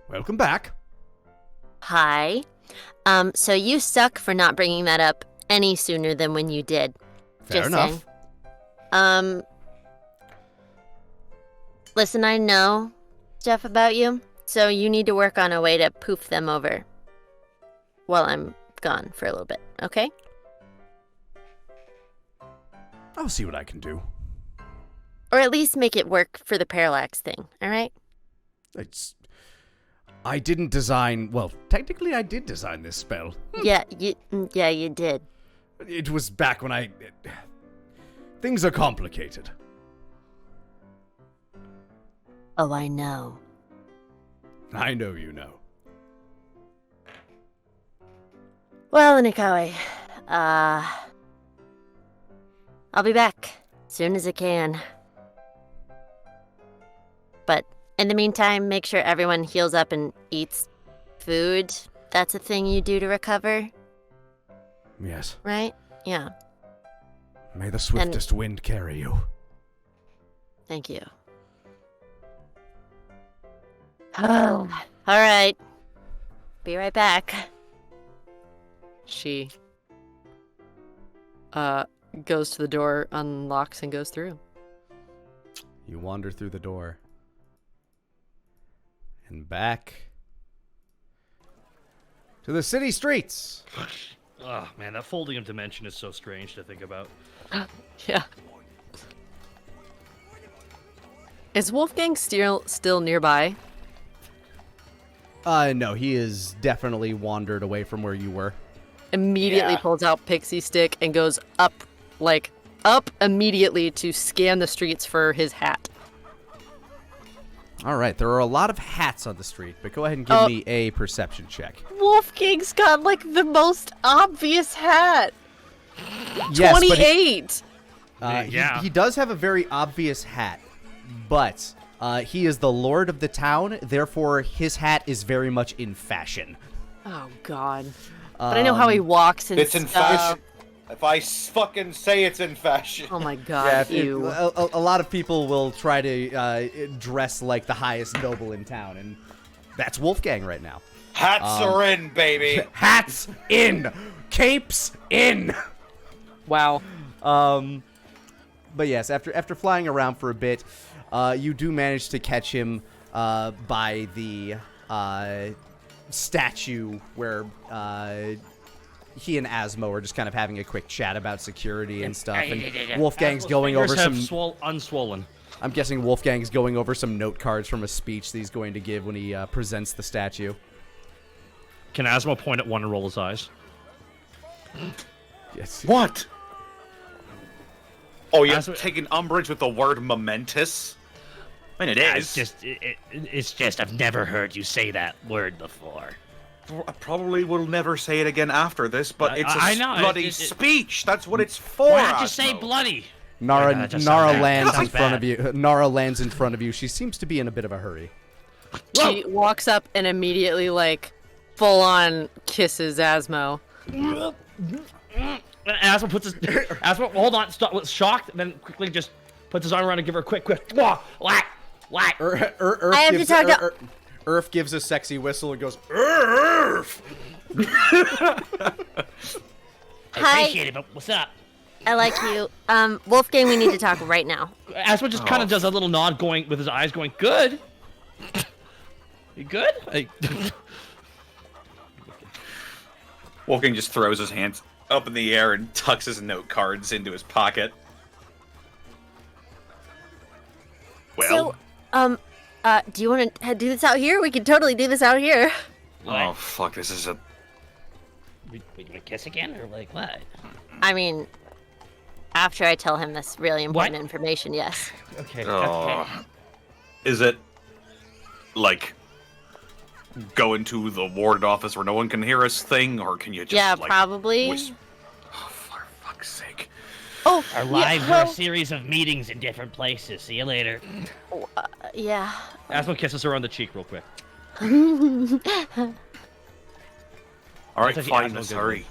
Welcome back. Hi. So you suck for not bringing that up any sooner than when you did. Fair Just enough. saying. Listen, I know stuff about you, so you need to work on a way to poof them over while I'm gone for a little bit, okay? I'll see what I can do. Or at least make it work for the parallax thing, alright? I didn't design... Well, technically I did design this spell. Yeah, you did. It was back when things are complicated. Oh, I know. I know you know. Well, Nikawe, I'll be back as soon as I can. But in the meantime, make sure everyone heals up and eats food. That's a thing you do to recover, Yes. right? Yeah, May the swiftest wind carry you. thank you. Oh, all right. Be right back. She goes to the door, unlocks, and goes through. You wander through the door. And back to the city streets. Oh, man, that folding of dimension is so strange to think about. Yeah. Is Wolfgang still nearby? No, he is definitely wandered away from where you were. Immediately pulls out Pixie Stick and goes up immediately to scan the streets for his hat. All right, there are a lot of hats on the street, but go ahead and give me a perception check. Wolfgang's got like the most obvious hat. Yes, but 28. he does have a very obvious hat, but he is the lord of the town, therefore his hat is very much in fashion. Oh God. But I know how he walks and It's in fashion. If I fucking say it's in fashion. Oh my God. Ew. A lot of people will try to dress like the highest noble in town, and that's Wolfgang right now. Hats are in, baby. Hats in! Capes in! Wow. But yes, after flying around for a bit, you do manage to catch him by the statue where he and Asmo are just kind of having a quick chat about security and stuff. And Wolfgang's going over some... unswollen. I'm guessing Wolfgang's going over some note cards from a speech that he's going to give when he presents the statue. Can Asmo point at one and roll his eyes? Yes. What? Oh, you're Asmo- taking umbrage with the word momentous? I mean, it is. It's just I've never heard you say that word before. I probably will never say it again after this, but it's a I know, bloody speech. That's what it's for. Why not just say Asmo. bloody? Nara that just Nara sounds bad. lands That in sounds front bad. of you. Nara lands in front of you. She seems to be in a bit of a hurry. She walks up and immediately, like, full on kisses Asmo. Asmo puts his... Asmo, hold on, stop, shocked, and then quickly just puts his arm around and give her a quick, whack, whack. Urf I have to talk to- Urf gives a sexy whistle and goes, Urf! Hi, Appreciate it, but what's up? I like you. Wolfgang, we need to talk right now. Asmo just kind of does a little nod, going with his eyes, going, "Good. You good?" Wolfgang just throws his hands up in the air and tucks his note cards into his pocket. Well, So, do you want to do this out here? We can totally do this out here. oh fuck, this is a... We gonna kiss again, or like what? I mean, after I tell him this really important What? information, yes. Okay. Oh. Is it, like, go into the warded office where no one can hear us thing, or can you just, Yeah, like, probably. Oh, for fuck's sake. Oh, Our yeah, lives are well, a series of meetings in different places. See you later. yeah. Asmo kisses her on the cheek real quick. Alright, That's fine, actually let's Asmo hurry.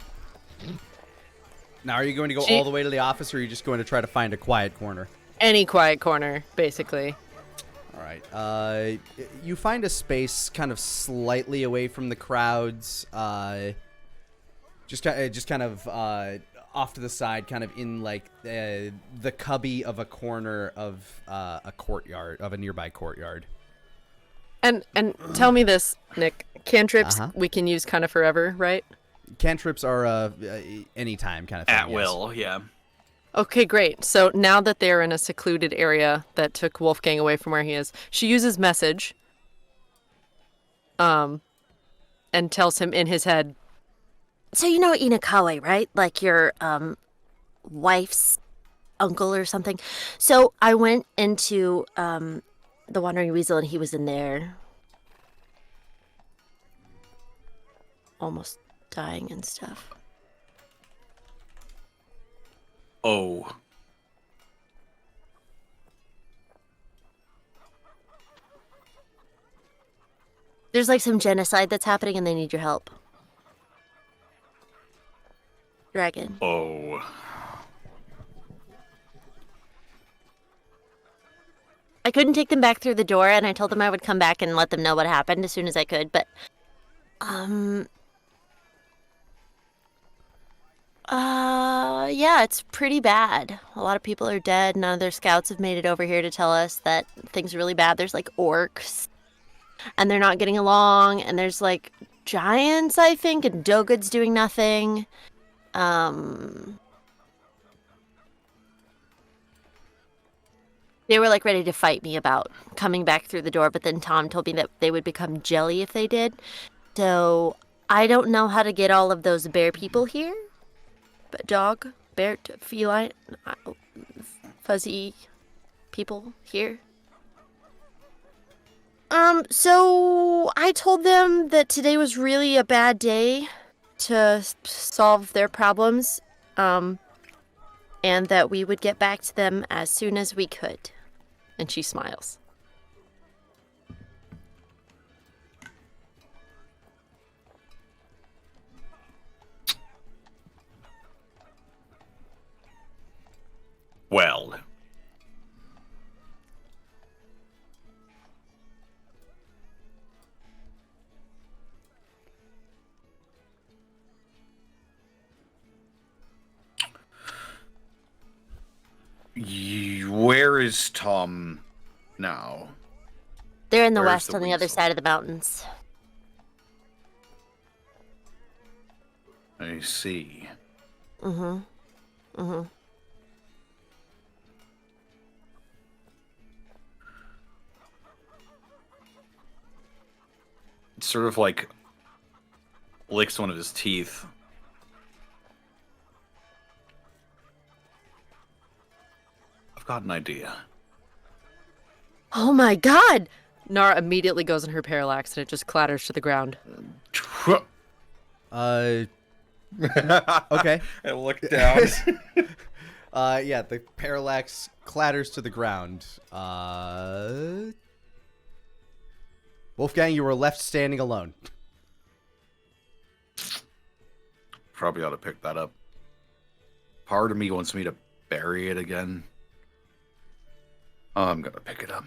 Now, are you going to go She- all the way to the office, or are you just going to try to find a quiet corner? Any quiet corner, basically. All right. You find a space kind of slightly away from the crowds, just kind of off to the side, kind of in like the cubby of a corner of a courtyard, of a nearby courtyard. And tell me this, Nick. Cantrips we can use kind of forever, right? Cantrips are anytime kind of thing. At yes. will, yeah. Okay, great. So now that they're in a secluded area that took Wolfgang away from where he is, she uses message. And tells him in his head. So you know Inakawe, right? Like your wife's uncle or something. So I went into the Wandering Weasel and he was in there, almost dying and stuff. Oh. There's like some genocide that's happening and they need your help. Dragon. Oh. I couldn't take them back through the door and I told them I would come back and let them know what happened as soon as I could, but yeah, it's pretty bad. A lot of people are dead. None of their scouts have made it over here to tell us that things are really bad. There's like orcs and they're not getting along, and there's like giants, I think, and Dogood's doing nothing. They were like ready to fight me about coming back through the door, but then Tom told me that they would become jelly if they did. So I don't know how to get all of those bear people here. But dog, bear, feline, fuzzy people here. So I told them that today was really a bad day to solve their problems, and that we would get back to them as soon as we could. And she smiles. Well. Where is Tom now? They're in the Where's west the on the other weasel? side of the mountains. I see. Mm-hmm. It's sort of like licks one of his teeth. I've got an idea. Oh my god! Nara immediately goes in her parallax and it just clatters to the ground. Okay. I look down. Yeah, the parallax clatters to the ground. Wolfgang, you were left standing alone. Probably ought to pick that up. Part of me wants me to bury it again. I'm gonna pick it up.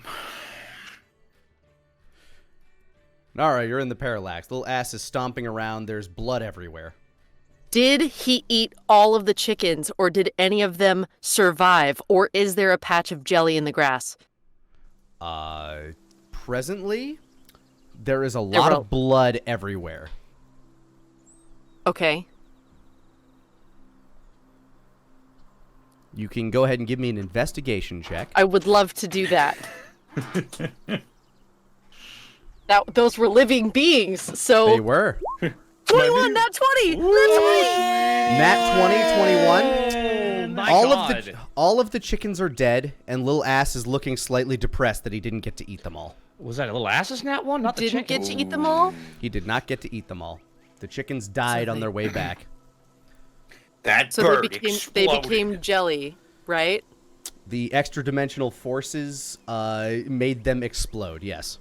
Nara, you're in the parallax. Little ass is stomping around. There's blood everywhere. Did he eat all of the chickens, or did any of them survive, or is there a patch of jelly in the grass? Presently, there is a lot of blood everywhere. Okay. You can go ahead and give me an investigation check. I would love to do that. Those were living beings, so... They were. 21, not 20! Not 20! Nat 20, 21. My All of the chickens are dead, and Lil Ass is looking slightly depressed that he didn't get to eat them all. Was that a little ass's nat one? Not the Didn't chicken. get to eat them all? He did not get to eat them all. The chickens died on their way back. That So bird they exploded. became jelly, right? The extra-dimensional forces made them explode, yes.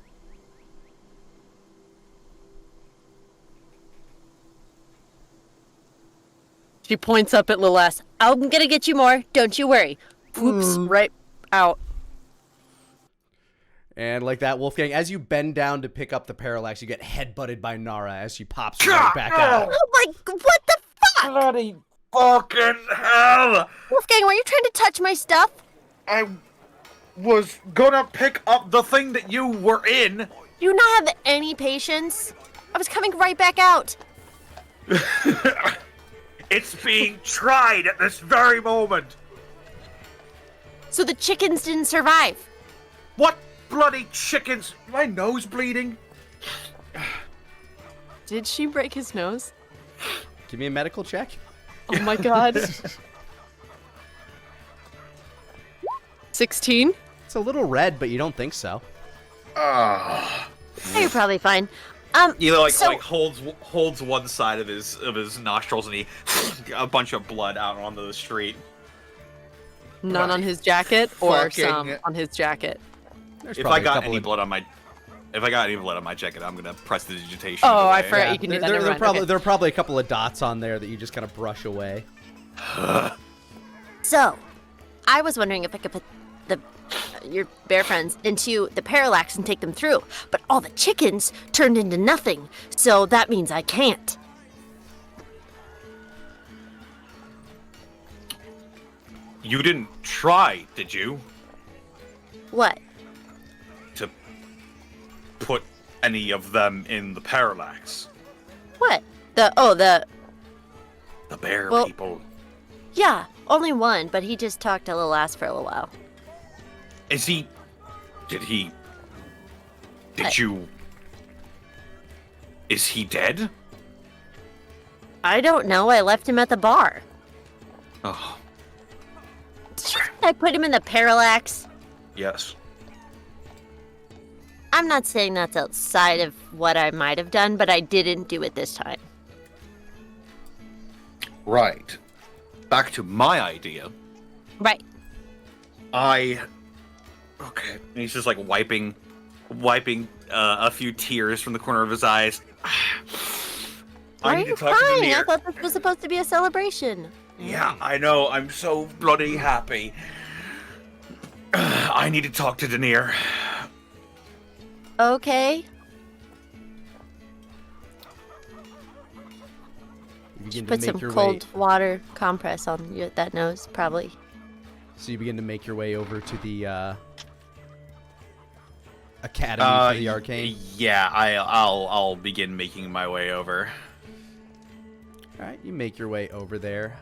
She points up at Lil S. I'm gonna get you more, don't you worry. Whoops, right out. And like that, Wolfgang, as you bend down to pick up the parallax, you get headbutted by Nara as she pops right back out. Oh my, what the fuck? Bloody fucking hell! Wolfgang, were you trying to touch my stuff? I was gonna pick up the thing that you were in. Do you not have any patience? I was coming right back out. It's being tried at this very moment. So the chickens didn't survive. What bloody chickens? My nose bleeding. Did she break his nose? Give me a medical check. Oh my god. 16? It's a little red, but you don't think so. You're probably fine. He like so- holds one side of his nostrils and he a bunch of blood out onto the street. None on his jacket or Fucking- some on his jacket? There's If probably I a got couple any of- blood on my jacket, I'm gonna press the digitation. Oh, I away. forgot you can do that. Never mind. Okay. There are probably a couple of dots on there that you just kind of brush away. So, I was wondering if I could put your bear friends into the parallax and take them through, but all the chickens turned into nothing, so that means I can't. You didn't try, did you, What? to put any of them in the parallax? What? The The bear Well- people. yeah, only one, but he just talked a little ass for a little while. Is he? Did he? Did I- you? Is he dead? I don't know, I left him at the bar. Oh, Did you think I put him in the parallax? yes. I'm not saying that's outside of what I might have done, but I didn't do it this time. Right. Back to my idea. Right. Okay. And he's just like wiping a few tears from the corner of his eyes. Why I are need you to talk to crying? I Demir. thought this was supposed to be a celebration. Yeah, I know. I'm so bloody happy. I need to talk to Denier. Okay. You begin to Put make some your cold way. water compress on that nose, probably. So you begin to make your way over to the Academy for the Arcane. Yeah, I'll begin making my way over. All right, you make your way over there.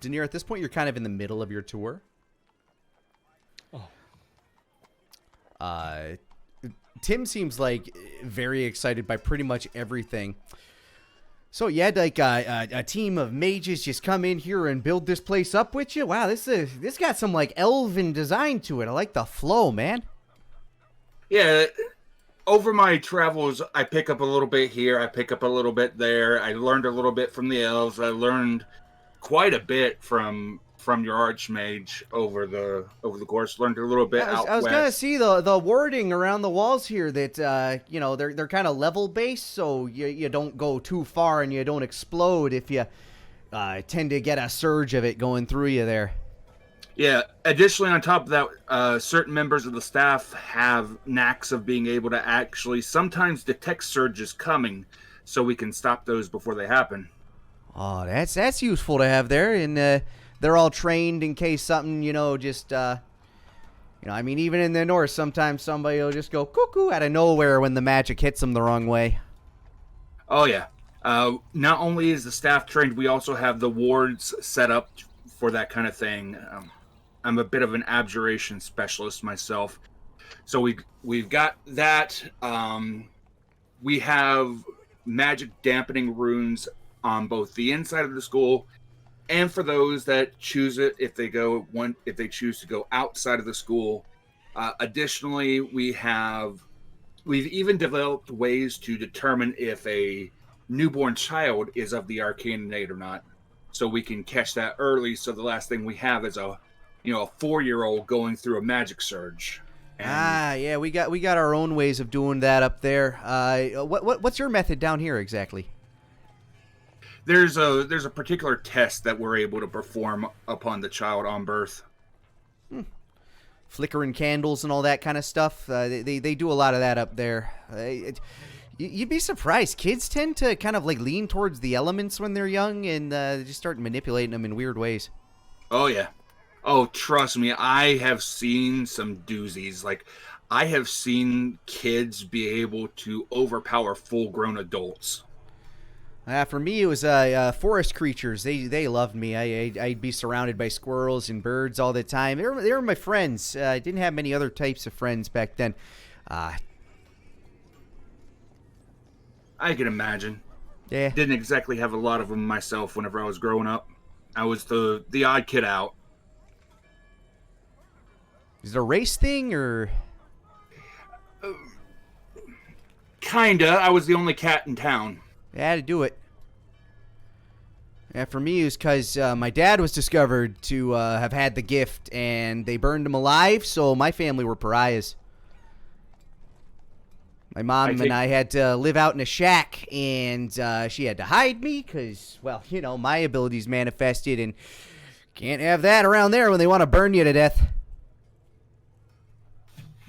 Denier, at this point, you're kind of in the middle of your tour. Tim seems like very excited by pretty much everything. So you had like a team of mages just come in here and build this place up with you? Wow, this got some like elven design to it. I like the flow, man. Yeah, over my travels, I pick up a little bit here, I pick up a little bit there. I learned a little bit from the elves. I learned quite a bit from your archmage over the course. Learned a little bit out I was west. gonna see the wording around the walls here that they're kind of level based, so you don't go too far and you don't explode if you tend to get a surge of it going through you there. Yeah. Additionally, on top of that, certain members of the staff have knacks of being able to actually sometimes detect surges coming, so we can stop those before they happen. Oh, that's useful to have there, and they're all trained in case something, I mean, even in the north, sometimes somebody will just go cuckoo out of nowhere when the magic hits them the wrong way. Oh yeah. Not only is the staff trained, we also have the wards set up for that kind of thing. I'm a bit of an abjuration specialist myself, so we've got that. We have magic dampening runes on both the inside of the school, and for those that choose it, if they choose to go outside of the school. Additionally, we've even developed ways to determine if a newborn child is of the arcane innate or not, so we can catch that early. So the last thing we have is a 4-year-old going through a magic surge. And Yeah, we got our own ways of doing that up there. What's your method down here exactly? there's a particular test that we're able to perform upon the child on birth. Flickering candles and all that kind of stuff. They do a lot of that up there. You'd be surprised. Kids tend to kind of like lean towards the elements when they're young and just start manipulating them in weird ways. Oh, yeah. Oh, trust me, I have seen some doozies. Like, I have seen kids be able to overpower full-grown adults. For me, it was forest creatures. They loved me. I'd be surrounded by squirrels and birds all the time. They were my friends. I didn't have many other types of friends back then. I can imagine. Yeah. Didn't exactly have a lot of them myself whenever I was growing up. I was the odd kid out. Is it a race thing or? Kinda. I was the only cat in town. I had to do it. Yeah, for me, it was because my dad was discovered to have had the gift, and they burned him alive, so my family were pariahs. My mom and I had to live out in a shack, and she had to hide me because, well, you know, my abilities manifested, and can't have that around there when they want to burn you to death.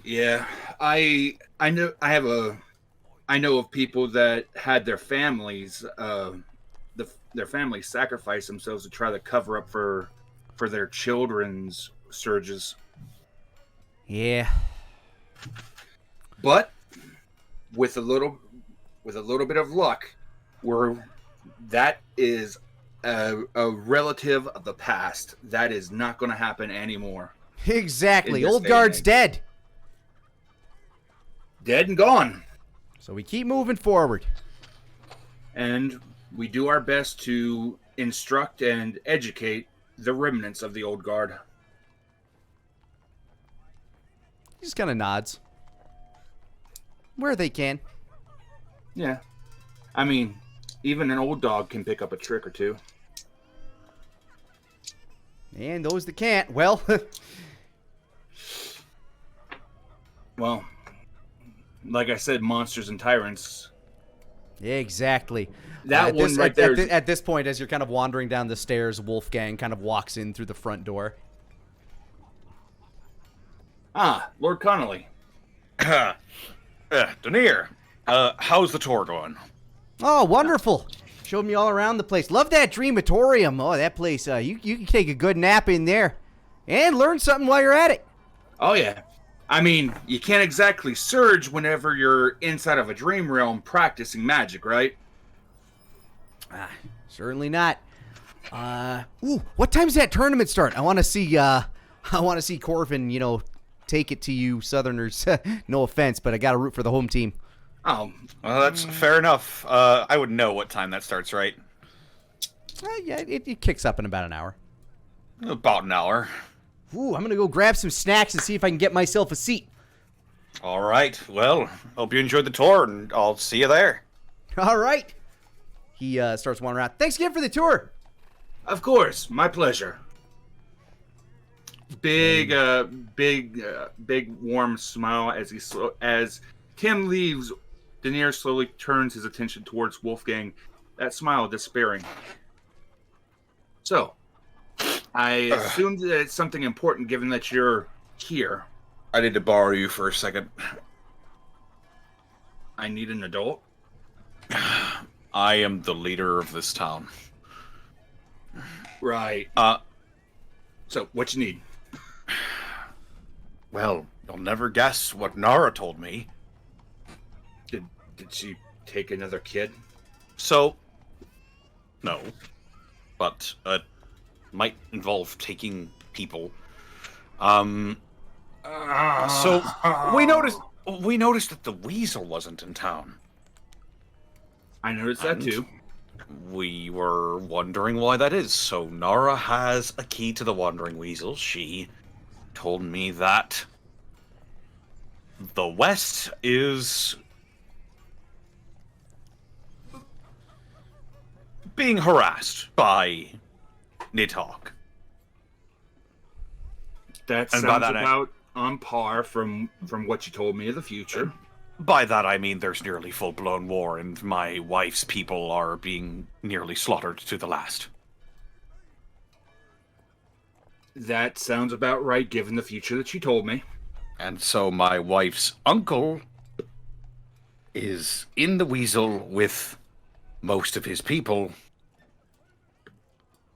Yeah, I know of people that had their families their families sacrifice themselves to try to cover up for their children's surges. Yeah. But with a little bit of luck, that is a relative of the past. That is not going to happen anymore. Exactly. Old guard's dead. Dead and gone. So we keep moving forward. And we do our best to instruct and educate the remnants of the old guard. He just kind of nods. Where they can. Yeah. I mean, even an old dog can pick up a trick or two. And those that can't, well... Well, like I said, monsters and tyrants. Exactly. That one right there. At this point, as you're kind of wandering down the stairs, Wolfgang kind of walks in through the front door. Ah, Lord Connolly. Denier, how's the tour going? Oh, wonderful. Showed me all around the place. Love that Dreamatorium. Oh, that place, you can take a good nap in there. And learn something while you're at it. Oh, yeah. I mean, you can't exactly surge whenever you're inside of a dream realm practicing magic, right? Certainly not. What time's that tournament start? I want to see Corvin, you know, take it to you Southerners. No offense, but I got to root for the home team. Oh, well, that's fair enough. I would know what time that starts, right? Yeah, it kicks up in about an hour. About an hour. Ooh, I'm going to go grab some snacks and see if I can get myself a seat. All right. Well, hope you enjoyed the tour, and I'll see you there. All right. He starts wandering around. Thanks again for the tour. Of course. My pleasure. Big warm smile as Tim leaves. Denier slowly turns his attention towards Wolfgang, that smile despairing. So, I assume that it's something important given that you're here. I need to borrow you for a second. I need an adult? I am the leader of this town. Right. So, what you need? Well, you'll never guess what Nara told me. Did she take another kid? So, no. But, might involve taking people. So we noticed that the weasel wasn't in town. I noticed that too. We were wondering why that is. So Nara has a key to the Wandering Weasel. She told me that the West is being harassed by Nidhogg. That sounds about on par from what you told me of the future. By that I mean there's nearly full-blown war, and my wife's people are being nearly slaughtered to the last. That sounds about right, given the future that you told me. And so my wife's uncle is in the Weasel with most of his people.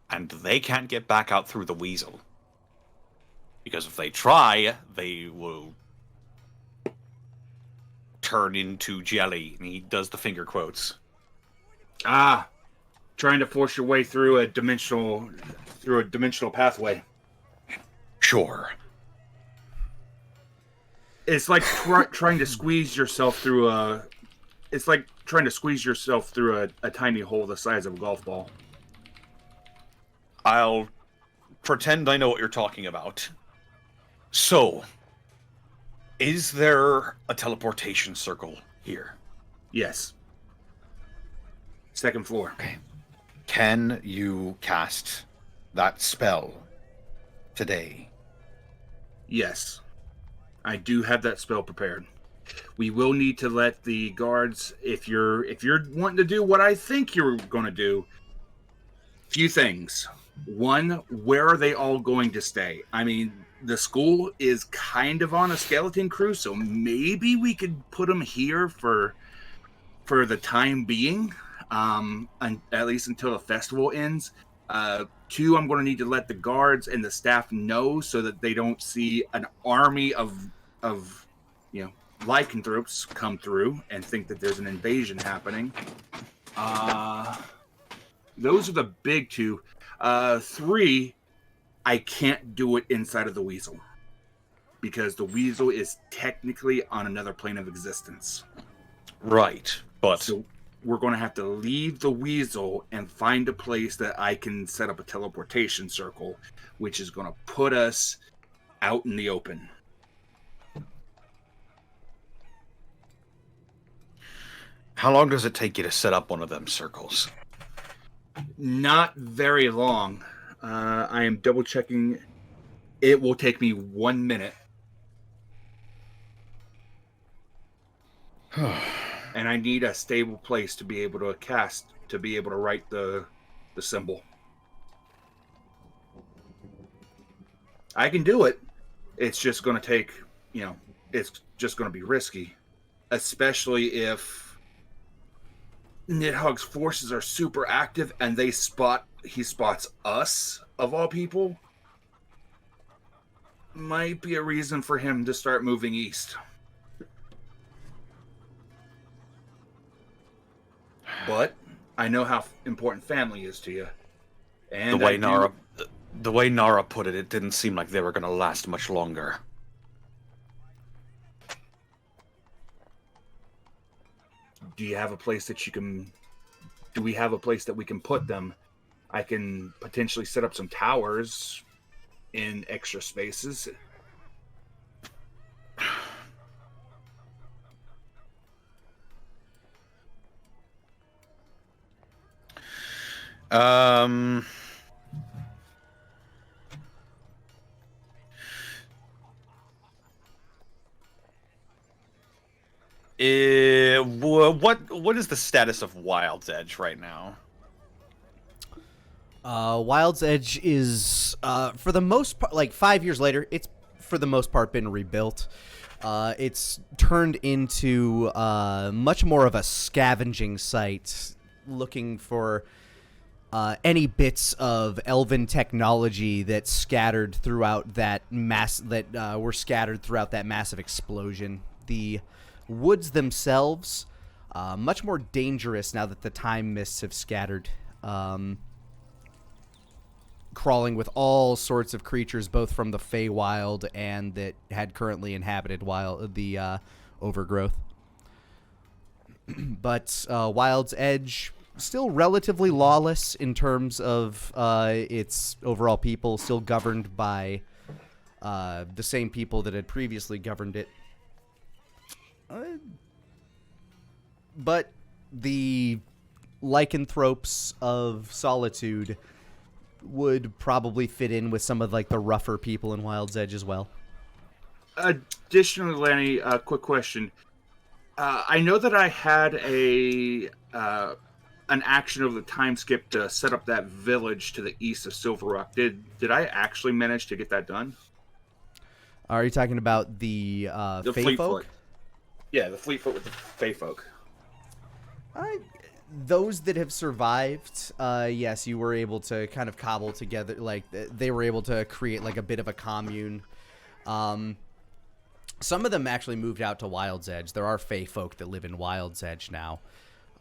And they can't get back out through the Weasel. Because if they try, they will turn into jelly. And he does the finger quotes. Ah, trying to force your way through a dimensional pathway. Sure. It's like trying to squeeze yourself through a. It's like trying to squeeze yourself through a tiny hole the size of a golf ball. I'll pretend I know what you're talking about. So, is there a teleportation circle here? Yes. Second floor. Okay. Can you cast that spell today? Yes. I do have that spell prepared. We will need to let the guards, if you're wanting to do what I think you're going to do, few things. One, where are they all going to stay? I mean, the school is kind of on a skeleton crew, so maybe we could put them here for the time being, and at least until the festival ends. Two, I'm going to need to let the guards and the staff know so that they don't see an army of lycanthropes come through and think that there's an invasion happening. Those are the big two. Three, I can't do it inside of the Weasel because the Weasel is technically on another plane of existence. Right, but So we're going to have to leave the Weasel and find a place that I can set up a teleportation circle, which is going to put us out in the open. How long does it take you to set up one of them circles? Not very long. I am double checking. It will take me 1 minute. And I need a stable place to be able to cast, to be able to write the symbol. I can do it. It's just going to take, it's just going to be risky. Especially if Nidhogg's forces are super active and he spots us, of all people. Might be a reason for him to start moving east. But I know how important family is to you. And the way Nara put it, it didn't seem like they were going to last much longer. Do you have a place that you can... Do we have a place that we can put them? I can potentially set up some towers in extra spaces. What is the status of Wild's Edge right now? Wild's Edge is, for the most part, like 5 years later, it's for the most part been rebuilt. It's turned into much more of a scavenging site, looking for any bits of elven technology that scattered throughout that were scattered throughout that massive explosion. The woods themselves, much more dangerous now that the time mists have scattered. Crawling with all sorts of creatures, both from the Feywild and that had currently inhabited the overgrowth. But Wild's Edge, still relatively lawless in terms of its overall people, still governed by the same people that had previously governed it. But the lycanthropes of Solitude would probably fit in with some of like the rougher people in Wild's Edge as well. Additionally, Lanny, quick question. I know that I had an action of the time skip to set up that village to the east of Silver Rock. Did I actually manage to get that done? Are you talking about the Fey Fleetfoot. folk? Yeah, the Fleetfoot with the Fey folk. Those that have survived, yes, you were able to kind of cobble together, like, they were able to create, like, a bit of a commune. Some of them actually moved out to Wild's Edge. There are Fey folk that live in Wild's Edge now.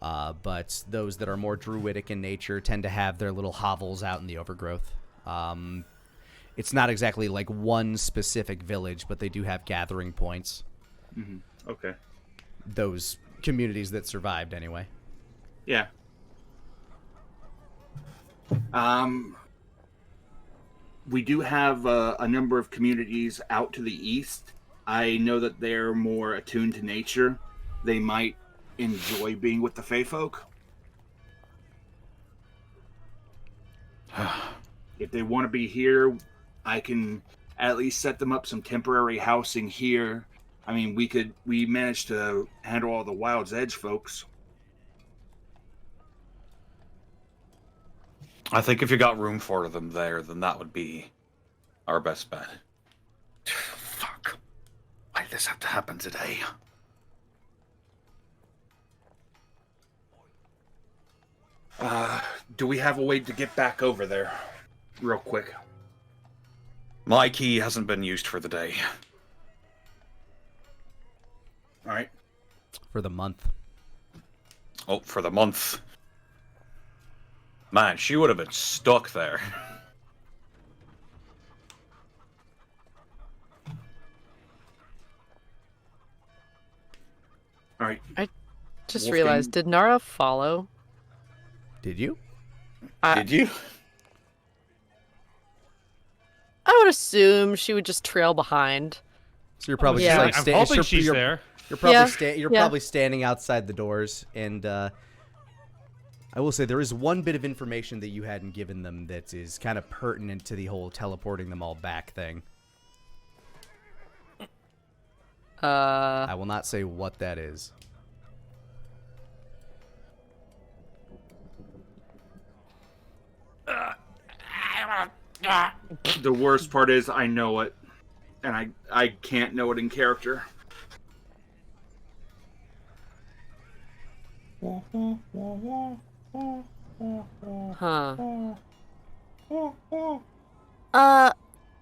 But those that are more druidic in nature tend to have their little hovels out in the overgrowth. It's not exactly like one specific village, but they do have gathering points. Mm-hmm. Okay. Those communities that survived, anyway. Yeah. We do have a number of communities out to the east. I know that they're more attuned to nature. They might enjoy being with the Fey folk. If they want to be here, I can at least set them up some temporary housing here. I mean, we managed to handle all the Wild's Edge folks. I think if you got room for them there, then that would be our best bet. Fuck. Why did this have to happen today? Do we have a way to get back over there? Real quick. My key hasn't been used for the day. Alright. For the month. Oh, for the month. Man, she would have been stuck there. Alright. I just Wolfgang? realized, did Nara follow? Did you? Did you? I would assume she would just trail behind. So you're probably Yeah. just like I'm hoping she's there. You're probably Yeah, you're yeah. probably standing outside the doors, and I will say there is one bit of information that you hadn't given them that is kind of pertinent to the whole teleporting them all back thing. I will not say what that is. The worst part is I know it, and I can't know it in character. Huh.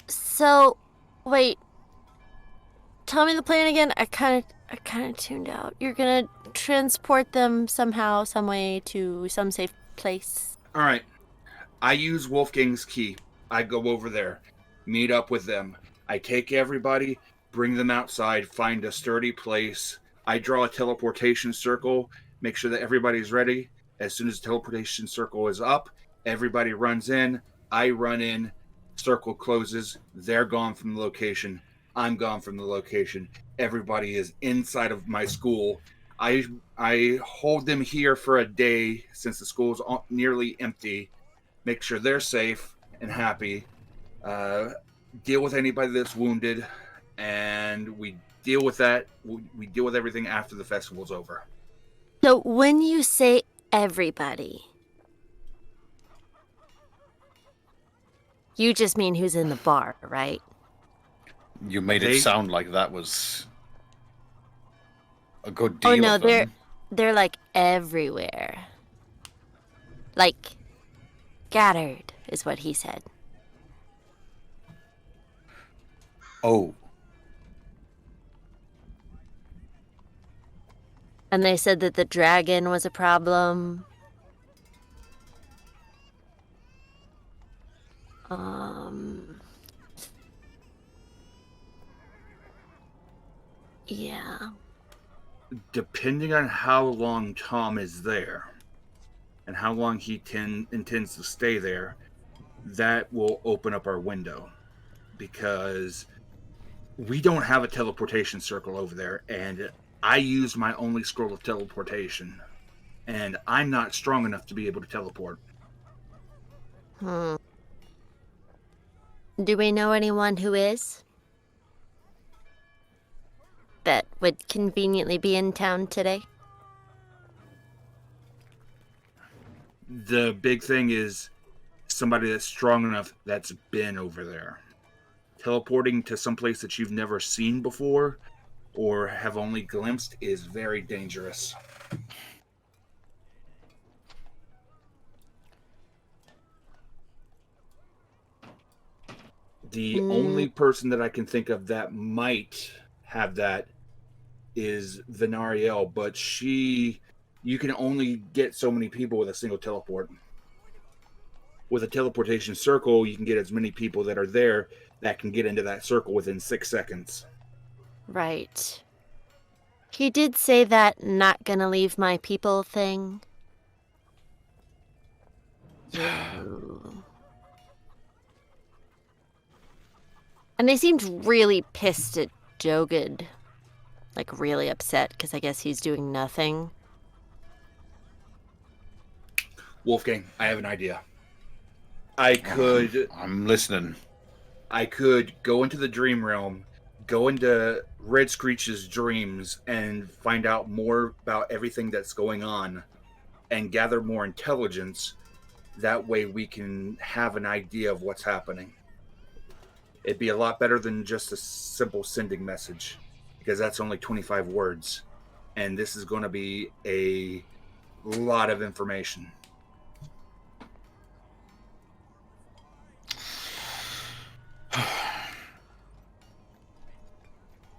So, wait. Tell me the plan again. I kind of tuned out. You're gonna transport them somehow, some way to some safe place. Alright. I use Wolfgang's key. I go over there, meet up with them. I take everybody, bring them outside, find a sturdy place. I draw a teleportation circle, make sure that everybody's ready. As soon as the teleportation circle is up, everybody runs in. I run in, circle closes. They're gone from the location. I'm gone from the location. Everybody is inside of my school. I hold them here for a day since the school is nearly empty. Make sure they're safe and happy. Deal with anybody that's wounded, and we deal with that. We deal with everything after the festival's over. So when you say everybody, you just mean who's in the bar, right? You made it They- sound like that was a good deal. Oh no, of them. they're like everywhere. Like scattered is what he said. Oh, And they said that the dragon was a problem. Yeah. Depending on how long Tom is there and how long he intends to stay there, that will open up our window, because we don't have a teleportation circle over there, and I use my only scroll of teleportation, and I'm not strong enough to be able to teleport. Do we know anyone who is? That would conveniently be in town today? The big thing is somebody that's strong enough that's been over there. Teleporting to some place that you've never seen before or have only glimpsed is very dangerous. The only person that I can think of that might have that is Venariel, but you can only get so many people with a single teleport. With a teleportation circle, you can get as many people that are there that can get into that circle within 6 seconds. Right. He did say that not gonna leave my people thing. And they seemed really pissed at Jogad. Like, really upset, because I guess he's doing nothing. Wolfgang, I have an idea. I'm listening. I could go into the dream realm, go into Red Screech's dreams, and find out more about everything that's going on, and gather more intelligence. That way we can have an idea of what's happening. It'd be a lot better than just a simple sending message, because that's only 25 words, and this is going to be a lot of information.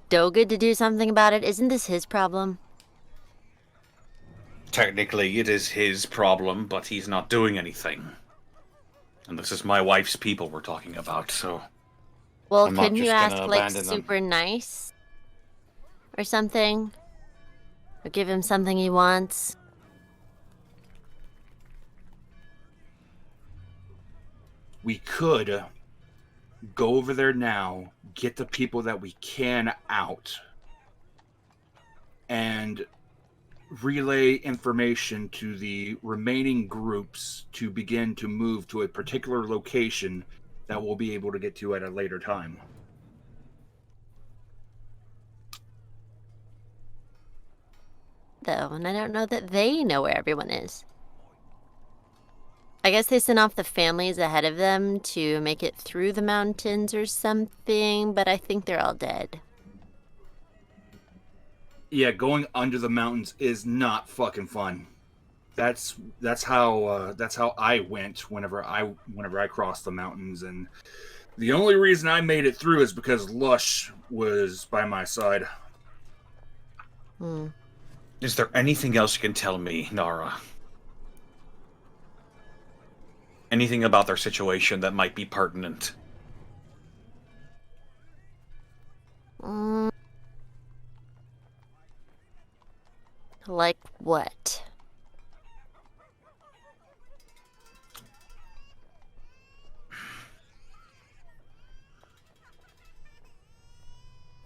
Jogad to do something about it? Isn't this his problem? Technically, it is his problem, but he's not doing anything. And this is my wife's people we're talking about, so... Well, I'm not couldn't you just ask, gonna like, abandon them. super nice? Or something? Or give him something he wants? We could go over there now, get the people that we can out, and relay information to the remaining groups to begin to move to a particular location that we'll be able to get to at a later time. Though, and I don't know that they know where everyone is. I guess they sent off the families ahead of them to make it through the mountains or something, but I think they're all dead. Yeah, going under the mountains is not fucking fun. That's how I went whenever I crossed the mountains, and the only reason I made it through is because Lush was by my side. Is there anything else you can tell me, Nara? Anything about their situation that might be pertinent? Like what?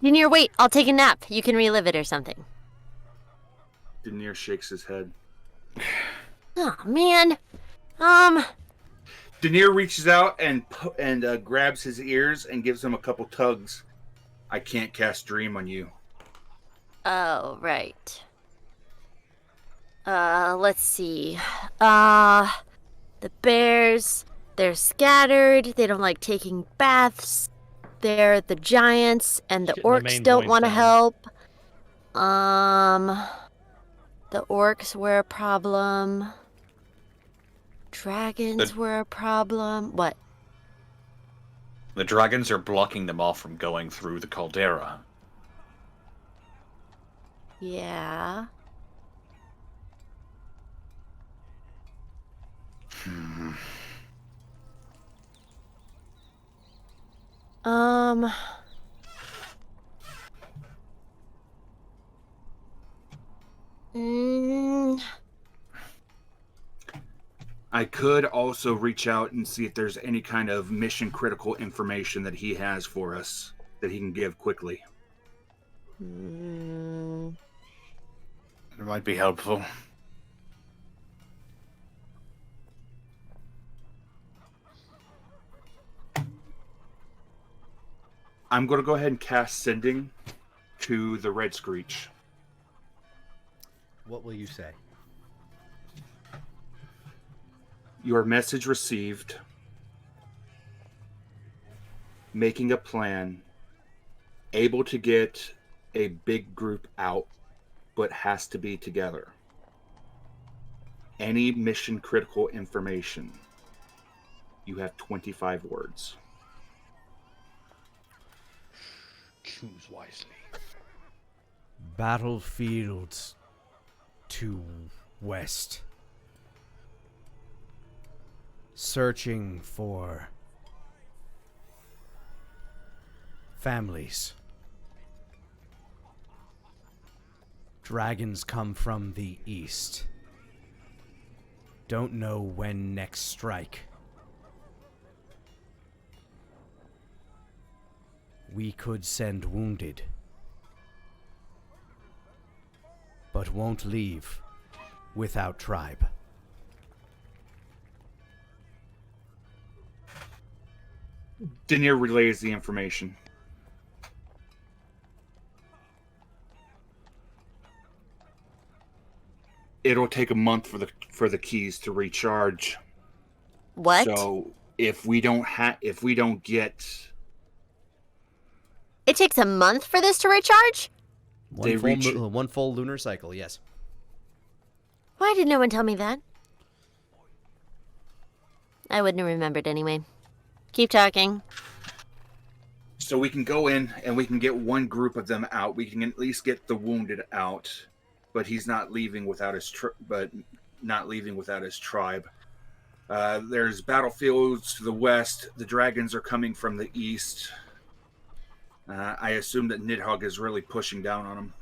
Junior, wait, I'll take a nap. You can relive it or something. Daenerys shakes his head. Oh, man. Daenerys reaches out and grabs his ears and gives him a couple tugs. I can't cast Dream on you. Oh, right. Let's see. The bears, they're scattered. They don't like taking baths. They're the giants, and the Getting the orcs main don't points want to down. help. The orcs were a problem. Dragons were a problem. What? The dragons are blocking them off from going through the caldera. Yeah. I could also reach out and see if there's any kind of mission critical information that he has for us that he can give quickly. It might be helpful. I'm going to go ahead and cast Sending to the Red Screech. What will you say? Your message received. Making a plan. Able to get a big group out, but has to be together. Any mission critical information, you have 25 words. Choose wisely. Battlefields to west. Searching for families. Dragons come from the east. Don't know when next strike. We could send wounded, but won't leave without tribe. Denier relays the information. It'll take a month for the keys to recharge. What? So if we don't get, It takes a month for this to recharge? One full lunar cycle, yes. Why did no one tell me that? I wouldn't have remembered anyway. Keep talking. so we can go in and we can get one group of them out. We can at least get the wounded out, but he's not leaving without his tribe. There's battlefields to the west. The dragons are coming from the east. I assume that Nidhogg is really pushing down on him.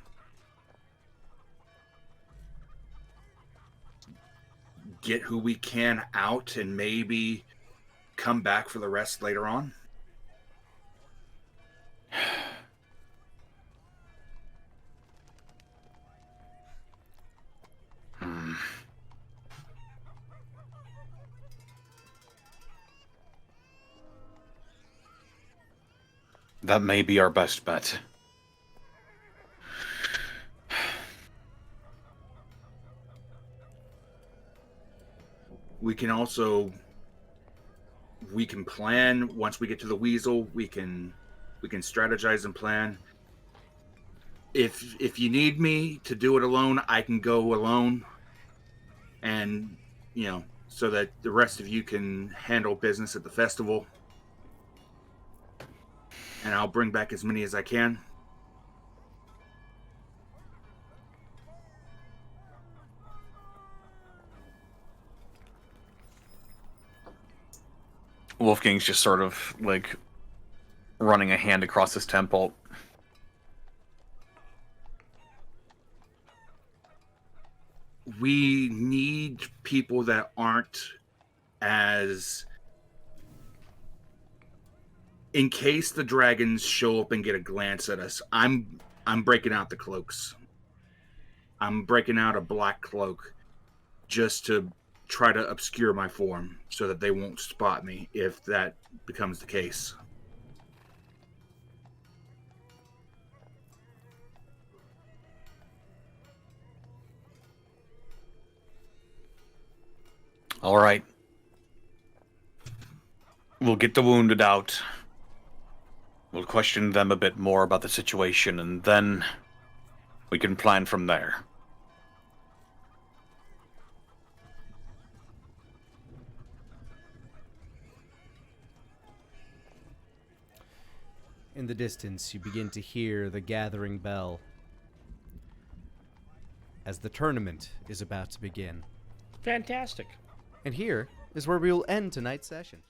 Get who we can out and maybe come back for the rest later on. That may be our best bet. We can plan once we get to the Weasel. We can strategize and plan. If you need me to do it alone, I can go alone, and so that the rest of you can handle business at the festival. And I'll bring back as many as I can. Wolfgang's just sort of like running a hand across his temple. We need people that aren't as... In case the dragons show up and get a glance at us, I'm breaking out the cloaks. I'm breaking out a black cloak just to try to obscure my form so that they won't spot me if that becomes the case. All right. We'll get the wounded out. We'll question them a bit more about the situation, and then we can plan from there. In the distance, you begin to hear the gathering bell as the tournament is about to begin. Fantastic. And here is where we will end tonight's session.